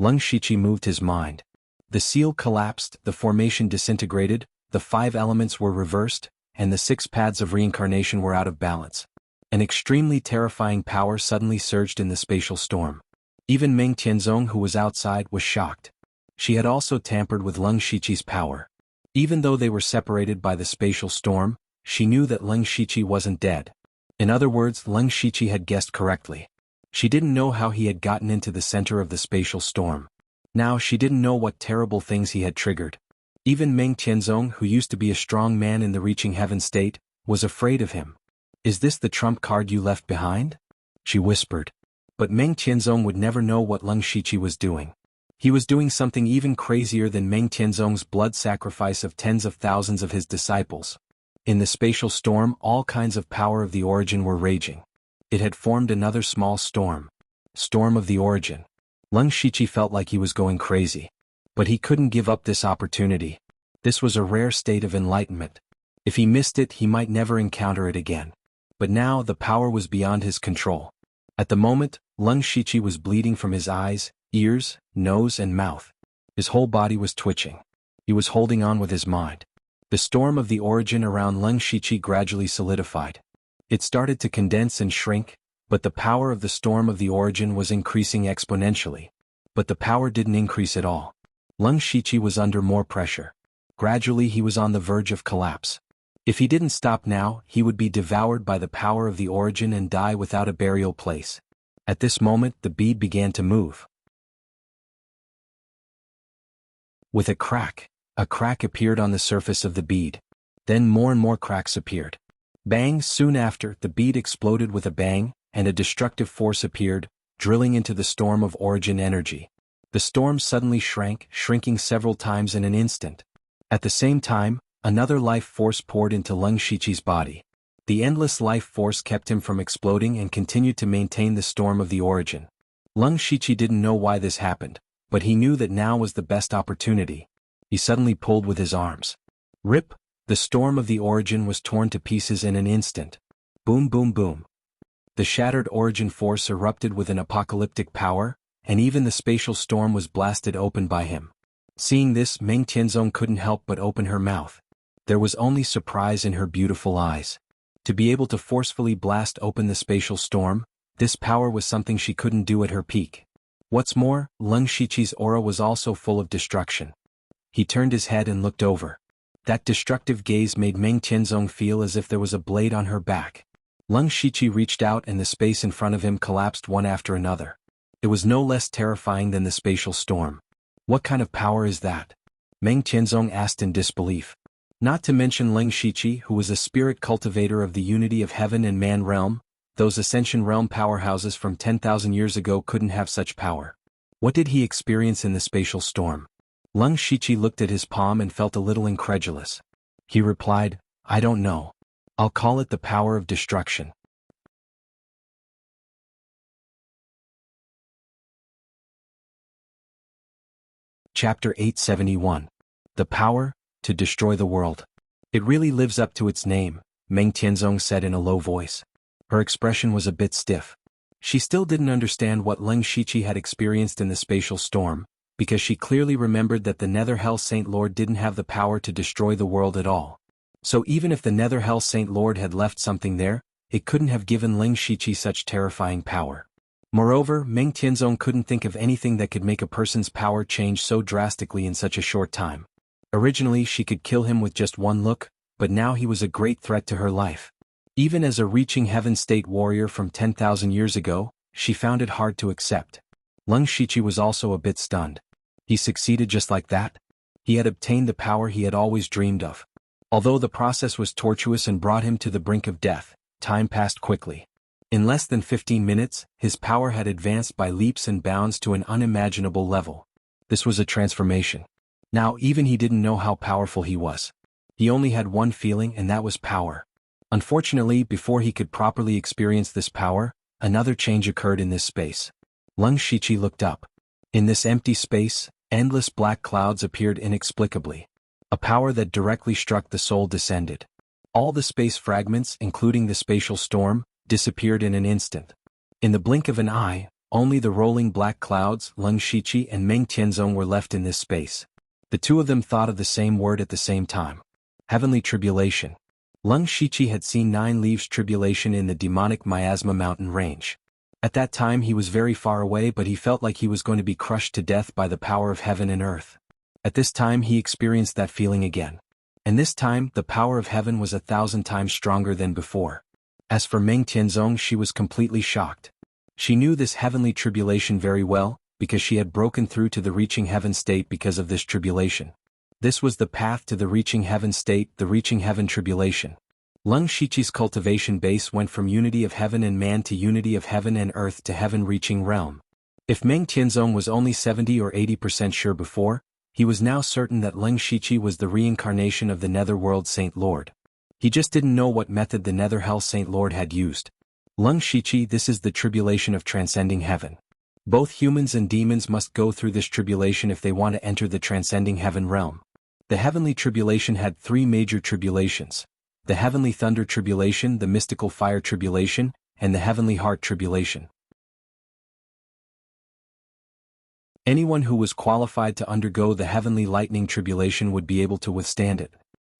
Leng Shiqi moved his mind. The seal collapsed, the formation disintegrated, the 5 elements were reversed, and the 6 paths of reincarnation were out of balance. An extremely terrifying power suddenly surged in the spatial storm. Even Meng Tianzong, who was outside, was shocked. She had also tampered with Leng Shiqi's power. Even though they were separated by the spatial storm, she knew that Leng Shiqi wasn't dead. In other words, Leng Shiqi had guessed correctly. She didn't know how he had gotten into the center of the spatial storm. Now she didn't know what terrible things he had triggered. Even Meng Tianzong, who used to be a strong man in the reaching heaven state, was afraid of him. "Is this the trump card you left behind?" she whispered. But Meng Tianzong would never know what Leng Shiqi was doing. He was doing something even crazier than Meng Tianzong's blood sacrifice of tens of thousands of his disciples. In the spatial storm, all kinds of power of the origin were raging. It had formed another small storm. Storm of the origin. Leng Shiqi felt like he was going crazy. But he couldn't give up this opportunity. This was a rare state of enlightenment. If he missed it, he might never encounter it again. But now the power was beyond his control. At the moment, Leng Shiqi was bleeding from his eyes, ears, nose and mouth. His whole body was twitching. He was holding on with his mind. The storm of the origin around Leng Shiqi gradually solidified. It started to condense and shrink, but the power of the storm of the origin was increasing exponentially. But the power didn't increase at all. Leng Shiqi was under more pressure. Gradually he was on the verge of collapse. If he didn't stop now, he would be devoured by the power of the origin and die without a burial place. At this moment, the bead began to move. With a crack appeared on the surface of the bead. Then more and more cracks appeared. Bang! Soon after, the bead exploded with a bang, and a destructive force appeared, drilling into the storm of origin energy. The storm suddenly shrank, shrinking several times in an instant. At the same time, another life force poured into Leng Shiqi's body. The endless life force kept him from exploding and continued to maintain the storm of the origin. Leng Shiqi didn't know why this happened, but he knew that now was the best opportunity. He suddenly pulled with his arms. Rip! The storm of the origin was torn to pieces in an instant. Boom, boom, boom. The shattered origin force erupted with an apocalyptic power, and even the spatial storm was blasted open by him. Seeing this, Meng Tianzong couldn't help but open her mouth. There was only surprise in her beautiful eyes. To be able to forcefully blast open the spatial storm, this power was something she couldn't do at her peak. What's more, Leng Shiqi's aura was also full of destruction. He turned his head and looked over. That destructive gaze made Meng Tianzong feel as if there was a blade on her back. Leng Shiqi reached out and the space in front of him collapsed one after another. It was no less terrifying than the spatial storm. What kind of power is that? Meng Tianzong asked in disbelief. Not to mention Leng Shiqi, who was a spirit cultivator of the unity of heaven and man realm, those Ascension realm powerhouses from 10,000 years ago couldn't have such power. What did he experience in the spatial storm? Leng Shiqi looked at his palm and felt a little incredulous. He replied, I don't know. I'll call it the power of destruction. Chapter 871. The power to destroy the world. It really lives up to its name, Meng Tianzong said in a low voice. Her expression was a bit stiff. She still didn't understand what Leng Shiqi had experienced in the spatial storm, because she clearly remembered that the Nether Hell Saint Lord didn't have the power to destroy the world at all. So even if the Nether Hell Saint Lord had left something there, it couldn't have given Leng Shiqi such terrifying power. Moreover, Meng Tianzong couldn't think of anything that could make a person's power change so drastically in such a short time. Originally she could kill him with just one look, but now he was a great threat to her life. Even as a reaching heaven state warrior from 10,000 years ago, she found it hard to accept. Leng Shiqi was also a bit stunned. He succeeded just like that? He had obtained the power he had always dreamed of. Although the process was tortuous and brought him to the brink of death, time passed quickly. In less than 15 minutes, his power had advanced by leaps and bounds to an unimaginable level. This was a transformation. Now even he didn't know how powerful he was. He only had one feeling, and that was power. Unfortunately, before he could properly experience this power, another change occurred in this space. Leng Shiqi looked up. In this empty space, endless black clouds appeared inexplicably. A power that directly struck the soul descended. All the space fragments, including the spatial storm, disappeared in an instant. In the blink of an eye, only the rolling black clouds, Leng Shiqi and Meng Tianzong were left in this space. The two of them thought of the same word at the same time. Heavenly tribulation. Leng Shiqi had seen 9 leaves tribulation in the demonic miasma mountain range. At that time he was very far away, but he felt like he was going to be crushed to death by the power of heaven and earth. At this time he experienced that feeling again. And this time, the power of heaven was 1,000 times stronger than before. As for Meng Tianzong, she was completely shocked. She knew this heavenly tribulation very well, because she had broken through to the reaching heaven state because of this tribulation. This was the path to the reaching heaven state, the reaching heaven tribulation. Leng Shiqi's cultivation base went from unity of heaven and man to unity of heaven and earth to heaven reaching realm. If Meng Tianzong was only 70 or 80% sure before, he was now certain that Leng Shiqi was the reincarnation of the Netherworld Saint Lord. He just didn't know what method the Nether Hell Saint Lord had used. Leng Shiqi, this is the tribulation of transcending heaven. Both humans and demons must go through this tribulation if they want to enter the transcending heaven realm. The heavenly tribulation had 3 major tribulations: the heavenly thunder tribulation, the mystical fire tribulation, and the heavenly heart tribulation. Anyone who was qualified to undergo the heavenly lightning tribulation would be able to withstand it.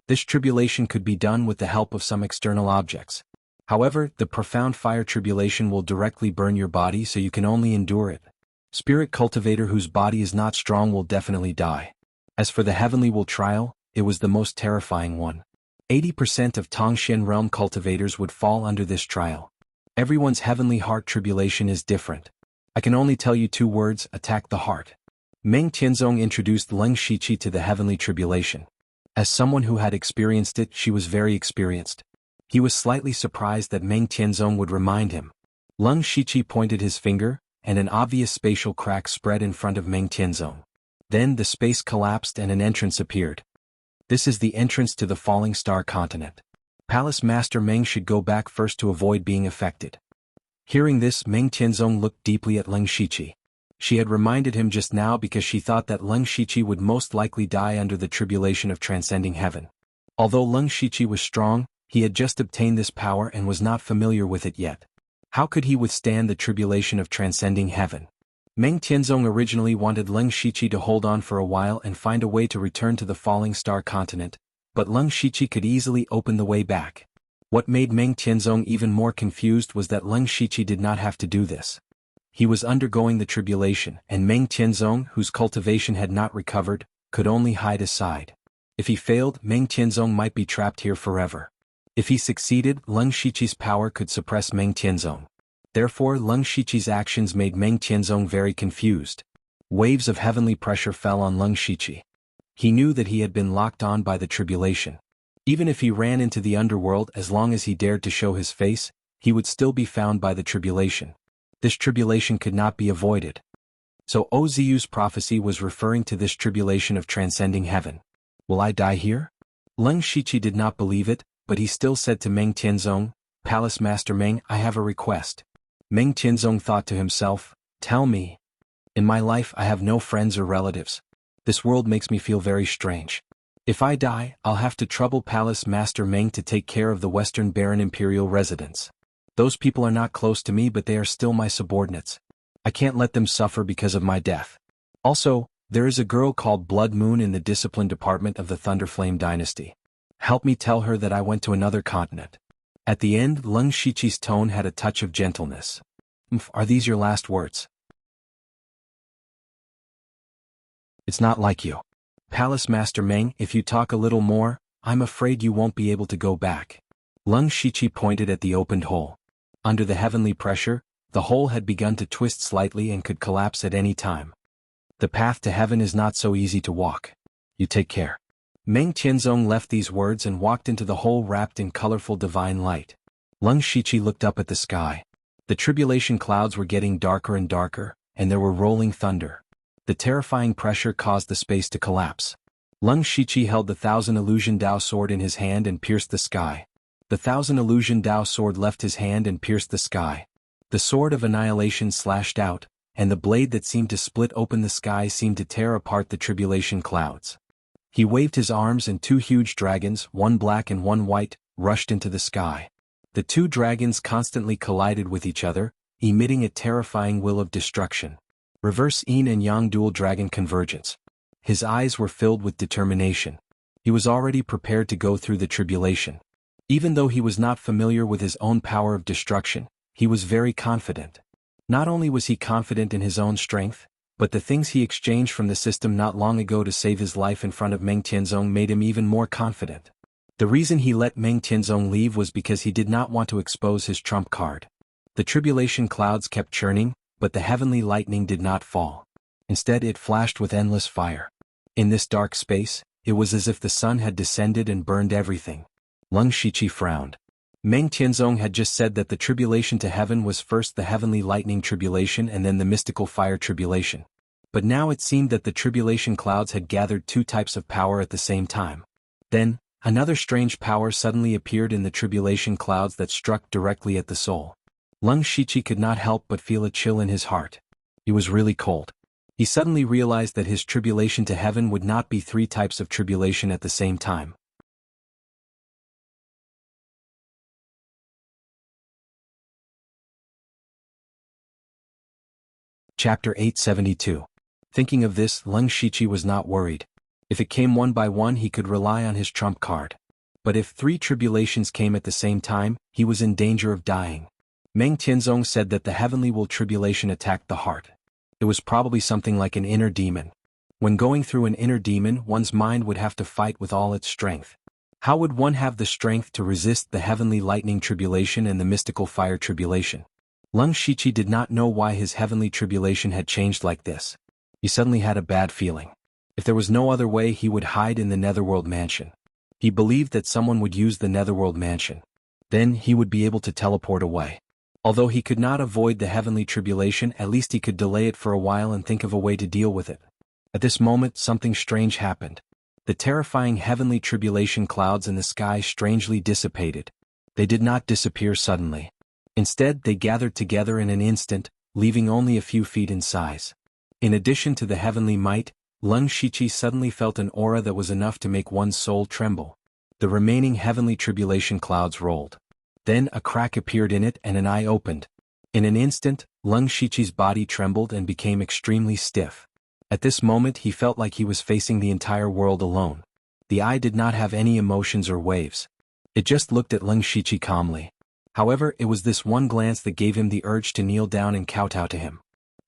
This tribulation could be done with the help of some external objects. However, the profound fire tribulation will directly burn your body, so you can only endure it. Spirit cultivator whose body is not strong will definitely die. As for the heavenly will trial, it was the most terrifying one. 80% of Tongxian realm cultivators would fall under this trial. Everyone's heavenly heart tribulation is different. I can only tell you 2 words: attack the heart. Meng Tianzong introduced Leng Shiqi to the heavenly tribulation. As someone who had experienced it, she was very experienced. He was slightly surprised that Meng Tianzong would remind him. Leng Shiqi pointed his finger, and an obvious spatial crack spread in front of Meng Tianzong. Then the space collapsed and an entrance appeared. This is the entrance to the falling star continent. Palace Master Meng should go back first to avoid being affected. Hearing this, Meng Tianzong looked deeply at Leng Shiqi. She had reminded him just now because she thought that Leng Shiqi would most likely die under the tribulation of transcending heaven. Although Leng Shiqi was strong, he had just obtained this power and was not familiar with it yet. How could he withstand the tribulation of transcending heaven? Meng Tianzong originally wanted Leng Shiqi to hold on for a while and find a way to return to the falling star continent, but Leng Shiqi could easily open the way back. What made Meng Tianzong even more confused was that Leng Shiqi did not have to do this. He was undergoing the tribulation, and Meng Tianzong, whose cultivation had not recovered, could only hide aside. If he failed, Meng Tianzong might be trapped here forever. If he succeeded, Leng Shiqi's power could suppress Meng Tianzong. Therefore, Leng Shiqi's actions made Meng Tianzong very confused. Waves of heavenly pressure fell on Leng Shiqi. He knew that he had been locked on by the tribulation. Even if he ran into the underworld, as long as he dared to show his face, he would still be found by the tribulation. This tribulation could not be avoided. So Oziu's prophecy was referring to this tribulation of transcending heaven. Will I die here? Leng Shiqi did not believe it, but he still said to Meng Tianzong, Palace Master Meng, I have a request. Meng Tianzong thought to himself, tell me. In my life I have no friends or relatives. This world makes me feel very strange. If I die, I'll have to trouble Palace Master Meng to take care of the Western Baron Imperial residents. Those people are not close to me, but they are still my subordinates. I can't let them suffer because of my death. Also, there is a girl called Blood Moon in the discipline department of the Thunderflame dynasty. Help me tell her that I went to another continent. At the end, Leng Shiqi's tone had a touch of gentleness. Are these your last words? It's not like you. Palace Master Meng, if you talk a little more, I'm afraid you won't be able to go back. Leng Shiqi pointed at the opened hole. Under the heavenly pressure, the hole had begun to twist slightly and could collapse at any time. The path to heaven is not so easy to walk. You take care. Meng Tianzong left these words and walked into the hole wrapped in colorful divine light. Leng Shiqi looked up at the sky. The tribulation clouds were getting darker and darker, and there were rolling thunder. The terrifying pressure caused the space to collapse. Leng Shiqi held the Thousand Illusion Dao sword in his hand and pierced the sky. The Thousand Illusion Dao sword left his hand and pierced the sky. The sword of annihilation slashed out, and the blade that seemed to split open the sky seemed to tear apart the tribulation clouds. He waved his arms and 2 huge dragons, one black and one white, rushed into the sky. The 2 dragons constantly collided with each other, emitting a terrifying will of destruction. Reverse yin and yang dual dragon convergence. His eyes were filled with determination. He was already prepared to go through the tribulation. Even though he was not familiar with his own power of destruction, he was very confident. Not only was he confident in his own strength, but the things he exchanged from the system not long ago to save his life in front of Meng Tianzong made him even more confident. The reason he let Meng Tianzong leave was because he did not want to expose his trump card. The tribulation clouds kept churning, but the heavenly lightning did not fall. Instead, it flashed with endless fire. In this dark space, it was as if the sun had descended and burned everything. Leng Shiqi frowned. Meng Tianzong had just said that the tribulation to heaven was first the heavenly lightning tribulation and then the mystical fire tribulation. But now it seemed that the tribulation clouds had gathered 2 types of power at the same time. Then, another strange power suddenly appeared in the tribulation clouds that struck directly at the soul. Leng Shiqi could not help but feel a chill in his heart. He was really cold. He suddenly realized that his tribulation to heaven would not be 3 types of tribulation at the same time. Chapter 872. Thinking of this, Leng Shiqi was not worried. If it came one by one, he could rely on his trump card. But if 3 tribulations came at the same time, he was in danger of dying. Meng Tianzong said that the heavenly will tribulation attacked the heart. It was probably something like an inner demon. When going through an inner demon, one's mind would have to fight with all its strength. How would one have the strength to resist the heavenly lightning tribulation and the mystical fire tribulation? Leng Shiqi did not know why his heavenly tribulation had changed like this. He suddenly had a bad feeling. If there was no other way, he would hide in the Netherworld Mansion. He believed that someone would use the Netherworld Mansion. Then he would be able to teleport away. Although he could not avoid the heavenly tribulation, at least he could delay it for a while and think of a way to deal with it. At this moment, something strange happened. The terrifying heavenly tribulation clouds in the sky strangely dissipated. They did not disappear suddenly. Instead, they gathered together in an instant, leaving only a few feet in size. In addition to the heavenly might, Leng Shiqi suddenly felt an aura that was enough to make one's soul tremble. The remaining heavenly tribulation clouds rolled. Then a crack appeared in it and an eye opened. In an instant, Leng Shiqi's body trembled and became extremely stiff. At this moment he felt like he was facing the entire world alone. The eye did not have any emotions or waves. It just looked at Leng Shiqi calmly. However, it was this one glance that gave him the urge to kneel down and kowtow to him.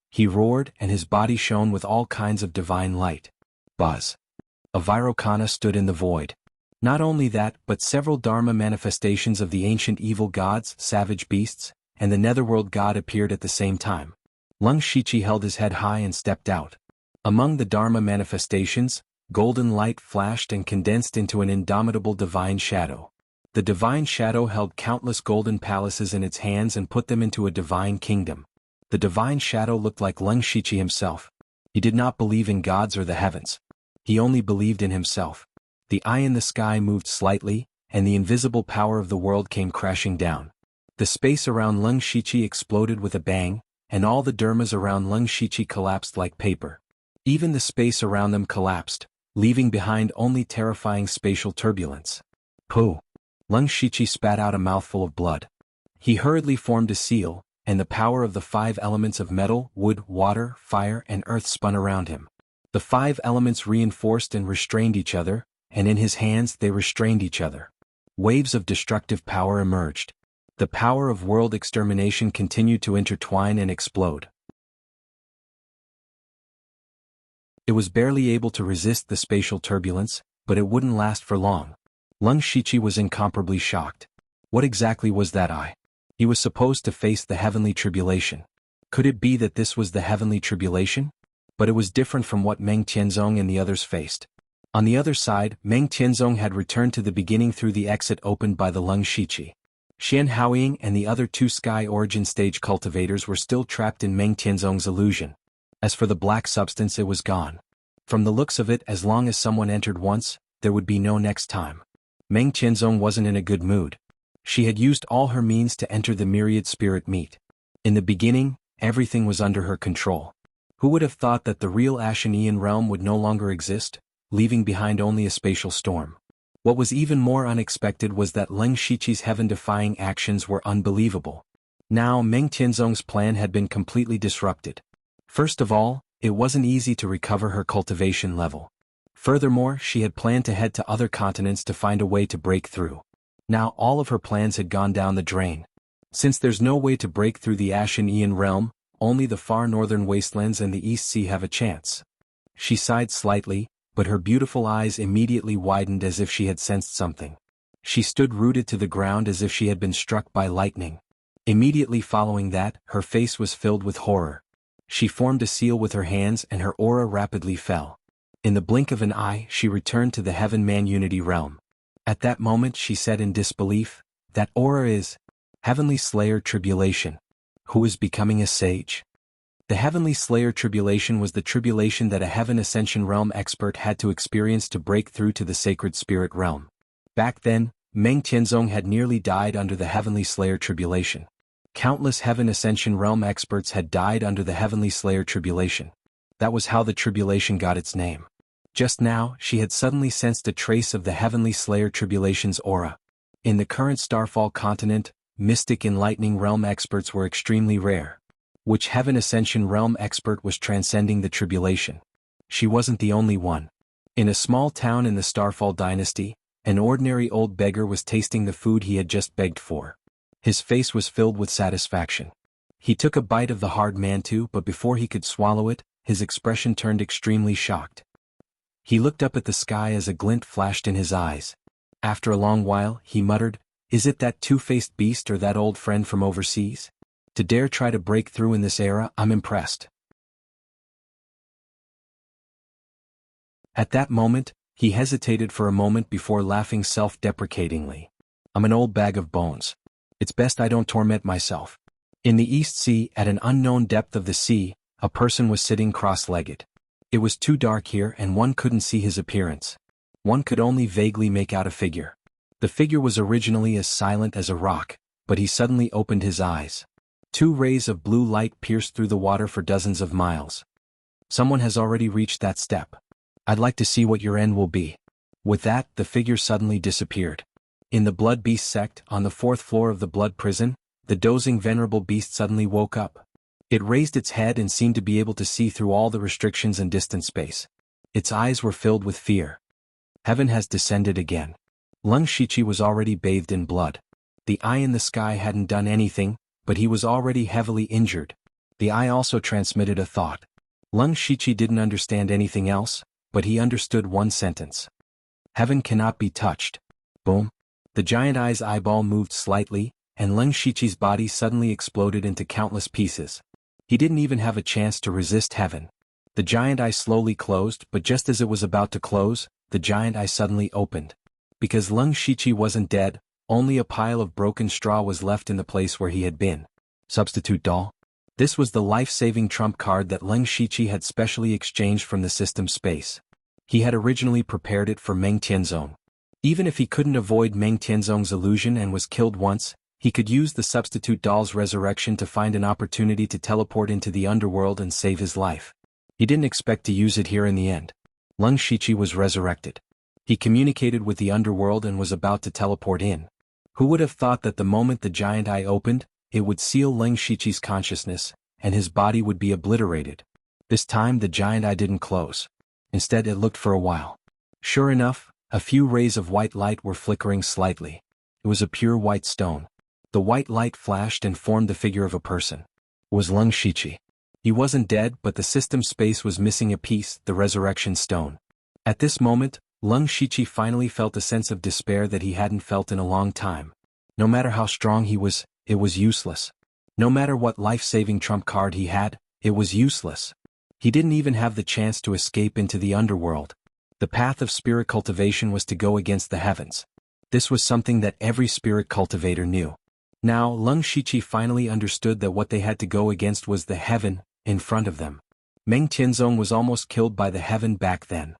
He roared, and his body shone with all kinds of divine light. Buzz. A Vairocana stood in the void. Not only that, but several Dharma manifestations of the ancient evil gods, savage beasts, and the netherworld god appeared at the same time. Leng Shiqi held his head high and stepped out. Among the Dharma manifestations, golden light flashed and condensed into an indomitable divine shadow. The divine shadow held countless golden palaces in its hands and put them into a divine kingdom. The divine shadow looked like Leng Shiqi himself. He did not believe in gods or the heavens. He only believed in himself. The eye in the sky moved slightly, and the invisible power of the world came crashing down. The space around Leng Shiqi exploded with a bang, and all the dharmas around Leng Shiqi collapsed like paper. Even the space around them collapsed, leaving behind only terrifying spatial turbulence. Pooh! Leng Shiqi spat out a mouthful of blood. He hurriedly formed a seal, and the power of the 5 elements of metal, wood, water, fire, and earth spun around him. The 5 elements reinforced and restrained each other, and in his hands they restrained each other. Waves of destructive power emerged. The power of world extermination continued to intertwine and explode. It was barely able to resist the spatial turbulence, but it wouldn't last for long. Leng Shiqi was incomparably shocked. What exactly was that eye? He was supposed to face the heavenly tribulation. Could it be that this was the heavenly tribulation? But it was different from what Meng Tianzong and the others faced. On the other side, Meng Tianzong had returned to the beginning through the exit opened by the Leng Shiqi. Xian Haoying and the other 2 Sky Origin Stage cultivators were still trapped in Meng Tianzong's illusion. As for the black substance, it was gone. From the looks of it, as long as someone entered once, there would be no next time. Meng Tianzong wasn't in a good mood. She had used all her means to enter the myriad spirit meet. In the beginning, everything was under her control. Who would have thought that the real Ashen realm would no longer exist, leaving behind only a spatial storm? What was even more unexpected was that Leng Shiqi's heaven-defying actions were unbelievable. Now Meng Tianzong's plan had been completely disrupted. First of all, it wasn't easy to recover her cultivation level. Furthermore, she had planned to head to other continents to find a way to break through. Now all of her plans had gone down the drain. Since there's no way to break through the Ashen realm, only the far northern wastelands and the East Sea have a chance. She sighed slightly, but her beautiful eyes immediately widened as if she had sensed something. She stood rooted to the ground as if she had been struck by lightning. Immediately following that, her face was filled with horror. She formed a seal with her hands and her aura rapidly fell. In the blink of an eye, she returned to the Heaven-Man Unity realm. At that moment she said in disbelief, "That aura is Heavenly Slayer Tribulation. Who is becoming a sage?" The Heavenly Slayer Tribulation was the tribulation that a Heaven Ascension Realm expert had to experience to break through to the Sacred Spirit Realm. Back then, Meng Tianzong had nearly died under the Heavenly Slayer Tribulation. Countless Heaven Ascension Realm experts had died under the Heavenly Slayer Tribulation. That was how the tribulation got its name. Just now, she had suddenly sensed a trace of the Heavenly Slayer Tribulation's aura. In the current Starfall continent, Mystic Enlightening Realm experts were extremely rare. Which Heaven Ascension Realm expert was transcending the tribulation? She wasn't the only one. In a small town in the Starfall dynasty, An ordinary old beggar was tasting the food he had just begged for. His face was filled with satisfaction. He took a bite of the hard mantu, but before he could swallow it, his expression turned extremely shocked. He looked up at the sky as a glint flashed in his eyes. After a long while, he muttered, "Is it that two-faced beast or that old friend from overseas? To dare try to break through in this era, I'm impressed." At that moment, he hesitated for a moment before laughing self-deprecatingly. "I'm an old bag of bones. It's best I don't torment myself." In the East Sea, at an unknown depth of the sea, a person was sitting cross-legged. It was too dark here and one couldn't see his appearance. One could only vaguely make out a figure. The figure was originally as silent as a rock, but he suddenly opened his eyes. Two rays of blue light pierced through the water for dozens of miles. "Someone has already reached that step. I'd like to see what your end will be." With that, the figure suddenly disappeared. In the Blood Beast sect, on the 4th floor of the Blood Prison, the dozing venerable beast suddenly woke up. It raised its head and seemed to be able to see through all the restrictions and distant space. Its eyes were filled with fear. Heaven has descended again. Lung Shichi was already bathed in blood. The eye in the sky hadn't done anything, but he was already heavily injured. The eye also transmitted a thought. Lung Shichi didn't understand anything else, but he understood one sentence. Heaven cannot be touched. Boom. The giant eye's eyeball moved slightly, and Lung Shichi's body suddenly exploded into countless pieces. He didn't even have a chance to resist heaven. The giant eye slowly closed, but just as it was about to close, the giant eye suddenly opened. Because Lung Shichi wasn't dead, only a pile of broken straw was left in the place where he had been. Substitute doll? This was the life-saving trump card that Lung Shichi had specially exchanged from the system space. He had originally prepared it for Meng Tianzong. Even if he couldn't avoid Meng Tianzong's illusion and was killed once, he could use the substitute doll's resurrection to find an opportunity to teleport into the underworld and save his life. He didn't expect to use it here in the end. Lung Shichi was resurrected. He communicated with the underworld and was about to teleport in. Who would have thought that the moment the giant eye opened, it would seal Lung Shichi's consciousness, and his body would be obliterated. This time the giant eye didn't close. Instead it looked for a while. Sure enough, a few rays of white light were flickering slightly. It was a pure white stone. The white light flashed and formed the figure of a person. It was Lung Shichi. He wasn't dead, but the system space was missing a piece, the resurrection stone. At this moment, Lung Shichi finally felt a sense of despair that he hadn't felt in a long time. No matter how strong he was, it was useless. No matter what life-saving trump card he had, it was useless. He didn't even have the chance to escape into the underworld. The path of spirit cultivation was to go against the heavens. This was something that every spirit cultivator knew. Now, Lung Shichi finally understood that what they had to go against was the heaven in front of them. Meng Tianzong was almost killed by the heaven back then.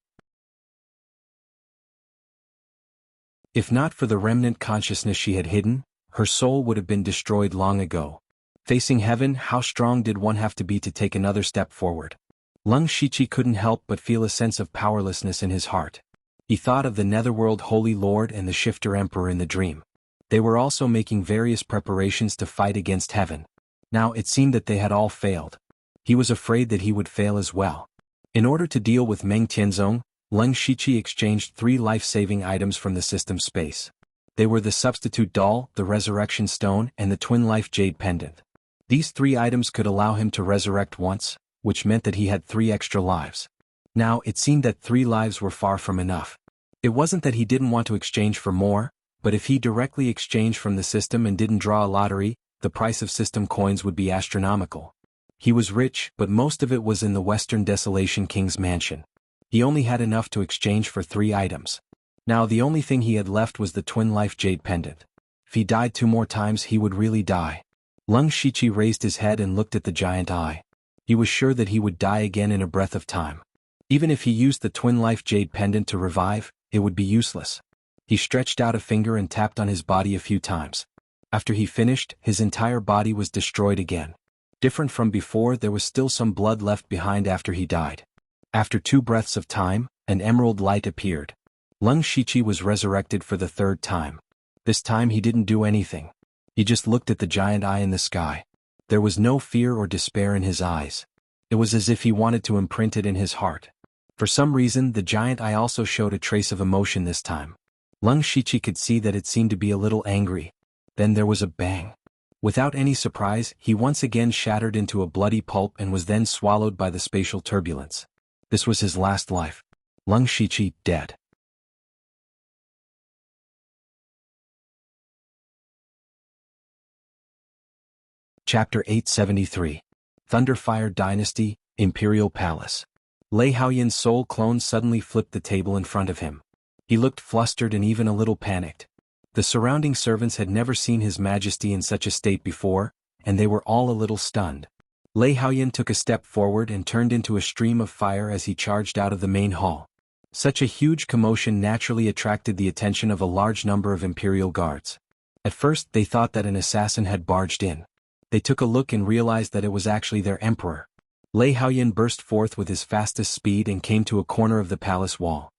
If not for the remnant consciousness she had hidden, her soul would have been destroyed long ago. Facing heaven, how strong did one have to be to take another step forward? Lung Shichi couldn't help but feel a sense of powerlessness in his heart. He thought of the Netherworld Holy Lord and the Shifter Emperor in the dream. They were also making various preparations to fight against heaven. Now it seemed that they had all failed. He was afraid that he would fail as well. In order to deal with Meng Tianzong, Lung Shichi exchanged 3 life-saving items from the system space. They were the substitute doll, the resurrection stone, and the twin life jade pendant. These 3 items could allow him to resurrect once, which meant that he had 3 extra lives. Now it seemed that 3 lives were far from enough. It wasn't that he didn't want to exchange for more, but if he directly exchanged from the system and didn't draw a lottery, the price of system coins would be astronomical. He was rich, but most of it was in the Western Desolation King's mansion. He only had enough to exchange for 3 items. Now the only thing he had left was the twin life jade pendant. If he died 2 more times he would really die. Lung Shichi raised his head and looked at the giant eye. He was sure that he would die again in a breath of time. Even if he used the twin life jade pendant to revive, it would be useless. He stretched out a finger and tapped on his body a few times. After he finished, his entire body was destroyed again. Different from before, there was still some blood left behind after he died. After 2 breaths of time, an emerald light appeared. Lung Shichi was resurrected for the 3rd time. This time he didn't do anything. He just looked at the giant eye in the sky. There was no fear or despair in his eyes. It was as if he wanted to imprint it in his heart. For some reason, the giant eye also showed a trace of emotion this time. Leng Shiqi could see that it seemed to be a little angry. Then there was a bang. Without any surprise, he once again shattered into a bloody pulp and was then swallowed by the spatial turbulence. This was his last life. Leng Shiqi, dead. Chapter 873. Thunderfire Dynasty, Imperial Palace. Lei Haoyan's soul clone suddenly flipped the table in front of him. He looked flustered and even a little panicked. The surrounding servants had never seen His Majesty in such a state before, and they were all a little stunned. Lei Haoyan took a step forward and turned into a stream of fire as he charged out of the main hall. Such a huge commotion naturally attracted the attention of a large number of Imperial guards. At first they thought that an assassin had barged in. They took a look and realized that it was actually their emperor. Lei Haoyan burst forth with his fastest speed and came to a corner of the palace wall.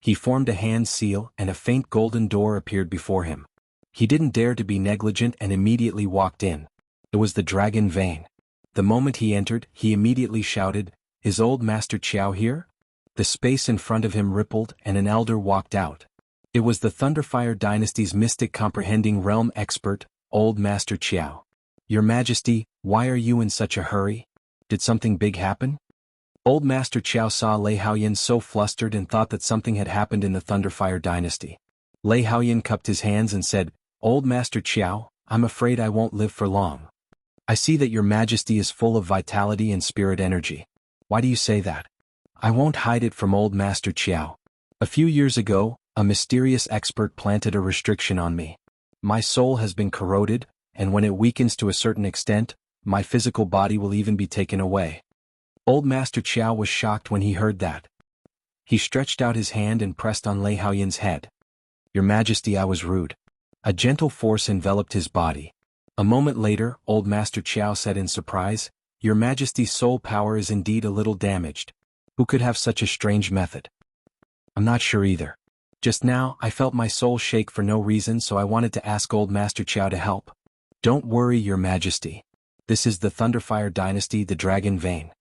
He formed a hand seal and a faint golden door appeared before him. He didn't dare to be negligent and immediately walked in. It was the dragon vein. The moment he entered, he immediately shouted, "Is old Master Qiao here?" The space in front of him rippled and an elder walked out. It was the Thunderfire Dynasty's mystic comprehending realm expert, Old Master Qiao. "Your Majesty, why are you in such a hurry? Did something big happen?" Old Master Qiao saw Lei Haoyan so flustered and thought that something had happened in the Thunderfire Dynasty. Lei Haoyan cupped his hands and said, "Old Master Qiao, I'm afraid I won't live for long. I see that your Majesty is full of vitality and spirit energy. Why do you say that?" "I won't hide it from Old Master Qiao. A few years ago, a mysterious expert planted a restriction on me. My soul has been corroded, and when it weakens to a certain extent, my physical body will even be taken away." Old Master Qiao was shocked when he heard that. He stretched out his hand and pressed on Lei Haoyan's head. "Your Majesty, I was rude." A gentle force enveloped his body. A moment later, Old Master Qiao said in surprise, "Your Majesty's soul power is indeed a little damaged. Who could have such a strange method?" "I'm not sure either. Just now, I felt my soul shake for no reason, so I wanted to ask Old Master Qiao to help." "Don't worry, Your Majesty. This is the Thunderfire Dynasty, the Dragon Vein.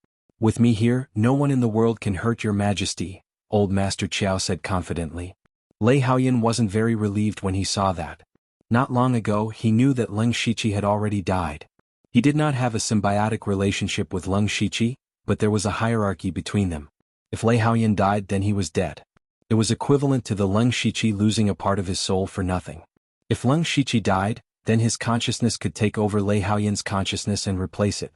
With me here, no one in the world can hurt Your Majesty," Old Master Qiao said confidently. Lei Haoyan wasn't very relieved when he saw that. Not long ago, he knew that Leng Shiqi had already died. He did not have a symbiotic relationship with Leng Shiqi, but there was a hierarchy between them. If Lei Haoyan died, then he was dead. It was equivalent to the Leng Shiqi losing a part of his soul for nothing. If Leng Shiqi died, then his consciousness could take over Lei Haoyan's consciousness and replace it.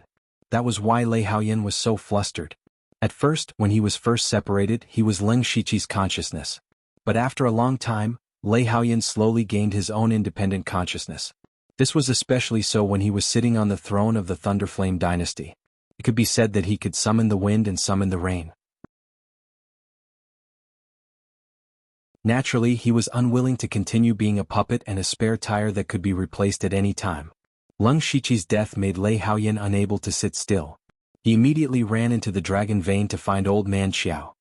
That was why Lei Haoyan was so flustered. At first, when he was first separated, he was Leng Shiqi's consciousness. But after a long time, Lei Haoyan slowly gained his own independent consciousness. This was especially so when he was sitting on the throne of the Thunderflame Dynasty. It could be said that he could summon the wind and summon the rain. Naturally, he was unwilling to continue being a puppet and a spare tire that could be replaced at any time. Leng Shiqi's death made Lei Haoyan unable to sit still. He immediately ran into the Dragon Vein to find Old Man Qiao.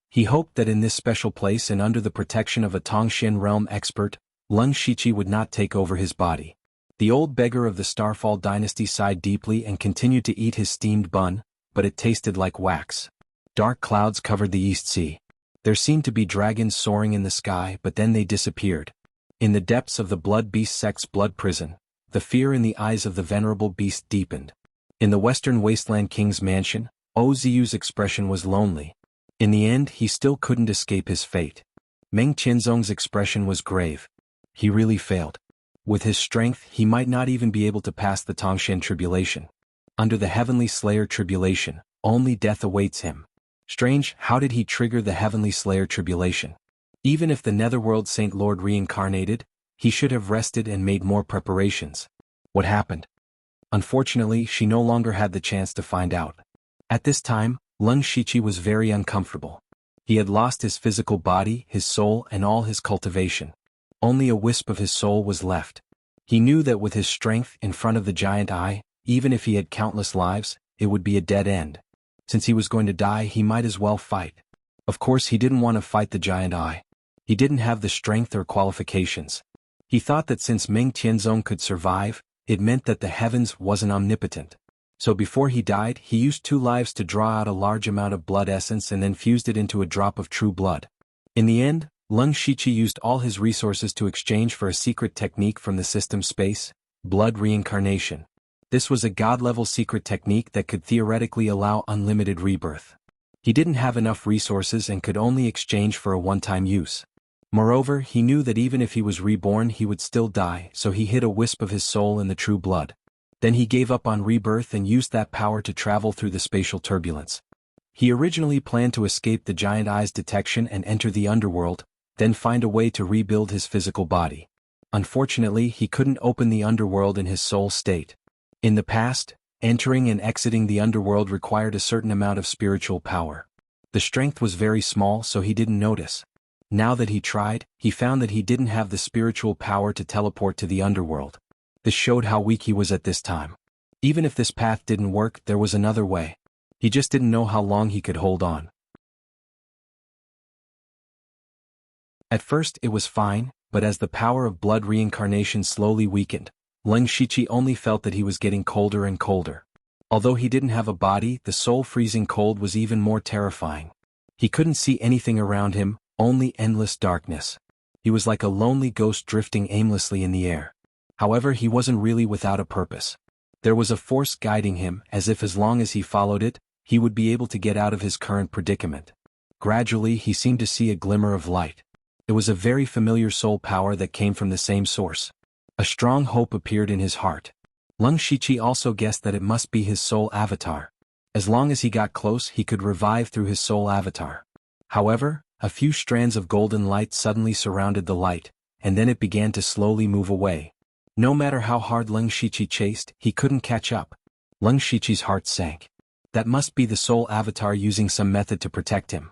He hoped that in this special place and under the protection of a Tongxian realm expert, Leng Shiqi would not take over his body. The old beggar of the Starfall Dynasty sighed deeply and continued to eat his steamed bun, but it tasted like wax. Dark clouds covered the East Sea. There seemed to be dragons soaring in the sky, but then they disappeared. In the depths of the Blood Beast sect's blood prison, the fear in the eyes of the venerable beast deepened. In the Western Wasteland King's mansion, Oziu's expression was lonely. In the end, he still couldn't escape his fate. Meng Qianzong's expression was grave. He really failed. With his strength, he might not even be able to pass the Tongxian tribulation. Under the Heavenly Slayer tribulation, only death awaits him. Strange, how did he trigger the Heavenly Slayer tribulation? Even if the Netherworld Saint Lord reincarnated, he should have rested and made more preparations. What happened? Unfortunately, she no longer had the chance to find out. At this time, Leng Shiqi was very uncomfortable. He had lost his physical body, his soul, and all his cultivation. Only a wisp of his soul was left. He knew that with his strength in front of the giant eye, even if he had countless lives, it would be a dead end. Since he was going to die, he might as well fight. Of course, he didn't want to fight the giant eye. He didn't have the strength or qualifications. He thought that since Meng Qianzong could survive, it meant that the heavens wasn't omnipotent. So before he died, he used 2 lives to draw out a large amount of blood essence and then fused it into a drop of true blood. In the end, Lung Shiqi used all his resources to exchange for a secret technique from the system space, blood reincarnation. This was a god-level secret technique that could theoretically allow unlimited rebirth. He didn't have enough resources and could only exchange for a one-time use. Moreover, he knew that even if he was reborn he would still die, so he hid a wisp of his soul in the true blood. Then he gave up on rebirth and used that power to travel through the spatial turbulence. He originally planned to escape the giant eye's detection and enter the underworld, then find a way to rebuild his physical body. Unfortunately, he couldn't open the underworld in his soul state. In the past, entering and exiting the underworld required a certain amount of spiritual power. The strength was very small, so he didn't notice. Now that he tried, he found that he didn't have the spiritual power to teleport to the underworld. This showed how weak he was at this time. Even if this path didn't work, there was another way. He just didn't know how long he could hold on. At first it was fine, but as the power of blood reincarnation slowly weakened, Lung Shiqi only felt that he was getting colder and colder. Although he didn't have a body, the soul-freezing cold was even more terrifying. He couldn't see anything around him, only endless darkness. He was like a lonely ghost drifting aimlessly in the air. However, he wasn't really without a purpose. There was a force guiding him, as if as long as he followed it, he would be able to get out of his current predicament. Gradually, he seemed to see a glimmer of light. It was a very familiar soul power that came from the same source. A strong hope appeared in his heart. Lung Shiqi also guessed that it must be his soul avatar. As long as he got close, he could revive through his soul avatar. However, a few strands of golden light suddenly surrounded the light, and then it began to slowly move away. No matter how hard Lung Shiqi chased, he couldn't catch up. Lung Shiqi's heart sank. That must be the soul avatar using some method to protect him.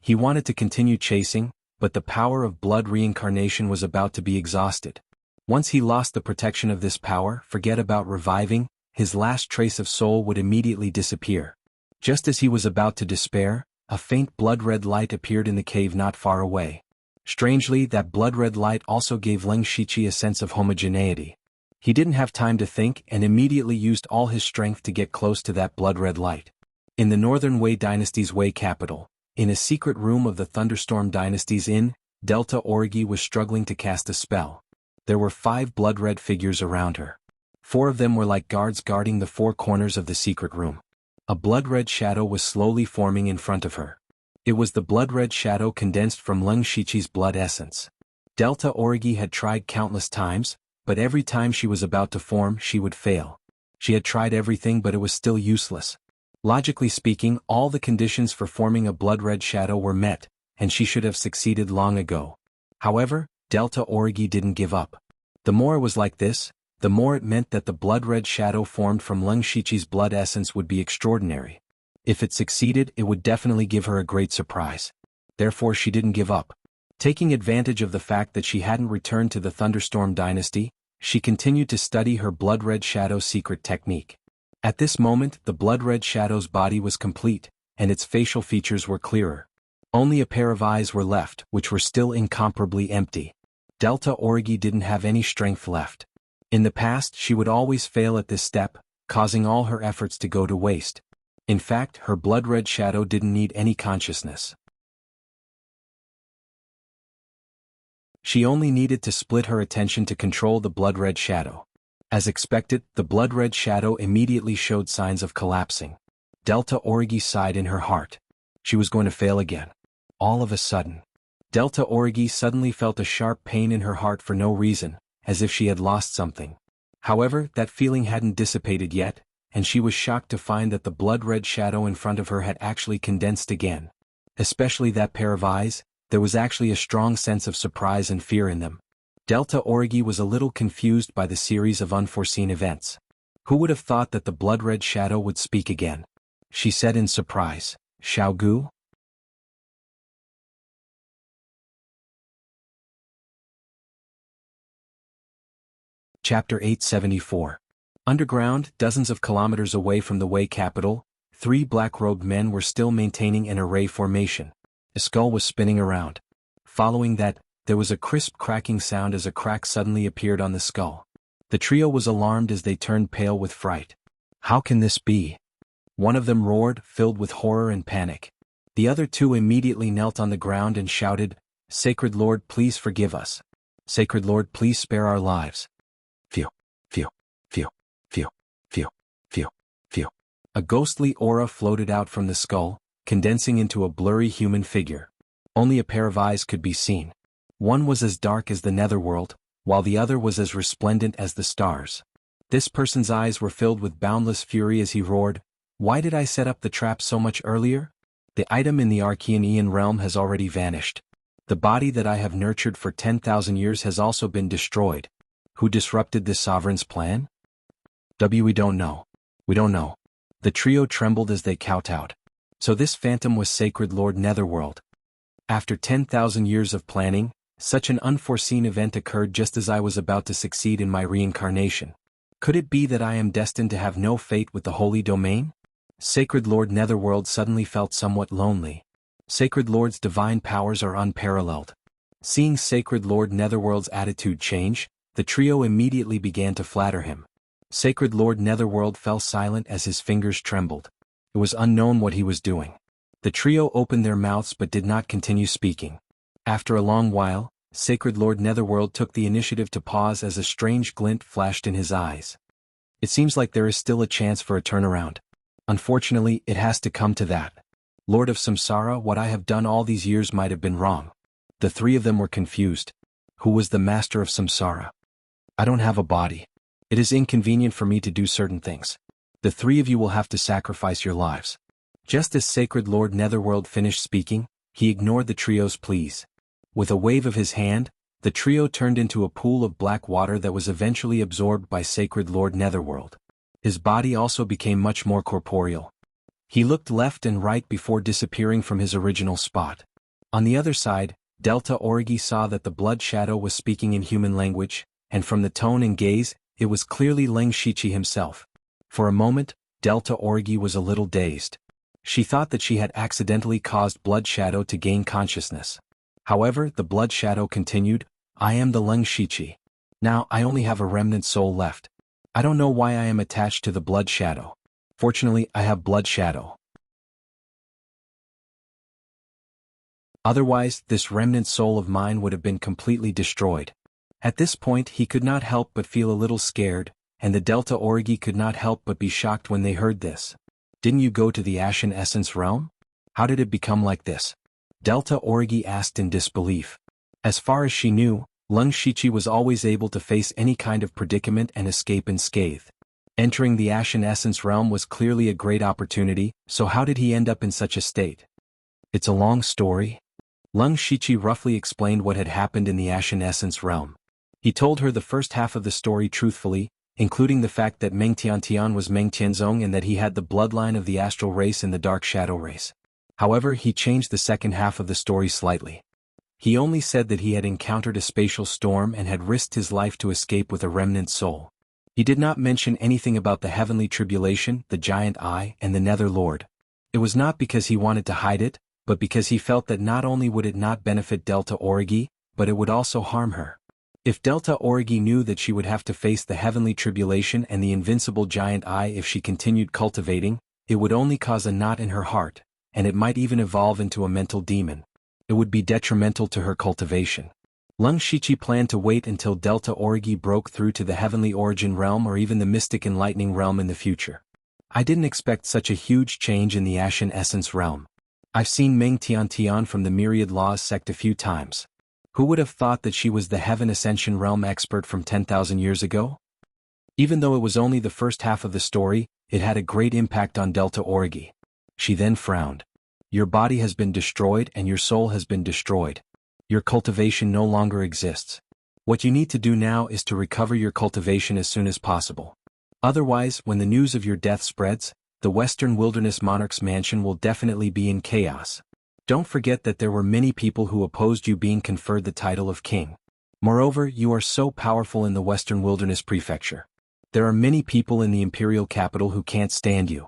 He wanted to continue chasing, but the power of blood reincarnation was about to be exhausted. Once he lost the protection of this power, forget about reviving, his last trace of soul would immediately disappear. Just as he was about to despair, a faint blood-red light appeared in the cave not far away. Strangely, that blood-red light also gave Lung Shiqi a sense of homogeneity. He didn't have time to think and immediately used all his strength to get close to that blood-red light. In the Northern Wei Dynasty's Wei capital, in a secret room of the Thunderstorm Dynasty's inn, Delta Origi was struggling to cast a spell. There were 5 blood-red figures around her. 4 of them were like guards guarding the 4 corners of the secret room. A blood-red shadow was slowly forming in front of her. It was the blood-red shadow condensed from Lung Shiqi's blood essence. Delta Origi had tried countless times, but every time she was about to form, she would fail. She had tried everything, but it was still useless. Logically speaking, all the conditions for forming a blood-red shadow were met, and she should have succeeded long ago. However, Delta Origi didn't give up. The more it was like this, the more it meant that the blood-red shadow formed from Lung Shiqi's blood essence would be extraordinary. If it succeeded, it would definitely give her a great surprise. Therefore, she didn't give up. Taking advantage of the fact that she hadn't returned to the Thunderstorm Dynasty, she continued to study her blood-red shadow secret technique. At this moment, the blood-red shadow's body was complete, and its facial features were clearer. Only a pair of eyes were left, which were still incomparably empty. Delta Origi didn't have any strength left. In the past, she would always fail at this step, causing all her efforts to go to waste. In fact, her blood-red shadow didn't need any consciousness. She only needed to split her attention to control the blood-red shadow. As expected, the blood-red shadow immediately showed signs of collapsing. Delta Origi sighed in her heart. She was going to fail again. All of a sudden, Delta Origi suddenly felt a sharp pain in her heart for no reason, as if she had lost something. However, that feeling hadn't dissipated yet, and she was shocked to find that the blood-red shadow in front of her had actually condensed again. Especially that pair of eyes, there was actually a strong sense of surprise and fear in them. Delta Origi was a little confused by the series of unforeseen events. Who would have thought that the blood-red shadow would speak again? She said in surprise, "Xiaogu?" Chapter 874. Underground, dozens of kilometers away from the Wei capital, 3 black-robed men were still maintaining an array formation. A skull was spinning around. Following that, there was a crisp cracking sound as a crack suddenly appeared on the skull. The trio was alarmed as they turned pale with fright. "How can this be?" One of them roared, filled with horror and panic. The other 2 immediately knelt on the ground and shouted, Sacred Lord, please forgive us. Sacred Lord, please spare our lives. Phew, phew, phew, phew, phew, phew, phew. A ghostly aura floated out from the skull, condensing into a blurry human figure. Only a pair of eyes could be seen. One was as dark as the netherworld, while the other was as resplendent as the stars. This person's eyes were filled with boundless fury as he roared, "Why did I set up the trap so much earlier? The item in the Archean realm has already vanished. The body that I have nurtured for 10,000 years has also been destroyed. Who disrupted this sovereign's plan? We don't know. We don't know." The trio trembled as they kowtowed. So this phantom was Sacred Lord Netherworld. After 10,000 years of planning, such an unforeseen event occurred just as I was about to succeed in my reincarnation. Could it be that I am destined to have no fate with the Holy Domain? Sacred Lord Netherworld suddenly felt somewhat lonely. Sacred Lord's divine powers are unparalleled. Seeing Sacred Lord Netherworld's attitude change, the trio immediately began to flatter him. Sacred Lord Netherworld fell silent as his fingers trembled. It was unknown what he was doing. The trio opened their mouths but did not continue speaking. After a long while, Sacred Lord Netherworld took the initiative to pause as a strange glint flashed in his eyes. It seems like there is still a chance for a turnaround. Unfortunately, it has to come to that. Lord of Samsara, what I have done all these years might have been wrong. The three of them were confused. Who was the master of Samsara? I don't have a body. It is inconvenient for me to do certain things. The three of you will have to sacrifice your lives. Just as Sacred Lord Netherworld finished speaking, he ignored the trio's pleas. With a wave of his hand, the trio turned into a pool of black water that was eventually absorbed by Sacred Lord Netherworld. His body also became much more corporeal. He looked left and right before disappearing from his original spot. On the other side, Delta Origi saw that the blood shadow was speaking in human language, and from the tone and gaze, it was clearly Leng Shichi himself. For a moment, Delta Origi was a little dazed. She thought that she had accidentally caused Blood Shadow to gain consciousness. However, the Blood Shadow continued, "I am the Leng Shichi. Now I only have a remnant soul left. I don't know why I am attached to the Blood Shadow. Fortunately, I have Blood Shadow. Otherwise, this remnant soul of mine would have been completely destroyed." At this point he could not help but feel a little scared, and the Delta Origi could not help but be shocked when they heard this. "Didn't you go to the Ashen Essence realm? How did it become like this?" Delta Origi asked in disbelief. As far as she knew, Leng Shichi was always able to face any kind of predicament and escape unscathed. Entering the Ashen Essence realm was clearly a great opportunity, so how did he end up in such a state? It's a long story. Leng Shichi roughly explained what had happened in the Ashen Essence realm. He told her the first half of the story truthfully, including the fact that Meng Tiantian was Meng Tianzong and that he had the bloodline of the astral race and the dark shadow race. However, he changed the second half of the story slightly. He only said that he had encountered a spatial storm and had risked his life to escape with a remnant soul. He did not mention anything about the heavenly tribulation, the giant eye, and the Nether Lord. It was not because he wanted to hide it, but because he felt that not only would it not benefit Delta Origi, but it would also harm her. If Delta Origi knew that she would have to face the heavenly tribulation and the invincible giant eye if she continued cultivating, it would only cause a knot in her heart, and it might even evolve into a mental demon. It would be detrimental to her cultivation. Leng Shichi planned to wait until Delta Origi broke through to the heavenly origin realm or even the mystic enlightening realm in the future. I didn't expect such a huge change in the Ashen Essence realm. I've seen Meng Tiantian from the Myriad Laws sect a few times. Who would have thought that she was the Heaven Ascension realm expert from 10,000 years ago? Even though it was only the first half of the story, it had a great impact on Delta Origi. She then frowned. Your body has been destroyed and your soul has been destroyed. Your cultivation no longer exists. What you need to do now is to recover your cultivation as soon as possible. Otherwise, when the news of your death spreads, the Western Wilderness Monarch's mansion will definitely be in chaos. Don't forget that there were many people who opposed you being conferred the title of king. Moreover, you are so powerful in the Western Wilderness Prefecture. There are many people in the imperial capital who can't stand you.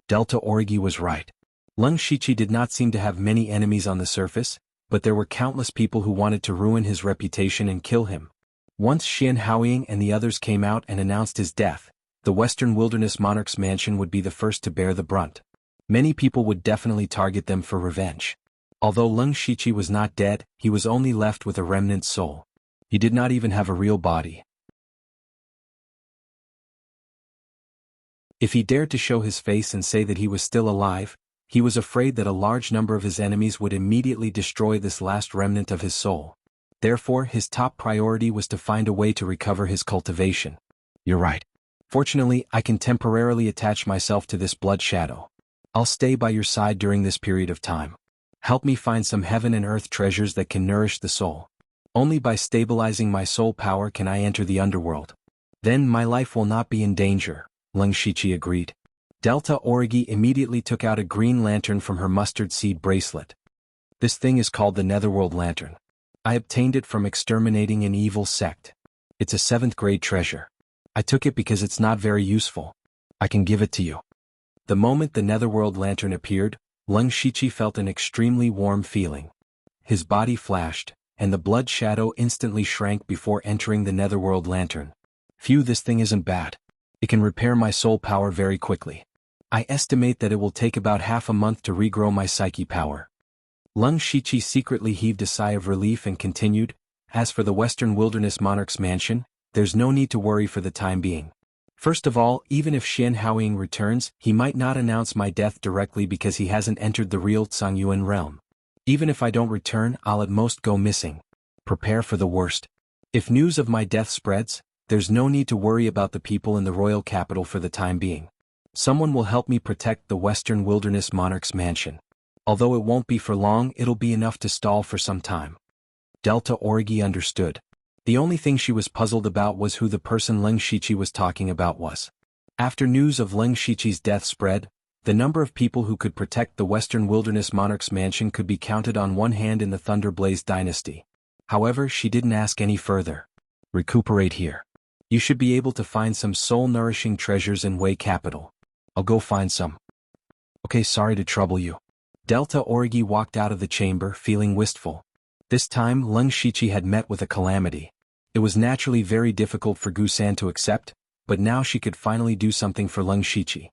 Delta Origi was right. Leng Shichi did not seem to have many enemies on the surface, but there were countless people who wanted to ruin his reputation and kill him. Once Xian Haoying and the others came out and announced his death, the Western Wilderness Monarch's mansion would be the first to bear the brunt. Many people would definitely target them for revenge. Although Leng Shiqi was not dead, he was only left with a remnant soul. He did not even have a real body. If he dared to show his face and say that he was still alive, he was afraid that a large number of his enemies would immediately destroy this last remnant of his soul. Therefore, his top priority was to find a way to recover his cultivation. You're right. Fortunately, I can temporarily attach myself to this blood shadow. I'll stay by your side during this period of time. Help me find some heaven and earth treasures that can nourish the soul. Only by stabilizing my soul power can I enter the underworld. Then my life will not be in danger, Leng Shiqi agreed. Delta Origi immediately took out a green lantern from her mustard seed bracelet. This thing is called the Netherworld Lantern. I obtained it from exterminating an evil sect. It's a 7th grade treasure. I took it because it's not very useful. I can give it to you. The moment the Netherworld Lantern appeared, Leng Shiqi felt an extremely warm feeling. His body flashed, and the blood shadow instantly shrank before entering the Netherworld Lantern. Phew, this thing isn't bad. It can repair my soul power very quickly. I estimate that it will take about half a month to regrow my psyche power. Leng Shiqi secretly heaved a sigh of relief and continued, as for the Western Wilderness Monarch's mansion, there's no need to worry for the time being. First of all, even if Xian Haoying returns, he might not announce my death directly because he hasn't entered the real Zhangyuan realm. Even if I don't return, I'll at most go missing. Prepare for the worst. If news of my death spreads, there's no need to worry about the people in the royal capital for the time being. Someone will help me protect the Western Wilderness Monarch's mansion. Although it won't be for long, it'll be enough to stall for some time. Delta Origi understood. The only thing she was puzzled about was who the person Leng Shiqi was talking about was. After news of Leng Shiqi's death spread, the number of people who could protect the Western Wilderness Monarch's mansion could be counted on one hand in the Thunderblaze dynasty. However, she didn't ask any further. Recuperate here. You should be able to find some soul-nourishing treasures in Wei capital. I'll go find some. Okay, sorry to trouble you. Delta Origi walked out of the chamber feeling wistful. This time Leng Shiqi had met with a calamity. It was naturally very difficult for Gusan to accept, but now she could finally do something for Leng Shiqi.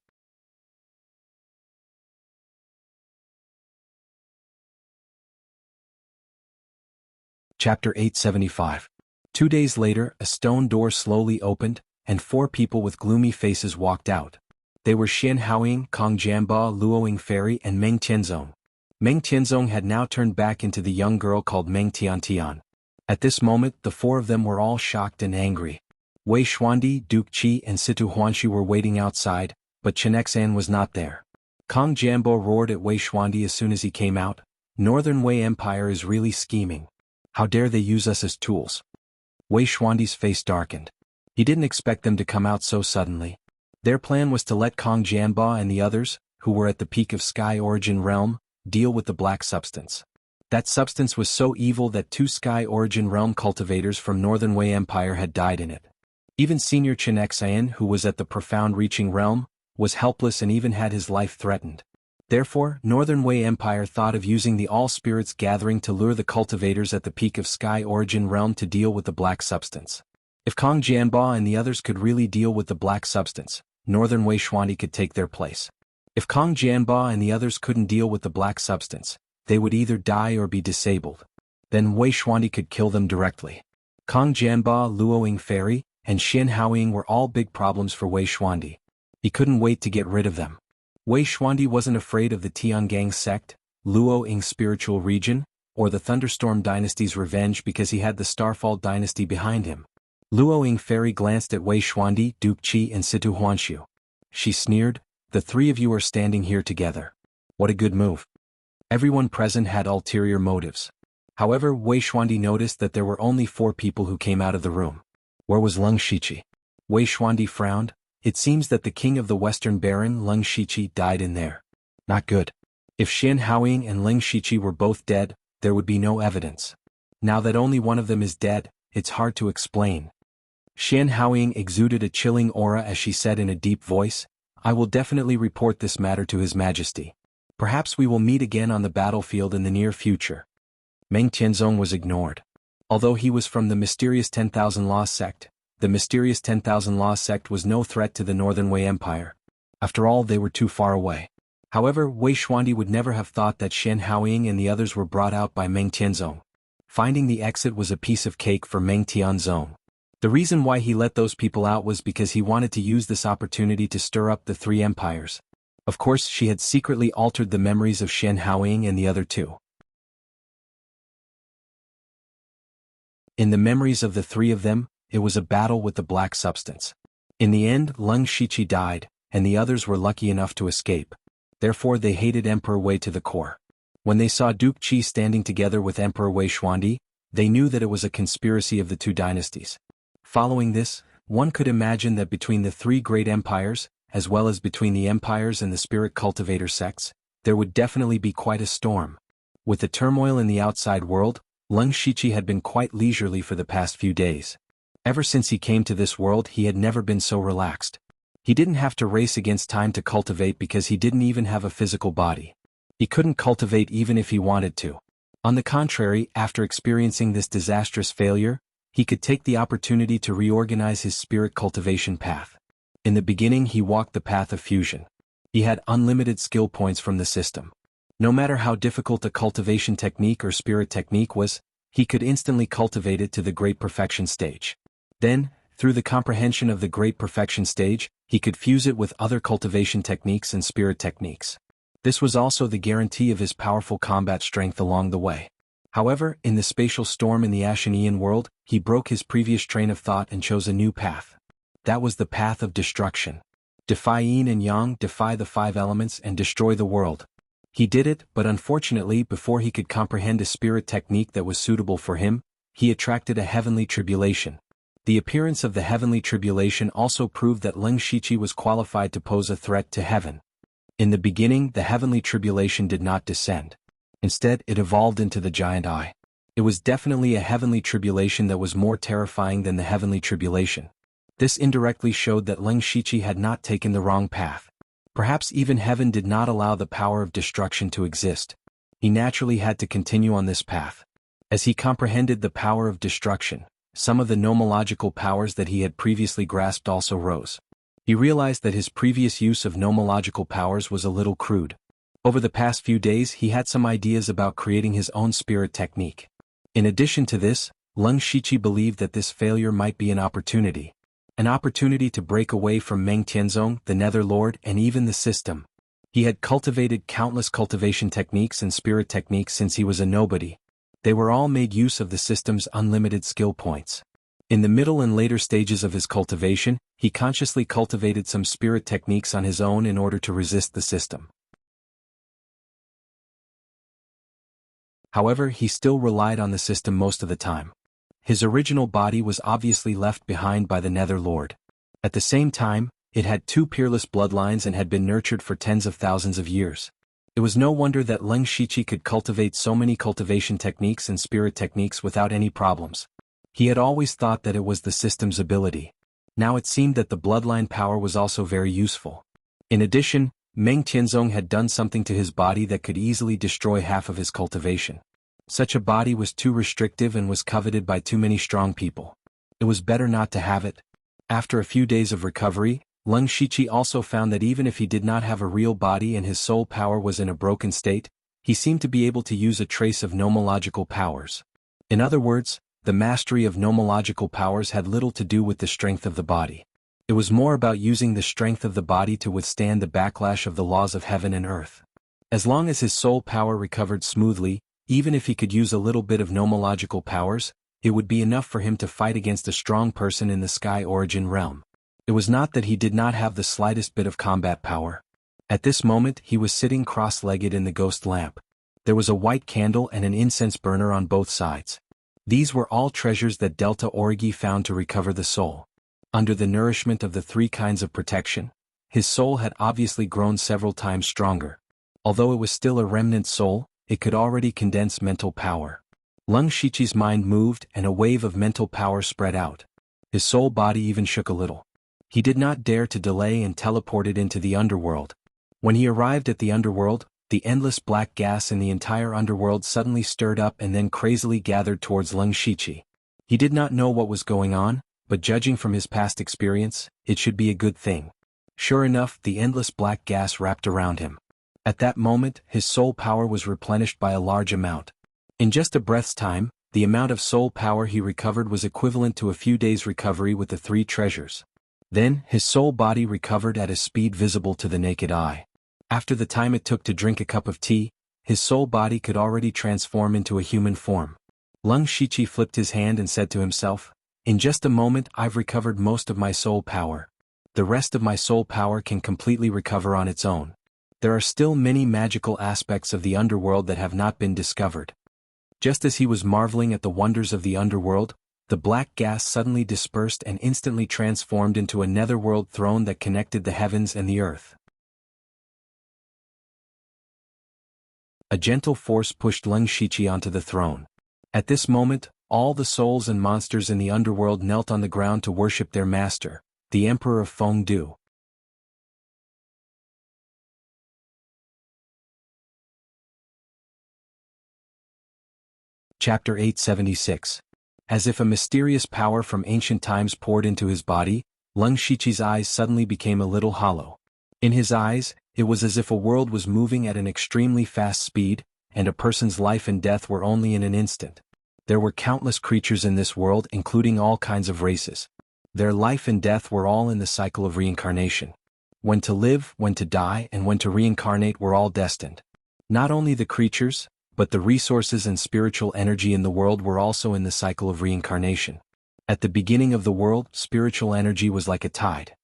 Chapter 875. 2 days later, a stone door slowly opened, and 4 people with gloomy faces walked out. They were Xian Haoying, Kong Jianba, Luoying Fairy, and Meng Tianzong. Meng Tianzong had now turned back into the young girl called Meng Tiantian. At this moment, the 4 of them were all shocked and angry. Wei Xuandi, Duke Qi, and Situ Huanxi were waiting outside, but Chenexan was not there. Kong Jianbo roared at Wei Xuandi as soon as he came out. Northern Wei Empire is really scheming. How dare they use us as tools? Wei Xuandi's face darkened. He didn't expect them to come out so suddenly. Their plan was to let Kong Jianba and the others, who were at the peak of Sky Origin Realm, deal with the black substance. That substance was so evil that 2 Sky Origin Realm cultivators from Northern Wei Empire had died in it. Even Senior Chenexan, who was at the Profound Reaching Realm, was helpless and even had his life threatened. Therefore, Northern Wei Empire thought of using the All Spirits Gathering to lure the cultivators at the peak of Sky Origin Realm to deal with the black substance. If Kong Jianba and the others could really deal with the black substance, Northern Wei Xuandi could take their place. If Kong Jianba and the others couldn't deal with the black substance, they would either die or be disabled. Then Wei Xuandi could kill them directly. Kong Jianba, Luoying Fairy, and Xian Haoying were all big problems for Wei Xuandi. He couldn't wait to get rid of them. Wei Xuandi wasn't afraid of the Tiangang sect, Luoying spiritual region, or the Thunderstorm dynasty's revenge because he had the Starfall dynasty behind him. Luoying Fairy glanced at Wei Xuandi, Duke Qi, and Situ Huanxiu. She sneered, "The 3 of you are standing here together. What a good move." Everyone present had ulterior motives. However, Wei Xuandi noticed that there were only 4 people who came out of the room. Where was Leng Shiqi? Wei Xuandi frowned. It seems that the king of the Western Baron, Leng Shiqi, died in there. Not good. If Xian Haoying and Leng Shiqi were both dead, there would be no evidence. Now that only one of them is dead, it's hard to explain. Xian Haoying exuded a chilling aura as she said in a deep voice, "I will definitely report this matter to His Majesty. Perhaps we will meet again on the battlefield in the near future." Meng Tianzong was ignored. Although he was from the mysterious 10,000 Law sect, the mysterious 10,000 Law sect was no threat to the Northern Wei Empire. After all, they were too far away. However, Wei Xuandi would never have thought that Shen Haoying and the others were brought out by Meng Tianzong. Finding the exit was a piece of cake for Meng Tianzong. The reason why he let those people out was because he wanted to use this opportunity to stir up the three empires. Of course, she had secretly altered the memories of Shen Haoying and the other two. In the memories of the three of them, it was a battle with the black substance. In the end, Leng Shiqi died, and the others were lucky enough to escape. Therefore they hated Emperor Wei to the core. When they saw Duke Qi standing together with Emperor Wei Xuandi, they knew that it was a conspiracy of the two dynasties. Following this, one could imagine that between the three great empires, as well as between the empires and the spirit cultivator sects, there would definitely be quite a storm. With the turmoil in the outside world, Leng Shiqi had been quite leisurely for the past few days. Ever since he came to this world, he had never been so relaxed. He didn't have to race against time to cultivate because he didn't even have a physical body. He couldn't cultivate even if he wanted to. On the contrary, after experiencing this disastrous failure, he could take the opportunity to reorganize his spirit cultivation path. In the beginning, he walked the path of fusion. He had unlimited skill points from the system. No matter how difficult a cultivation technique or spirit technique was, he could instantly cultivate it to the great perfection stage. Then, through the comprehension of the great perfection stage, he could fuse it with other cultivation techniques and spirit techniques. This was also the guarantee of his powerful combat strength along the way. However, in the spatial storm in the Ashanian world, he broke his previous train of thought and chose a new path. That was the path of destruction. Defy yin and yang, defy the five elements and destroy the world. He did it, but unfortunately, before he could comprehend a spirit technique that was suitable for him, he attracted a heavenly tribulation. The appearance of the heavenly tribulation also proved that Leng Shiqi was qualified to pose a threat to heaven. In the beginning, the heavenly tribulation did not descend. Instead, it evolved into the giant eye. It was definitely a heavenly tribulation that was more terrifying than the heavenly tribulation. This indirectly showed that Leng Shiqi had not taken the wrong path. Perhaps even heaven did not allow the power of destruction to exist. He naturally had to continue on this path. As he comprehended the power of destruction, some of the nomological powers that he had previously grasped also rose. He realized that his previous use of nomological powers was a little crude. Over the past few days, he had some ideas about creating his own spirit technique. In addition to this, Leng Shiqi believed that this failure might be an opportunity to break away from Meng Tianzong, the Netherlord, and even the system. He had cultivated countless cultivation techniques and spirit techniques since he was a nobody. They were all made use of the system's unlimited skill points. In the middle and later stages of his cultivation, he consciously cultivated some spirit techniques on his own in order to resist the system. However, he still relied on the system most of the time. His original body was obviously left behind by the Netherlord. At the same time, it had two peerless bloodlines and had been nurtured for tens of thousands of years. It was no wonder that Leng Shiqi could cultivate so many cultivation techniques and spirit techniques without any problems. He had always thought that it was the system's ability. Now it seemed that the bloodline power was also very useful. In addition, Meng Tianzong had done something to his body that could easily destroy half of his cultivation. Such a body was too restrictive and was coveted by too many strong people. It was better not to have it. After a few days of recovery, Leng Shiqi also found that even if he did not have a real body and his soul power was in a broken state, he seemed to be able to use a trace of nomological powers. In other words, the mastery of nomological powers had little to do with the strength of the body. It was more about using the strength of the body to withstand the backlash of the laws of heaven and earth. As long as his soul power recovered smoothly, even if he could use a little bit of nomological powers, it would be enough for him to fight against a strong person in the sky origin realm. It was not that he did not have the slightest bit of combat power. At this moment, he was sitting cross-legged in the ghost lamp. There was a white candle and an incense burner on both sides. These were all treasures that Delta Origi found to recover the soul. Under the nourishment of the three kinds of protection, his soul had obviously grown several times stronger. Although it was still a remnant soul, it could already condense mental power. Leng Shiqi's mind moved and a wave of mental power spread out. His soul body even shook a little. He did not dare to delay and teleported into the underworld. When he arrived at the underworld, the endless black gas in the entire underworld suddenly stirred up and then crazily gathered towards Leng Shiqi. He did not know what was going on, but judging from his past experience, it should be a good thing. Sure enough, the endless black gas wrapped around him. At that moment, his soul power was replenished by a large amount. In just a breath's time, the amount of soul power he recovered was equivalent to a few days' recovery with the 3 treasures. Then, his soul body recovered at a speed visible to the naked eye. After the time it took to drink a cup of tea, his soul body could already transform into a human form. Lung Shiqi flipped his hand and said to himself, "In just a moment I've recovered most of my soul power. The rest of my soul power can completely recover on its own. There are still many magical aspects of the underworld that have not been discovered." Just as he was marveling at the wonders of the underworld, the black gas suddenly dispersed and instantly transformed into a netherworld throne that connected the heavens and the earth. A gentle force pushed Lung Shiqi onto the throne. At this moment, all the souls and monsters in the underworld knelt on the ground to worship their master, the Emperor of Fengdu. Chapter 876. As if a mysterious power from ancient times poured into his body, Lung Shiqi's eyes suddenly became a little hollow. In his eyes, it was as if a world was moving at an extremely fast speed, and a person's life and death were only in an instant. There were countless creatures in this world, including all kinds of races. Their life and death were all in the cycle of reincarnation. When to live, when to die, and when to reincarnate were all destined. Not only the creatures, but the resources and spiritual energy in the world were also in the cycle of reincarnation. At the beginning of the world, spiritual energy was like a tide.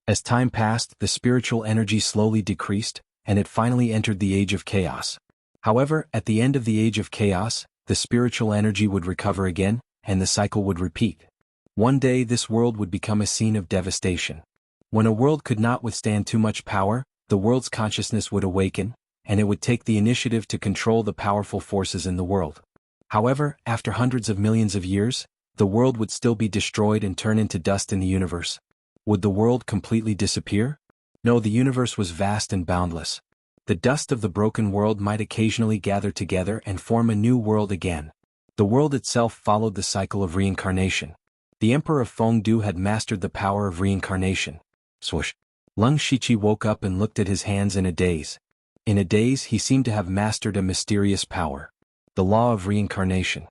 As time passed, the spiritual energy slowly decreased, and it finally entered the age of chaos. However, at the end of the age of chaos, the spiritual energy would recover again, and the cycle would repeat. One day this world would become a scene of devastation. When a world could not withstand too much power, the world's consciousness would awaken, and it would take the initiative to control the powerful forces in the world. However, after hundreds of millions of years, the world would still be destroyed and turn into dust in the universe. Would the world completely disappear? No, the universe was vast and boundless. The dust of the broken world might occasionally gather together and form a new world again. The world itself followed the cycle of reincarnation. The Emperor of Fengdu had mastered the power of reincarnation. Swoosh! Lung Shiqi woke up and looked at his hands in a daze. In a daze, he seemed to have mastered a mysterious power. The law of reincarnation.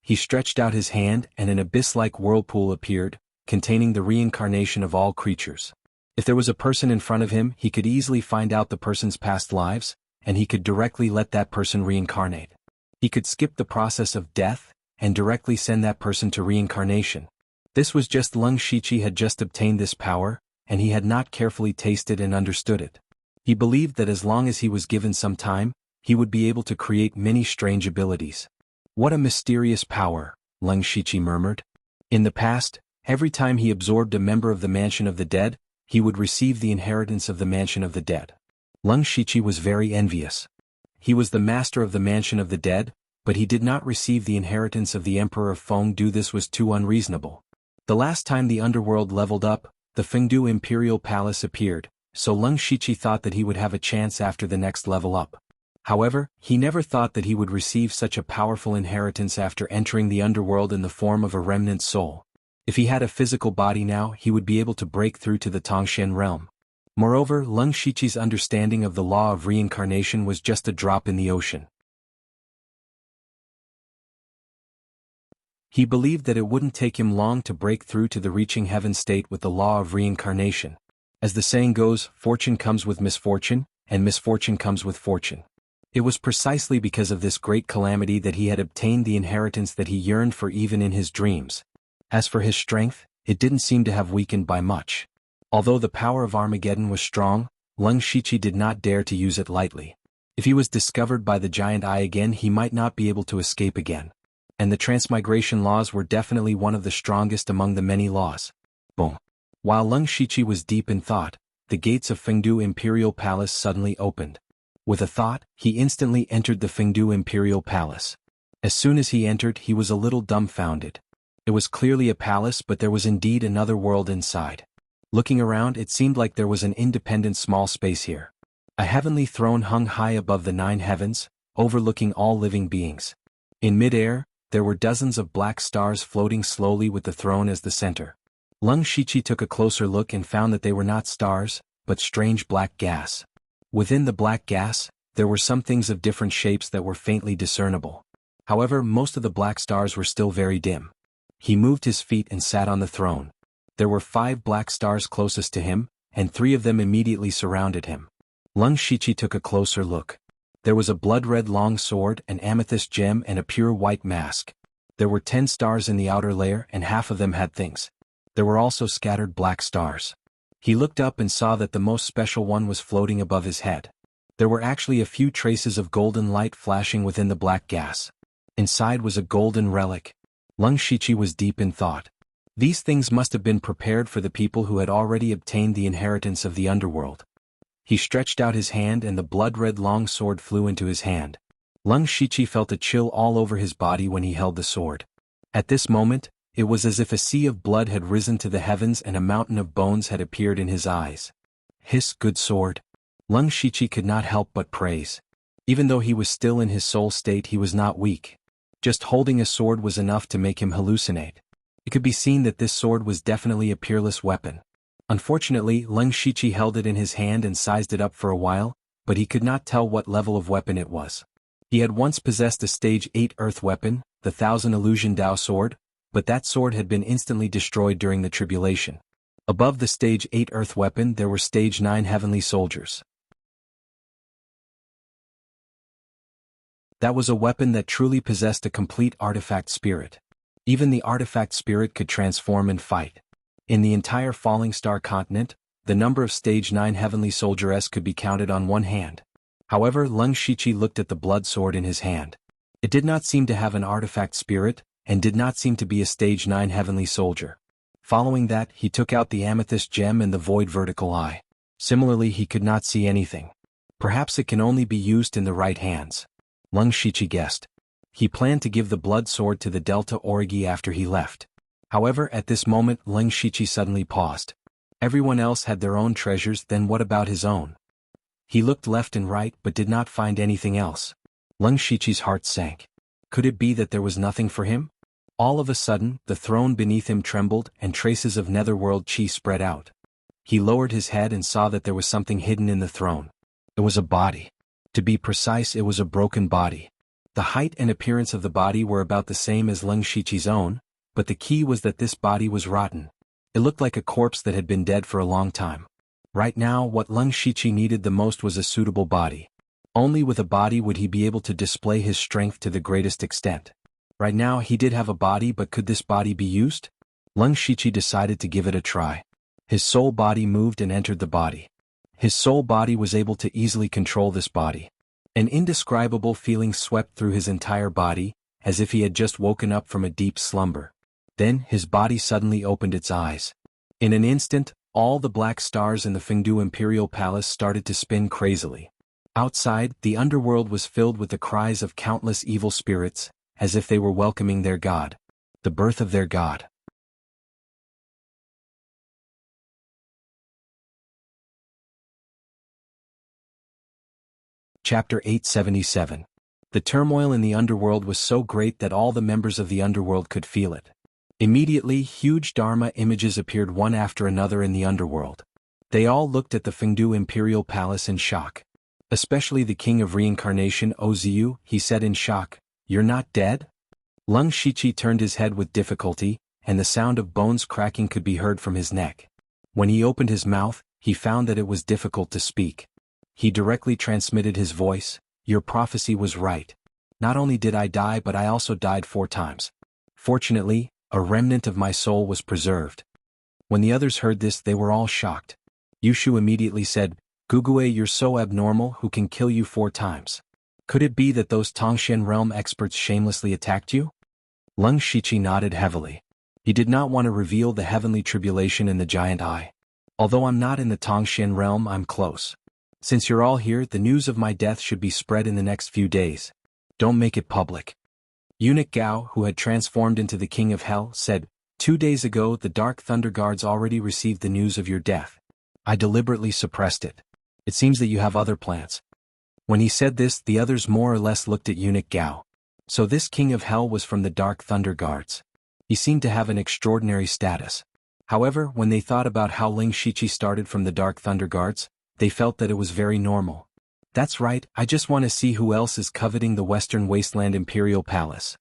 He stretched out his hand and an abyss-like whirlpool appeared, containing the reincarnation of all creatures. If there was a person in front of him, he could easily find out the person's past lives, and he could directly let that person reincarnate. He could skip the process of death, and directly send that person to reincarnation. This was just Lung Shiqi had just obtained this power, and he had not carefully tasted and understood it. He believed that as long as he was given some time, he would be able to create many strange abilities. What a mysterious power, Lung Shiqi murmured. In the past, every time he absorbed a member of the Mansion of the Dead, he would receive the inheritance of the Mansion of the Dead. Lung Shiqi was very envious. He was the master of the Mansion of the Dead, but he did not receive the inheritance of the Emperor of Fengdu. This was too unreasonable. The last time the underworld leveled up, the Fengdu Imperial Palace appeared, so Lung Shiqi thought that he would have a chance after the next level up. However, he never thought that he would receive such a powerful inheritance after entering the underworld in the form of a remnant soul. If he had a physical body now, he would be able to break through to the Tongshan realm. Moreover, Lung Shiqi's understanding of the law of reincarnation was just a drop in the ocean. He believed that it wouldn't take him long to break through to the reaching heaven state with the law of reincarnation. As the saying goes, fortune comes with misfortune, and misfortune comes with fortune. It was precisely because of this great calamity that he had obtained the inheritance that he yearned for even in his dreams. As for his strength, it didn't seem to have weakened by much. Although the power of Armageddon was strong, Lung Shiqi did not dare to use it lightly. If he was discovered by the giant eye again, he might not be able to escape again. And the transmigration laws were definitely one of the strongest among the many laws. Boom! While Lung Shiqi was deep in thought, the gates of Fengdu Imperial Palace suddenly opened. With a thought, he instantly entered the Fengdu Imperial Palace. As soon as he entered, he was a little dumbfounded. It was clearly a palace, but there was indeed another world inside. Looking around, it seemed like there was an independent small space here. A heavenly throne hung high above the 9 heavens, overlooking all living beings. In mid-air, there were dozens of black stars floating slowly with the throne as the center. Lung Shiqi took a closer look and found that they were not stars, but strange black gas. Within the black gas, There were some things of different shapes that were faintly discernible. However, most of the black stars were still very dim. He moved his feet and sat on the throne. There were 5 black stars closest to him, and 3 of them immediately surrounded him. Lung Shiqi took a closer look. There was a blood-red long sword, an amethyst gem, and a pure white mask. There were 10 stars in the outer layer, and half of them had things. There were also scattered black stars. He looked up and saw that the most special one was floating above his head. There were actually a few traces of golden light flashing within the black gas. Inside was a golden relic. Lung Shiqi was deep in thought. These things must have been prepared for the people who had already obtained the inheritance of the underworld. He stretched out his hand and the blood-red long sword flew into his hand. Lung Shiqi felt a chill all over his body when he held the sword. At this moment, it was as if a sea of blood had risen to the heavens and a mountain of bones had appeared in his eyes. Hiss, good sword. Lung Shiqi could not help but praise. Even though he was still in his soul state, he was not weak. Just holding a sword was enough to make him hallucinate. It could be seen that this sword was definitely a peerless weapon. Unfortunately, Lung Shiqi held it in his hand and sized it up for a while, but he could not tell what level of weapon it was. He had once possessed a stage 8 earth weapon, the 1000 Illusion Dao sword, but that sword had been instantly destroyed during the tribulation. Above the stage 8 earth weapon there were stage 9 heavenly soldiers. That was a weapon that truly possessed a complete artifact spirit. Even the artifact spirit could transform and fight. In the entire Falling Star continent, the number of stage 9 heavenly soldiers could be counted on one hand. However, Lung Shiqi looked at the blood sword in his hand. It did not seem to have an artifact spirit, and did not seem to be a stage 9 heavenly soldier. Following that, he took out the amethyst gem and the void vertical eye. Similarly, he could not see anything. Perhaps it can only be used in the right hands. Lung Shiqi guessed. He planned to give the blood sword to the Delta Origi after he left. However, at this moment Lung Shiqi suddenly paused. Everyone else had their own treasures, then what about his own? He looked left and right but did not find anything else. Lung Shiqi's heart sank. Could it be that there was nothing for him? All of a sudden, the throne beneath him trembled and traces of netherworld chi spread out. He lowered his head and saw that there was something hidden in the throne. It was a body. To be precise, it was a broken body. The height and appearance of the body were about the same as Lung Shiqi's own, but the key was that this body was rotten. It looked like a corpse that had been dead for a long time. Right now, what Lung Shiqi needed the most was a suitable body. Only with a body would he be able to display his strength to the greatest extent. Right now he did have a body, but could this body be used? Lung Shiqi decided to give it a try. His soul body moved and entered the body. His soul body was able to easily control this body. An indescribable feeling swept through his entire body, as if he had just woken up from a deep slumber. Then his body suddenly opened its eyes. In an instant, all the black stars in the Fengdu Imperial Palace started to spin crazily. Outside, the underworld was filled with the cries of countless evil spirits, as if they were welcoming their god. The birth of their god. Chapter 877. The turmoil in the underworld was so great that all the members of the underworld could feel it. Immediately, huge Dharma images appeared one after another in the underworld. They all looked at the Fengdu Imperial Palace in shock. Especially the King of Reincarnation, Oziu, he said in shock, "You're not dead?" Lung Shiqi turned his head with difficulty, and the sound of bones cracking could be heard from his neck. When he opened his mouth, he found that it was difficult to speak. He directly transmitted his voice, "Your prophecy was right. Not only did I die, but I also died 4 times. Fortunately, a remnant of my soul was preserved." When the others heard this, they were all shocked. Yushu immediately said, "Gugue, you're so abnormal, who can kill you 4 times? Could it be that those Tongxian realm experts shamelessly attacked you?" Lung Shiqi nodded heavily. He did not want to reveal the heavenly tribulation in the giant eye. "Although I'm not in the Tongxian realm, I'm close. Since you're all here, the news of my death should be spread in the next few days. Don't make it public." Eunuch Gao, who had transformed into the King of Hell, said, 2 days ago the Dark Thunder Guards already received the news of your death. I deliberately suppressed it. It seems that you have other plans." When he said this, the others more or less looked at Eunuch Gao. So this King of Hell was from the Dark Thunder Guards. He seemed to have an extraordinary status. However, when they thought about how Lung Shiqi started from the Dark Thunder Guards, they felt that it was very normal. That's right, I just want to see who else is coveting the Western Wasteland Imperial Palace.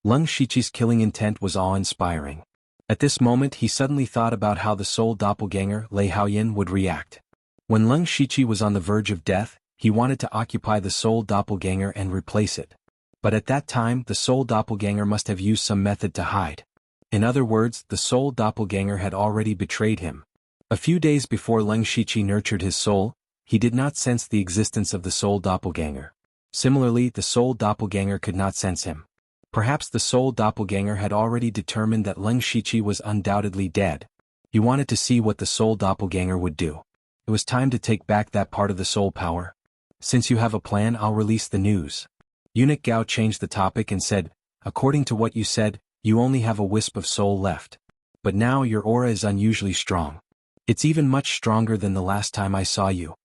Leng Shiqi's killing intent was awe-inspiring. At this moment he suddenly thought about how the soul doppelganger, Lei Haoyan, would react. When Leng Shiqi was on the verge of death, he wanted to occupy the soul doppelganger and replace it. But at that time the soul doppelganger must have used some method to hide. In other words, the soul doppelganger had already betrayed him. A few days before Leng Shiqi nurtured his soul, he did not sense the existence of the soul doppelganger. Similarly, the soul doppelganger could not sense him. Perhaps the soul doppelganger had already determined that Leng Shiqi was undoubtedly dead. He wanted to see what the soul doppelganger would do. It was time to take back that part of the soul power. Since you have a plan, I'll release the news. Eunuch Gao changed the topic and said, according to what you said, you only have a wisp of soul left. But now your aura is unusually strong. It's even much stronger than the last time I saw you.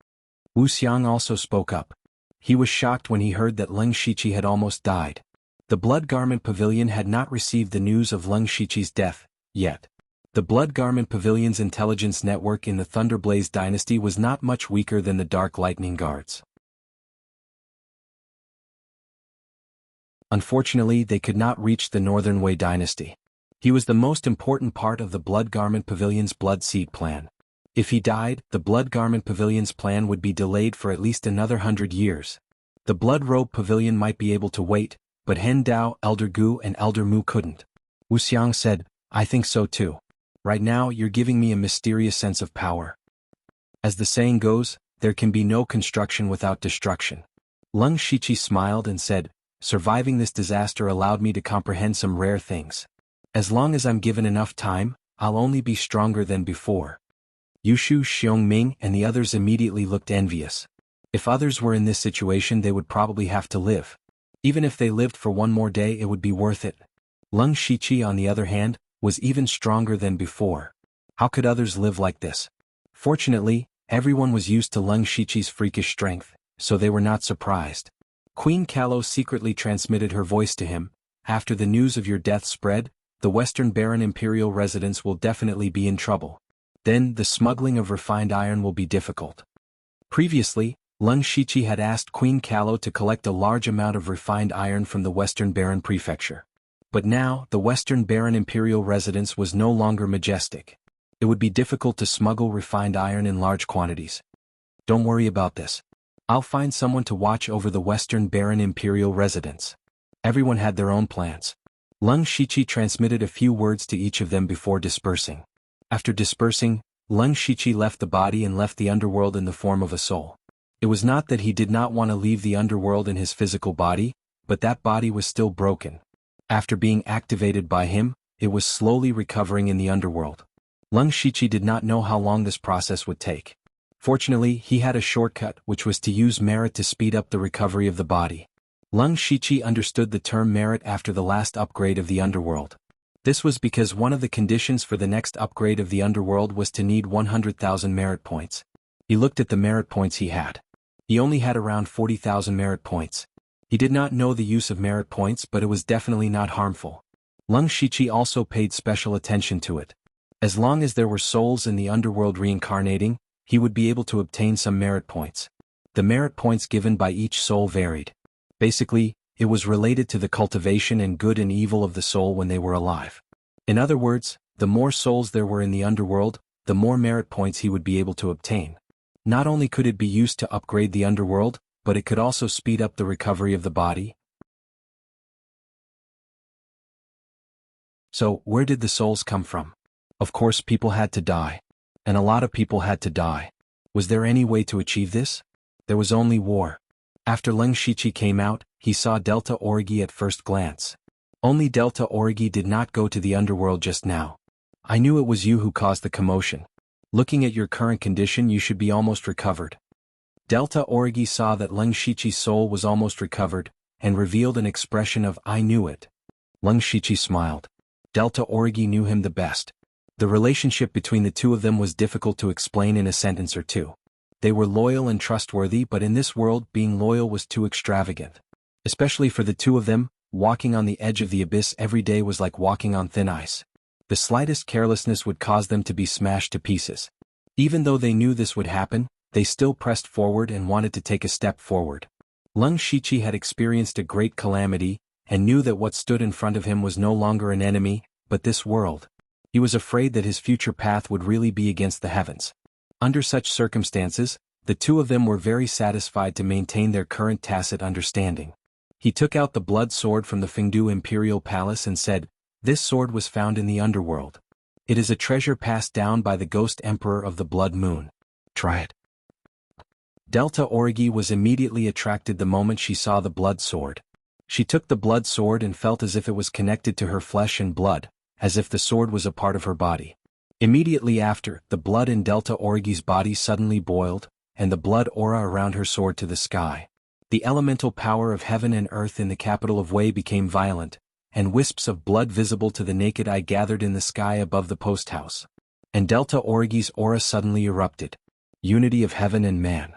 Wu Xiang also spoke up. He was shocked when he heard that Leng Shiqi had almost died. The Blood Garment Pavilion had not received the news of Leng Shiqi's death, yet. The Blood Garment Pavilion's intelligence network in the Thunderblaze dynasty was not much weaker than the Dark Lightning Guards. Unfortunately, they could not reach the Northern Wei dynasty. He was the most important part of the Blood Garment Pavilion's Blood Seed plan. If he died, the Blood Garment Pavilion's plan would be delayed for at least another 100 years. The Blood Robe Pavilion might be able to wait, but Hen Dao, Elder Gu and Elder Mu couldn't. Wu Xiang said, I think so too. Right now you're giving me a mysterious sense of power. As the saying goes, there can be no construction without destruction. Leng Shiqi smiled and said, surviving this disaster allowed me to comprehend some rare things. As long as I'm given enough time, I'll only be stronger than before. Yushu, Xiongming and the others immediately looked envious. If others were in this situation they would probably have to live. Even if they lived for one more day it would be worth it. Leng Shiqi, on the other hand, was even stronger than before. How could others live like this? Fortunately, everyone was used to Leng Shiqi's freakish strength, so they were not surprised. Queen Callow secretly transmitted her voice to him. After the news of your death spread, the Western Baron Imperial residents will definitely be in trouble. Then, the smuggling of refined iron will be difficult. Previously, Leng Shiqi had asked Queen Callow to collect a large amount of refined iron from the Western Baron Prefecture. But now, the Western Baron Imperial residence was no longer majestic. It would be difficult to smuggle refined iron in large quantities. Don't worry about this. I'll find someone to watch over the Western Baron Imperial residence. Everyone had their own plans. Leng Shiqi transmitted a few words to each of them before dispersing. After dispersing, Leng Shiqi left the body and left the underworld in the form of a soul. It was not that he did not want to leave the underworld in his physical body, but that body was still broken. After being activated by him, it was slowly recovering in the underworld. Leng Shiqi did not know how long this process would take. Fortunately, he had a shortcut, which was to use merit to speed up the recovery of the body. Leng Shiqi understood the term merit after the last upgrade of the underworld. This was because one of the conditions for the next upgrade of the underworld was to need 100,000 merit points. He looked at the merit points he had. He only had around 40,000 merit points. He did not know the use of merit points, but it was definitely not harmful. Leng Shiqi also paid special attention to it. As long as there were souls in the underworld reincarnating, he would be able to obtain some merit points. The merit points given by each soul varied. Basically, it was related to the cultivation and good and evil of the soul when they were alive. In other words, the more souls there were in the underworld, the more merit points he would be able to obtain. Not only could it be used to upgrade the underworld, but it could also speed up the recovery of the body. So, where did the souls come from? Of course, people had to die. And a lot of people had to die. Was there any way to achieve this? There was only war. After Leng Shiqi came out, he saw Delta Origi at first glance. Only Delta Origi did not go to the underworld just now. I knew it was you who caused the commotion. Looking at your current condition, you should be almost recovered. Delta Origi saw that Leng Shiqi's soul was almost recovered, and revealed an expression of I knew it. Leng Shiqi smiled. Delta Origi knew him the best. The relationship between the two of them was difficult to explain in a sentence or two. They were loyal and trustworthy, but in this world, being loyal was too extravagant. Especially for the two of them, walking on the edge of the abyss every day was like walking on thin ice. The slightest carelessness would cause them to be smashed to pieces. Even though they knew this would happen, they still pressed forward and wanted to take a step forward. Leng Shiqi had experienced a great calamity, and knew that what stood in front of him was no longer an enemy, but this world. He was afraid that his future path would really be against the heavens. Under such circumstances, the two of them were very satisfied to maintain their current tacit understanding. He took out the blood sword from the Fengdu Imperial Palace and said, "This sword was found in the underworld. It is a treasure passed down by the Ghost Emperor of the Blood Moon. Try it." Delta Origi was immediately attracted the moment she saw the blood sword. She took the blood sword and felt as if it was connected to her flesh and blood, as if the sword was a part of her body. Immediately after, the blood in Delta Origi's body suddenly boiled, and the blood aura around her soared to the sky. The elemental power of heaven and earth in the capital of Wei became violent, and wisps of blood visible to the naked eye gathered in the sky above the post house. And Delta Origi's aura suddenly erupted. Unity of heaven and man.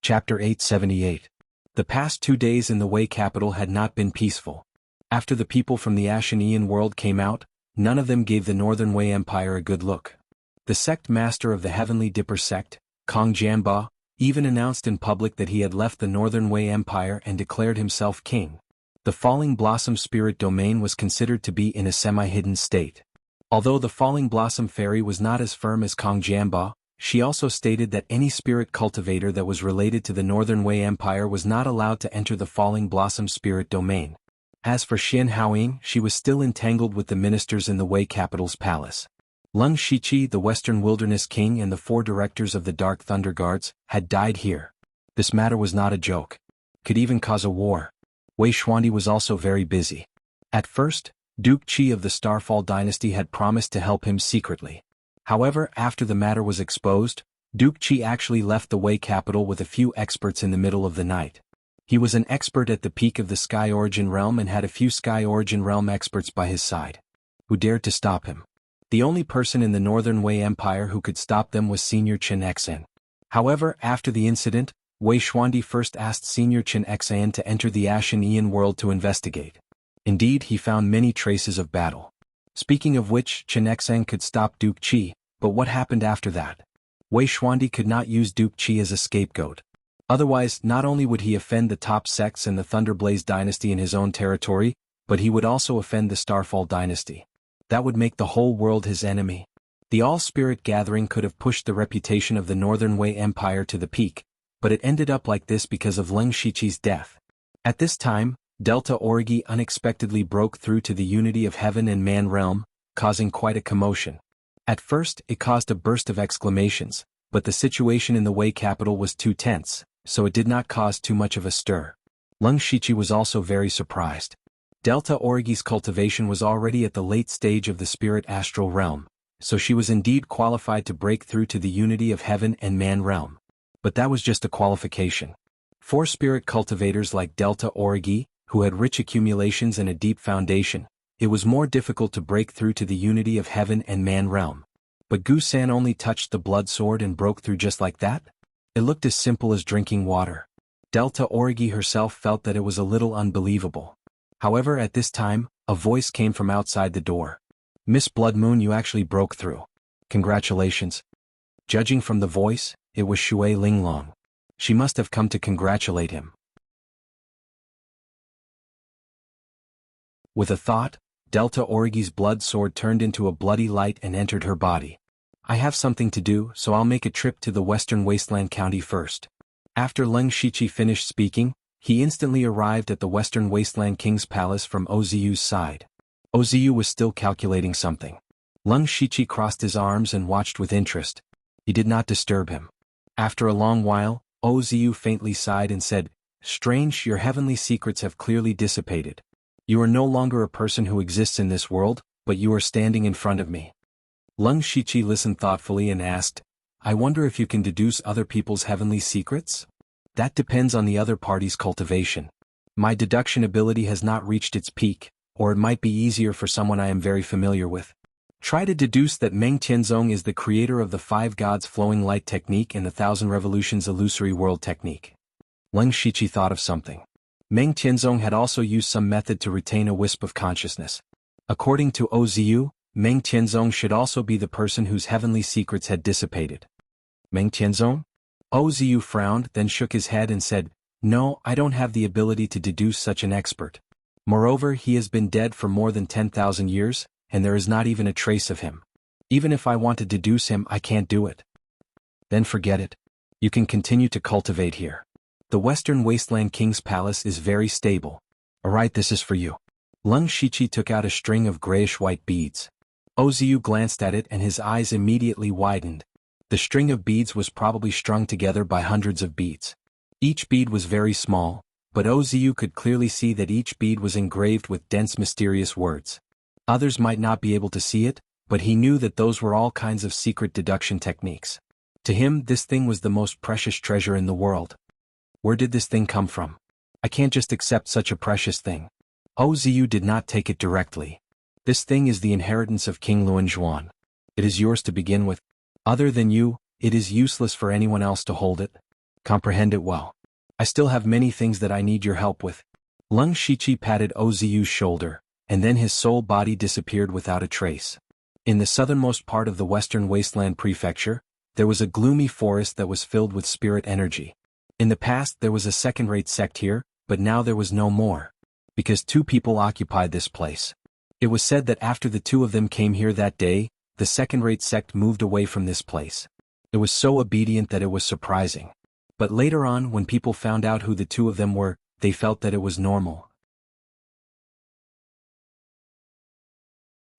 Chapter 878. The past 2 days in the Wei capital had not been peaceful. After the people from the Ashanean world came out, none of them gave the Northern Wei Empire a good look. The sect master of the Heavenly Dipper sect, Kong Jianba, even announced in public that he had left the Northern Wei Empire and declared himself king. The Falling Blossom Spirit Domain was considered to be in a semi-hidden state. Although the Falling Blossom Fairy was not as firm as Kong Jianba, she also stated that any spirit cultivator that was related to the Northern Wei Empire was not allowed to enter the Falling Blossom Spirit Domain. As for Xian Haoying, she was still entangled with the ministers in the Wei capital's palace. Leng Shiqi, the Western Wilderness King, and the 4 directors of the Dark Thunder Guards had died here. This matter was not a joke. Could even cause a war. Wei Xuandi was also very busy. At first, Duke Qi of the Starfall dynasty had promised to help him secretly. However, after the matter was exposed, Duke Qi actually left the Wei capital with a few experts in the middle of the night. He was an expert at the peak of the Sky Origin Realm and had a few Sky Origin Realm experts by his side. Who dared to stop him? The only person in the Northern Wei Empire who could stop them was Senior Chen Xan. However, after the incident, Wei Xuandi first asked Senior Chen Xan to enter the Ashanean world to investigate. Indeed, he found many traces of battle. Speaking of which, Chen Xan could stop Duke Qi, but what happened after that? Wei Xuandi could not use Duke Qi as a scapegoat. Otherwise, not only would he offend the top sects and the Thunderblaze dynasty in his own territory, but he would also offend the Starfall dynasty. That would make the whole world his enemy. The All-Spirit Gathering could have pushed the reputation of the Northern Wei Empire to the peak, but it ended up like this because of Leng Shiqi's death. At this time, Delta Origi unexpectedly broke through to the unity of heaven and man realm, causing quite a commotion. At first, it caused a burst of exclamations, but the situation in the Wei capital was too tense, so it did not cause too much of a stir. Leng Shiqi was also very surprised. Delta Origi's cultivation was already at the late stage of the spirit astral realm, so she was indeed qualified to break through to the unity of heaven and man realm. But that was just a qualification. 4 spirit cultivators like Delta Origi, who had rich accumulations and a deep foundation, it was more difficult to break through to the unity of heaven and man realm. But Gu San only touched the blood sword and broke through just like that? It looked as simple as drinking water. Delta Origi herself felt that it was a little unbelievable. However, at this time, a voice came from outside the door. "Miss Blood Moon, you actually broke through. Congratulations." Judging from the voice, it was Shui Linglong. She must have come to congratulate him. With a thought, Delta Origi's blood sword turned into a bloody light and entered her body. "I have something to do, so I'll make a trip to the Western Wasteland County first." After Leng Shiqi finished speaking, he instantly arrived at the Western Wasteland King's Palace from Oziu's side. Oziu was still calculating something. Leng Shiqi crossed his arms and watched with interest. He did not disturb him. After a long while, Oziu faintly sighed and said, "Strange, your heavenly secrets have clearly dissipated. You are no longer a person who exists in this world, but you are standing in front of me." Leng Shiqi listened thoughtfully and asked, "I wonder if you can deduce other people's heavenly secrets?" "That depends on the other party's cultivation. My deduction ability has not reached its peak, or it might be easier for someone I am very familiar with. Try to deduce that Meng Tianzong is the creator of the 5 Gods Flowing Light technique and the 1000 Revolutions Illusory World technique." Leng Shiqi thought of something. Meng Tianzong had also used some method to retain a wisp of consciousness. According to Oziu, Meng Tianzong should also be the person whose heavenly secrets had dissipated. Meng Tianzong? Oziu frowned, then shook his head and said, "No, I don't have the ability to deduce such an expert. Moreover, he has been dead for more than 10,000 years, and there is not even a trace of him. Even if I want to deduce him, I can't do it." "Then forget it. You can continue to cultivate here. The Western Wasteland King's Palace is very stable. Alright, this is for you." Lung Shiqi took out a string of grayish-white beads. Oziu glanced at it and his eyes immediately widened. The string of beads was probably strung together by hundreds of beads. Each bead was very small, but Oziu could clearly see that each bead was engraved with dense mysterious words. Others might not be able to see it, but he knew that those were all kinds of secret deduction techniques. To him, this thing was the most precious treasure in the world. Where did this thing come from? I can't just accept such a precious thing. Oziu did not take it directly. This thing is the inheritance of King Luanzhuan. It is yours to begin with. Other than you, it is useless for anyone else to hold it. Comprehend it well. I still have many things that I need your help with. Lung Shiqi patted Oziu's shoulder, and then his soul body disappeared without a trace. In the southernmost part of the Western Wasteland Prefecture, there was a gloomy forest that was filled with spirit energy. In the past there was a second-rate sect here, but now there was no more. Because two people occupied this place. It was said that after the two of them came here that day, the second-rate sect moved away from this place. It was so obedient that it was surprising. But later on, when people found out who the two of them were, they felt that it was normal.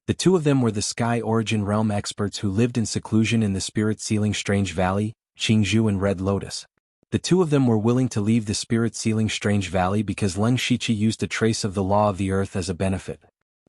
The two of them were the Sky Origin Realm experts who lived in seclusion in the spirit-sealing Strange Valley, Qingzhou and Red Lotus. The two of them were willing to leave the spirit-sealing Strange Valley because Lung Shiqi used a trace of the law of the earth as a benefit.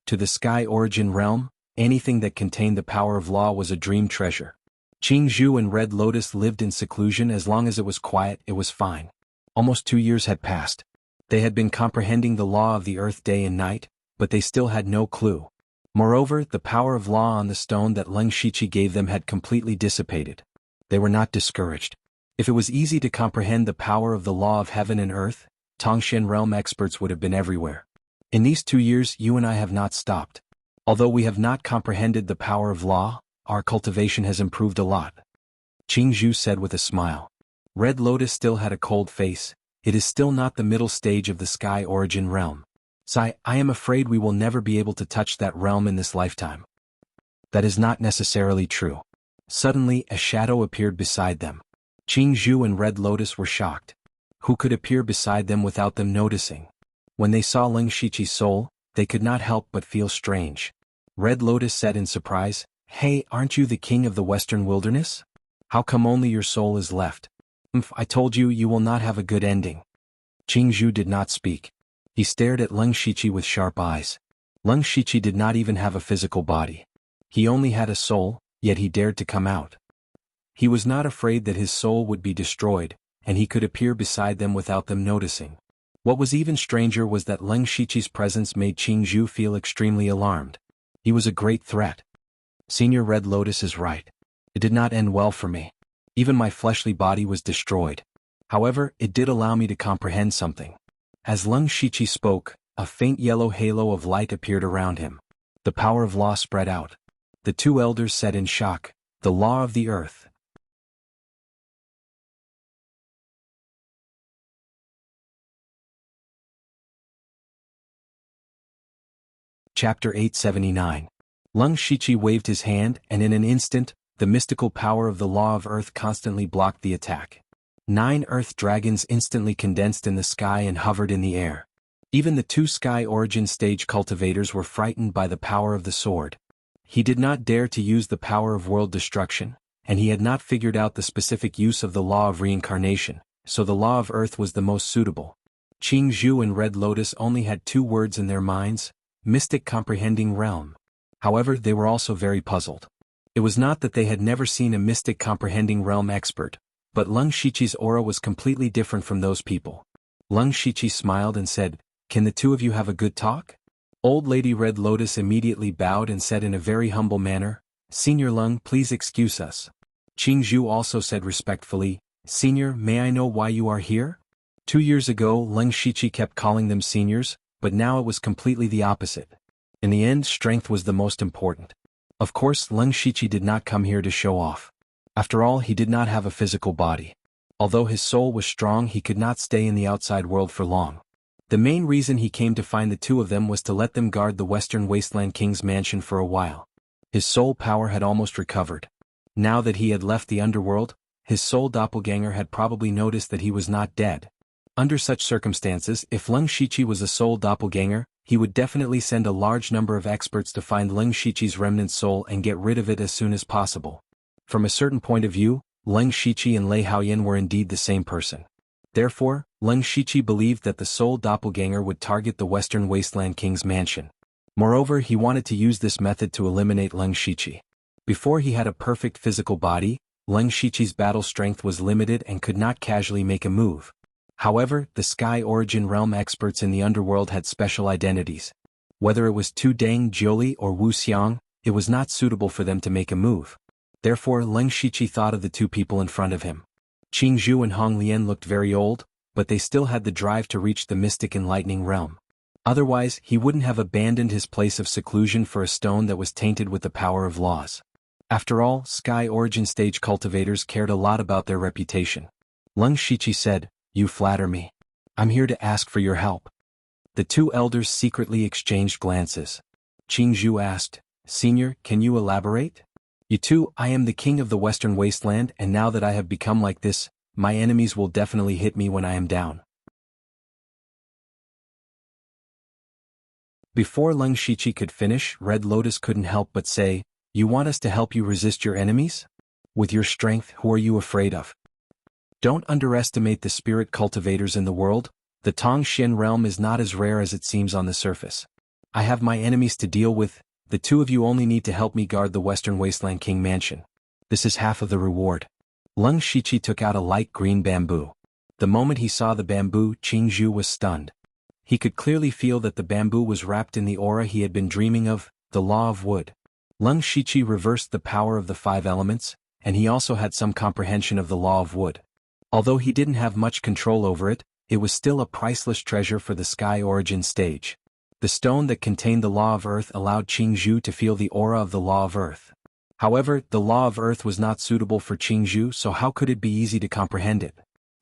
To the Sky Origin Realm, anything that contained the power of law was a dream treasure. Qingzhou and Red Lotus lived in seclusion. As long as it was quiet, it was fine. Almost 2 years had passed. They had been comprehending the law of the earth day and night, but they still had no clue. Moreover, the power of law on the stone that Lung Shiqi gave them had completely dissipated. They were not discouraged. If it was easy to comprehend the power of the law of heaven and earth, Tongshan realm experts would have been everywhere. In these 2 years, you and I have not stopped. Although we have not comprehended the power of law, our cultivation has improved a lot. Qingzhou said with a smile. Red Lotus still had a cold face. It is still not the middle stage of the Sky Origin realm. Sai, I am afraid we will never be able to touch that realm in this lifetime. That is not necessarily true. Suddenly, a shadow appeared beside them. Qingzhou and Red Lotus were shocked. Who could appear beside them without them noticing? When they saw Lung Shiqi's soul, they could not help but feel strange. Red Lotus said in surprise, "Hey, aren't you the king of the Western Wilderness? How come only your soul is left? I told you, you will not have a good ending." Qingzhou did not speak. He stared at Lung Shiqi with sharp eyes. Lung Shiqi did not even have a physical body. He only had a soul, yet he dared to come out. He was not afraid that his soul would be destroyed, and he could appear beside them without them noticing. What was even stranger was that Lung Shiqi's presence made Qingzhou feel extremely alarmed. He was a great threat. Senior Red Lotus is right. It did not end well for me. Even my fleshly body was destroyed. However, it did allow me to comprehend something. As Lung Shiqi spoke, a faint yellow halo of light appeared around him. The power of law spread out. The two elders said in shock, "The law of the earth." Chapter 879. Lung Shiqi waved his hand, and in an instant, the mystical power of the law of earth constantly blocked the attack. 9 earth dragons instantly condensed in the sky and hovered in the air. Even the 2 Sky Origin stage cultivators were frightened by the power of the sword. He did not dare to use the power of world destruction, and he had not figured out the specific use of the law of reincarnation, so the law of earth was the most suitable. Qingzhou and Red Lotus only had 2 words in their minds: mystic comprehending realm. However, they were also very puzzled. It was not that they had never seen a mystic comprehending realm expert, but Lung Shiqi's aura was completely different from those people. Lung Shiqi smiled and said, "Can the two of you have a good talk?" Old Lady Red Lotus immediately bowed and said in a very humble manner, "Senior Lung, please excuse us." Qingzhou also said respectfully, "Senior, may I know why you are here?" 2 years ago Leng Shiqi kept calling them seniors, but now it was completely the opposite. In the end, strength was the most important. Of course, Leng Shiqi did not come here to show off. After all, he did not have a physical body. Although his soul was strong, he could not stay in the outside world for long. The main reason he came to find the two of them was to let them guard the Western Wasteland King's mansion for a while. His soul power had almost recovered. Now that he had left the underworld, his soul doppelganger had probably noticed that he was not dead. Under such circumstances, if Leng Shiqi was a soul doppelganger, he would definitely send a large number of experts to find Leng Shiqi's remnant soul and get rid of it as soon as possible. From a certain point of view, Leng Shiqi and Lei Haoyan were indeed the same person. Therefore, Leng Shiqi believed that the soul doppelganger would target the Western Wasteland King's mansion. Moreover, he wanted to use this method to eliminate Leng Shiqi. Before he had a perfect physical body, Leng Shiqi's battle strength was limited and could not casually make a move. However, the Sky Origin Realm experts in the underworld had special identities. Whether it was Tu Deng Jiuli or Wu Xiang, it was not suitable for them to make a move. Therefore, Leng Shiqi thought of the two people in front of him. Qing Zhu and Hong Lian looked very old, but they still had the drive to reach the mystic enlightening realm. Otherwise, he wouldn't have abandoned his place of seclusion for a stone that was tainted with the power of laws. After all, Sky Origin stage cultivators cared a lot about their reputation. Leng Shiqi said, "You flatter me. I'm here to ask for your help." The two elders secretly exchanged glances. Qing Zhu asked, "Senior, can you elaborate?" "You two, I am the king of the Western Wasteland, and now that I have become like this, my enemies will definitely hit me when I am down." Before Leng Shiqi could finish, Red Lotus couldn't help but say, "You want us to help you resist your enemies? With your strength, who are you afraid of? Don't underestimate the spirit cultivators in the world. The Tongxian realm is not as rare as it seems on the surface. I have my enemies to deal with. The two of you only need to help me guard the Western Wasteland King mansion. This is half of the reward." Leng Shiqi took out a light green bamboo. The moment he saw the bamboo, Qing Zhu was stunned. He could clearly feel that the bamboo was wrapped in the aura he had been dreaming of, the law of wood. Leng Shiqi reversed the power of the five elements, and he also had some comprehension of the law of wood. Although he didn't have much control over it, it was still a priceless treasure for the Sky Origin stage. The stone that contained the law of earth allowed Qing Zhu to feel the aura of the law of earth. However, the law of earth was not suitable for Qing Zhu, so how could it be easy to comprehend it?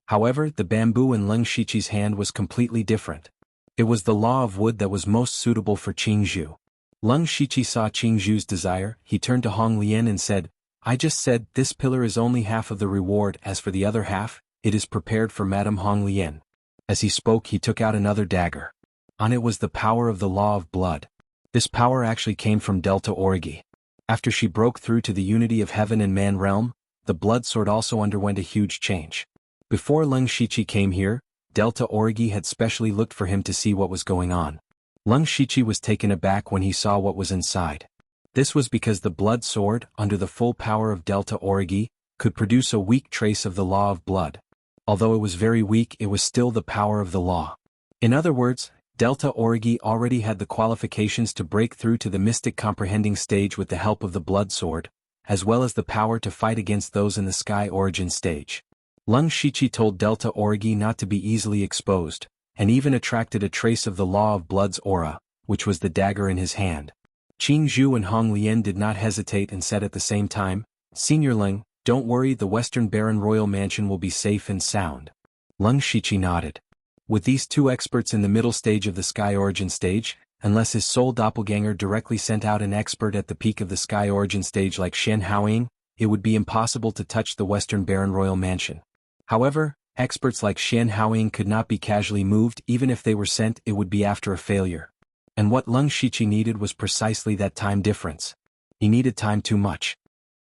However, the bamboo in Leng Shiqi's hand was completely different. It was the law of wood that was most suitable for Qing Zhu. Leng Shiqi saw Qing Zhu's desire. He turned to Hong Lian and said, "I just said this pillar is only half of the reward. As for the other half, it is prepared for Madame Hong Lian." As he spoke, he took out another dagger. On it was the power of the law of blood. This power actually came from Delta Origi. After she broke through to the unity of heaven and man realm, the blood sword also underwent a huge change. Before Leng Shiqi came here, Delta Origi had specially looked for him to see what was going on. Leng Shiqi was taken aback when he saw what was inside. This was because the blood sword, under the full power of Delta Origi, could produce a weak trace of the law of blood. Although it was very weak, it was still the power of the law. In other words, Delta Origi already had the qualifications to break through to the mystic comprehending stage with the help of the blood sword, as well as the power to fight against those in the Sky Origin stage. Leng Shiqi told Delta Origi not to be easily exposed, and even attracted a trace of the law of blood's aura, which was the dagger in his hand. Qing Zhu and Hong Lian did not hesitate and said at the same time, "Senior Leng, don't worry, the Western Baron Royal Mansion will be safe and sound." Leng Shiqi nodded. With these two experts in the middle stage of the Sky Origin stage, unless his soul doppelganger directly sent out an expert at the peak of the Sky Origin stage like Shen Haoying, it would be impossible to touch the Western Baron Royal Mansion. However, experts like Shen Haoying could not be casually moved. Even if they were sent, it would be after a failure. And what Leng Shiqi needed was precisely that time difference. He needed time too much.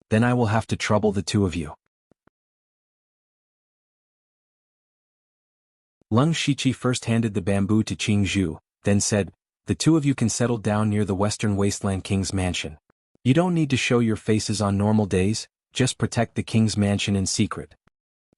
"Then I will have to trouble the two of you." Leng Shiqi first handed the bamboo to Qing Zhu, then said, "The two of you can settle down near the Western Wasteland King's mansion. You don't need to show your faces on normal days, just protect the King's mansion in secret."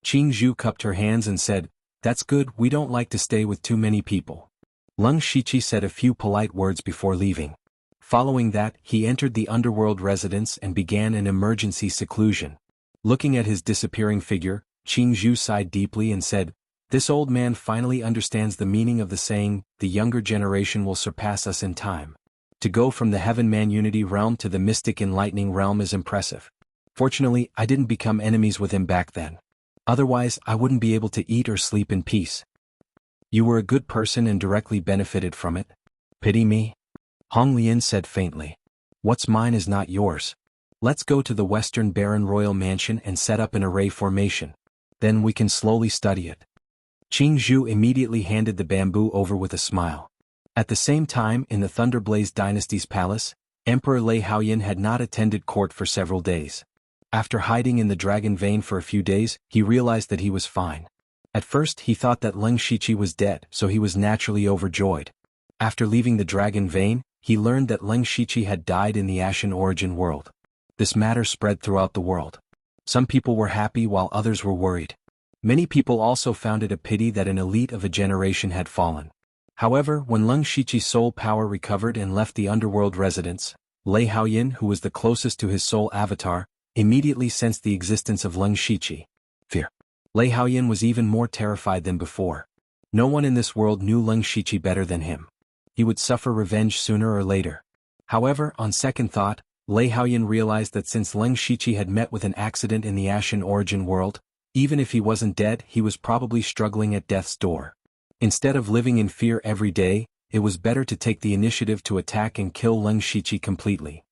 Qing Zhu cupped her hands and said, "That's good, we don't like to stay with too many people." Leng Shiqi said a few polite words before leaving. Following that, he entered the underworld residence and began an emergency seclusion. Looking at his disappearing figure, Qing Zhu sighed deeply and said, This old man finally understands the meaning of the saying, the younger generation will surpass us in time. To go from the heaven man unity realm to the mystic enlightening realm is impressive. Fortunately, I didn't become enemies with him back then. Otherwise, I wouldn't be able to eat or sleep in peace. You were a good person and directly benefited from it. Pity me? Hong Lian said faintly. What's mine is not yours. Let's go to the Western Baron Royal Mansion and set up an array formation. Then we can slowly study it. Qing Zhu immediately handed the bamboo over with a smile. At the same time, in the Thunderblaze Dynasty's palace, Emperor Lei Haoyan had not attended court for several days. After hiding in the dragon vein for a few days, he realized that he was fine. At first he thought that Leng Shiqi was dead, so he was naturally overjoyed. After leaving the dragon vein, he learned that Leng Shiqi had died in the Ashen Origin world. This matter spread throughout the world. Some people were happy while others were worried. Many people also found it a pity that an elite of a generation had fallen. However, when Leng Shiqi's soul power recovered and left the underworld residence, Lei Haoyan, who was the closest to his soul avatar, immediately sensed the existence of Leng Shiqi. Fear. Lei Haoyan was even more terrified than before. No one in this world knew Leng Shiqi better than him. He would suffer revenge sooner or later. However, on second thought, Lei Haoyan realized that since Leng Shiqi had met with an accident in the Ashen Origin world, even if he wasn't dead, he was probably struggling at death's door. Instead of living in fear every day, it was better to take the initiative to attack and kill Leng Shiqi completely.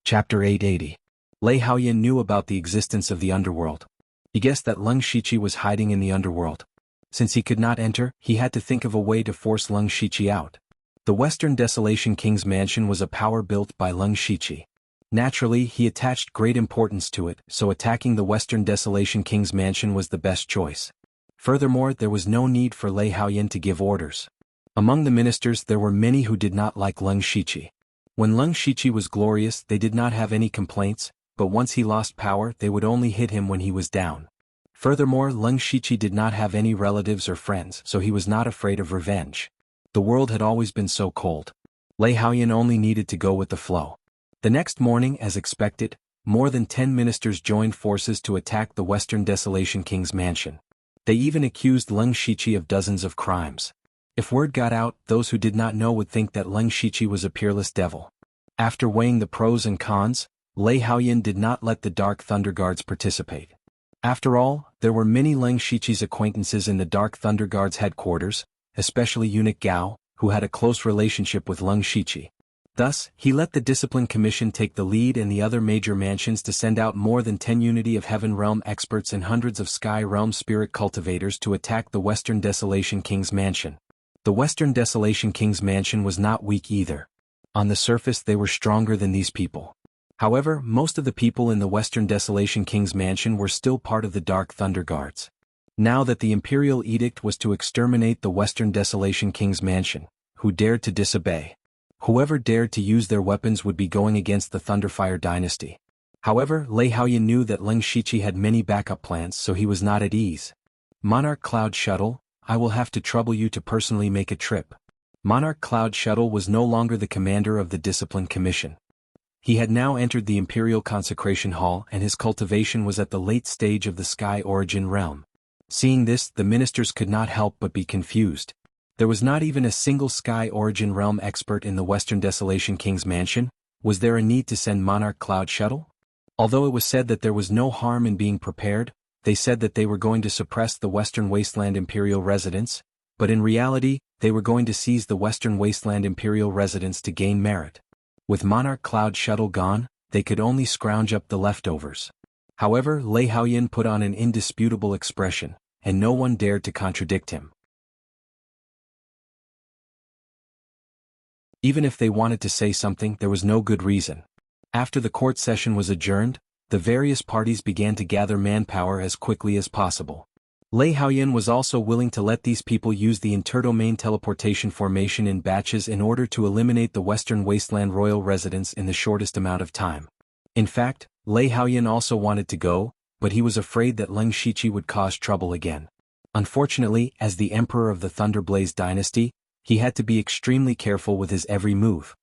Chapter 880. Lei Haoyan knew about the existence of the underworld. He guessed that Leng Shiqi was hiding in the underworld. Since he could not enter, he had to think of a way to force Leng Shiqi out. The Western Desolation King's mansion was a power built by Leng Shiqi. Naturally, he attached great importance to it, so attacking the Western Desolation King's mansion was the best choice. Furthermore, there was no need for Lei Haoyan to give orders. Among the ministers there were many who did not like Leng Shiqi. When Leng Shiqi was glorious, they did not have any complaints, but once he lost power, they would only hit him when he was down. Furthermore, Leng Shiqi did not have any relatives or friends, so he was not afraid of revenge. The world had always been so cold. Lei Haoyan only needed to go with the flow. The next morning, as expected, more than 10 ministers joined forces to attack the Western Desolation King's mansion. They even accused Leng Shiqi of dozens of crimes. If word got out, those who did not know would think that Leng Shiqi was a peerless devil. After weighing the pros and cons, Lei Haoyan did not let the Dark Thunder Guards participate. After all, there were many Leng Shiqi's acquaintances in the Dark Thunder Guards headquarters, especially eunuch Gao, who had a close relationship with Leng Shiqi. Thus, he let the Discipline Commission take the lead and the other major mansions to send out more than 10 Unity of Heaven Realm experts and hundreds of Sky Realm spirit cultivators to attack the Western Desolation King's mansion. The Western Desolation King's mansion was not weak either. On the surface they were stronger than these people. However, most of the people in the Western Desolation King's mansion were still part of the Dark Thunder Guards. Now that the Imperial Edict was to exterminate the Western Desolation King's mansion, who dared to disobey? Whoever dared to use their weapons would be going against the Thunderfire dynasty. However, Lei Haoyan knew that Leng Shiqi had many backup plans, so he was not at ease. Monarch Cloud Shuttle, I will have to trouble you to personally make a trip. Monarch Cloud Shuttle was no longer the commander of the Discipline Commission. He had now entered the Imperial Consecration Hall and his cultivation was at the late stage of the Sky Origin realm. Seeing this, the ministers could not help but be confused. There was not even a single Sky Origin realm expert in the Western Desolation King's mansion. Was there a need to send Monarch Cloud Shuttle? Although it was said that there was no harm in being prepared, they said that they were going to suppress the Western Wasteland Imperial residence, but in reality, they were going to seize the Western Wasteland Imperial residence to gain merit. With Monarch Cloud Shuttle gone, they could only scrounge up the leftovers. However, Lei Haoyan put on an indisputable expression, and no one dared to contradict him. Even if they wanted to say something, there was no good reason. After the court session was adjourned, the various parties began to gather manpower as quickly as possible. Lei Haoyan was also willing to let these people use the interdomain teleportation formation in batches in order to eliminate the Western Wasteland royal residence in the shortest amount of time. In fact, Lei Haoyan also wanted to go, but he was afraid that Leng Shiqi would cause trouble again. Unfortunately, as the emperor of the Thunderblaze dynasty, he had to be extremely careful with his every move.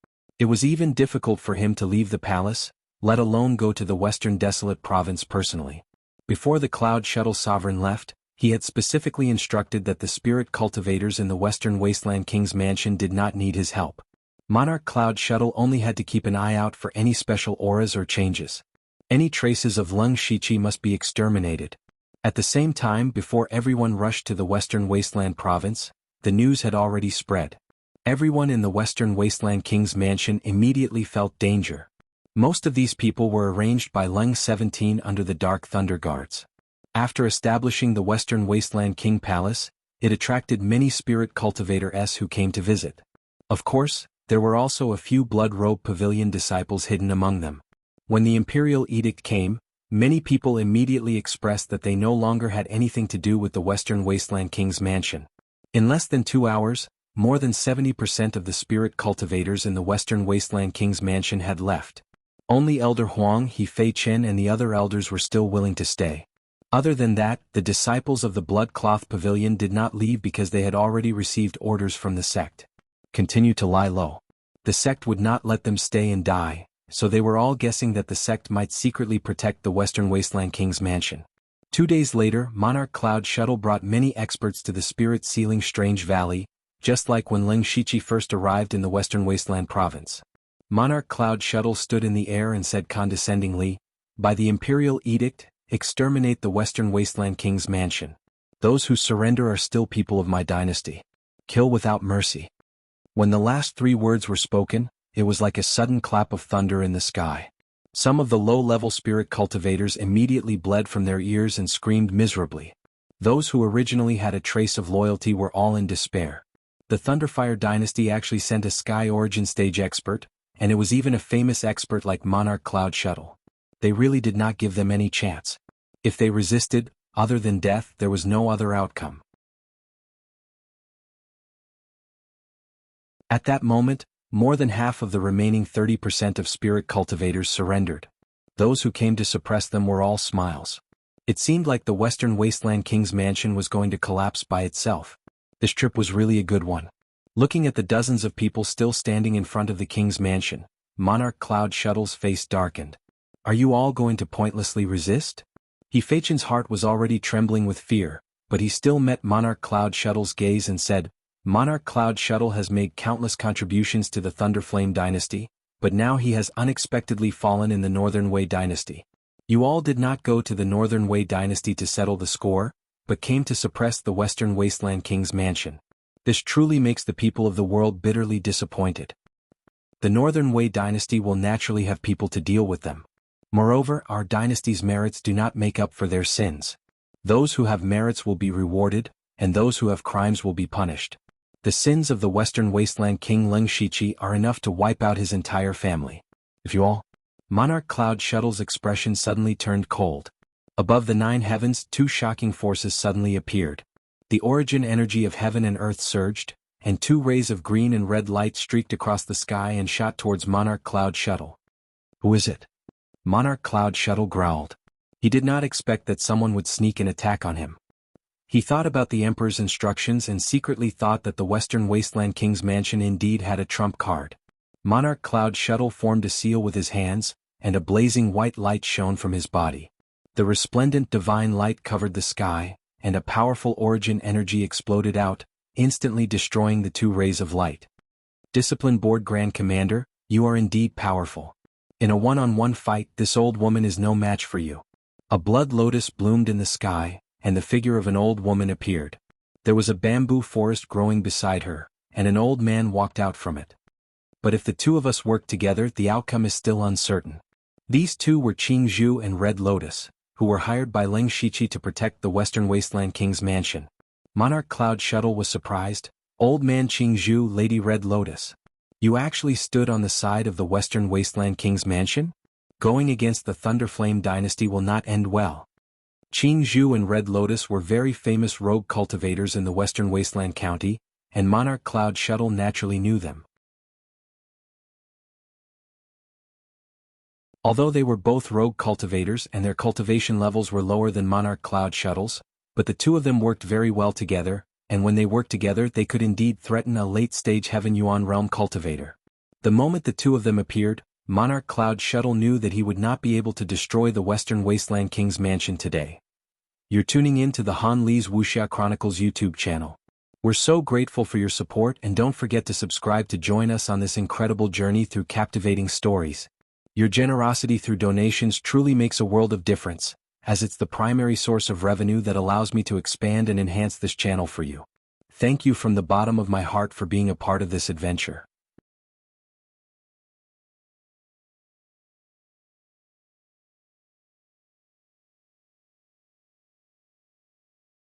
It was even difficult for him to leave the palace, let alone go to the Western Desolate Province personally. Before the Cloud Shuttle Sovereign left, he had specifically instructed that the spirit cultivators in the Western Wasteland King's mansion did not need his help. Monarch Cloud Shuttle only had to keep an eye out for any special auras or changes. Any traces of Leng Shiqi must be exterminated. At the same time, before everyone rushed to the Western Wasteland Province, the news had already spread. Everyone in the Western Wasteland King's mansion immediately felt danger. Most of these people were arranged by Leng 17 under the Dark Thunder Guards. After establishing the Western Wasteland King Palace, it attracted many spirit cultivators who came to visit. Of course, there were also a few Blood Robe Pavilion disciples hidden among them. When the Imperial Edict came, many people immediately expressed that they no longer had anything to do with the Western Wasteland King's mansion. In less than 2 hours, more than 70% of the spirit cultivators in the Western Wasteland King's mansion had left. Only Elder Huang, He Fei Chen and the other elders were still willing to stay. Other than that, the disciples of the Blood Cloth Pavilion did not leave because they had already received orders from the sect. Continue to lie low. The sect would not let them stay and die, so they were all guessing that the sect might secretly protect the Western Wasteland King's mansion. 2 days later, Monarch Cloud Shuttle brought many experts to the Spirit Sealing Strange Valley, just like when Leng Shiqi first arrived in the Western Wasteland Province. Monarch Cloud Shuttle stood in the air and said condescendingly, "By the Imperial Edict, exterminate the Western Wasteland King's mansion. Those who surrender are still people of my dynasty. Kill without mercy." When the last 3 words were spoken, it was like a sudden clap of thunder in the sky. Some of the low-level spirit cultivators immediately bled from their ears and screamed miserably. Those who originally had a trace of loyalty were all in despair. The Thunderfire dynasty actually sent a Sky Origin stage expert, and it was even a famous expert like Monarch Cloud Shuttle. They really did not give them any chance. If they resisted, other than death, there was no other outcome. At that moment, more than half of the remaining 30% of spirit cultivators surrendered. Those who came to suppress them were all smiles. It seemed like the Western Wasteland King's mansion was going to collapse by itself. This trip was really a good one. Looking at the dozens of people still standing in front of the King's mansion, Monarch Cloud Shuttle's face darkened. Are you all going to pointlessly resist? He Feichen's heart was already trembling with fear, but he still met Monarch Cloud Shuttle's gaze and said, Monarch Cloud Shuttle has made countless contributions to the Thunderflame dynasty, but now he has unexpectedly fallen in the Northern Wei dynasty. You all did not go to the Northern Wei dynasty to settle the score, but came to suppress the Western Wasteland King's mansion. This truly makes the people of the world bitterly disappointed. The Northern Wei dynasty will naturally have people to deal with them. Moreover, our dynasty's merits do not make up for their sins. Those who have merits will be rewarded, and those who have crimes will be punished. The sins of the Western Wasteland King Leng Shiqi are enough to wipe out his entire family. If you all... Monarch Cloud Shuttle's expression suddenly turned cold. Above the 9 heavens, 2 shocking forces suddenly appeared. The origin energy of heaven and earth surged, and 2 rays of green and red light streaked across the sky and shot towards Monarch Cloud Shuttle. Who is it? Monarch Cloud Shuttle growled. He did not expect that someone would sneak an attack on him. He thought about the Emperor's instructions and secretly thought that the Western Wasteland King's mansion indeed had a trump card. Monarch Cloud Shuttle formed a seal with his hands, and a blazing white light shone from his body. The resplendent divine light covered the sky, and a powerful origin energy exploded out, instantly destroying the 2 rays of light. Discipline Board Grand Commander, you are indeed powerful. In a one-on-one fight, this old woman is no match for you. A blood lotus bloomed in the sky, and the figure of an old woman appeared. There was a bamboo forest growing beside her, and an old man walked out from it. But if the 2 of us work together, the outcome is still uncertain. These 2 were Qing Zhu and Red Lotus, who were hired by Leng Shiqi to protect the Western Wasteland King's mansion. Monarch Cloud Shuttle was surprised. Old man Qing Zhu, Lady Red Lotus. You actually stood on the side of the Western Wasteland King's mansion? Going against the Thunderflame dynasty will not end well. Qing Zhu and Red Lotus were very famous rogue cultivators in the Western Wasteland County, and Monarch Cloud Shuttle naturally knew them. Although they were both rogue cultivators and their cultivation levels were lower than Monarch Cloud Shuttle's, but the 2 of them worked very well together, and when they worked together they could indeed threaten a late-stage Heaven Yuan realm cultivator. The moment the two of them appeared, Monarch Cloud Shuttle knew that he would not be able to destroy the Western Wasteland King's mansion today. You're tuning in to the Han Lee's Wuxia Chronicles YouTube channel. We're so grateful for your support, and don't forget to subscribe to join us on this incredible journey through captivating stories. Your generosity through donations truly makes a world of difference, as it's the primary source of revenue that allows me to expand and enhance this channel for you. Thank you from the bottom of my heart for being a part of this adventure.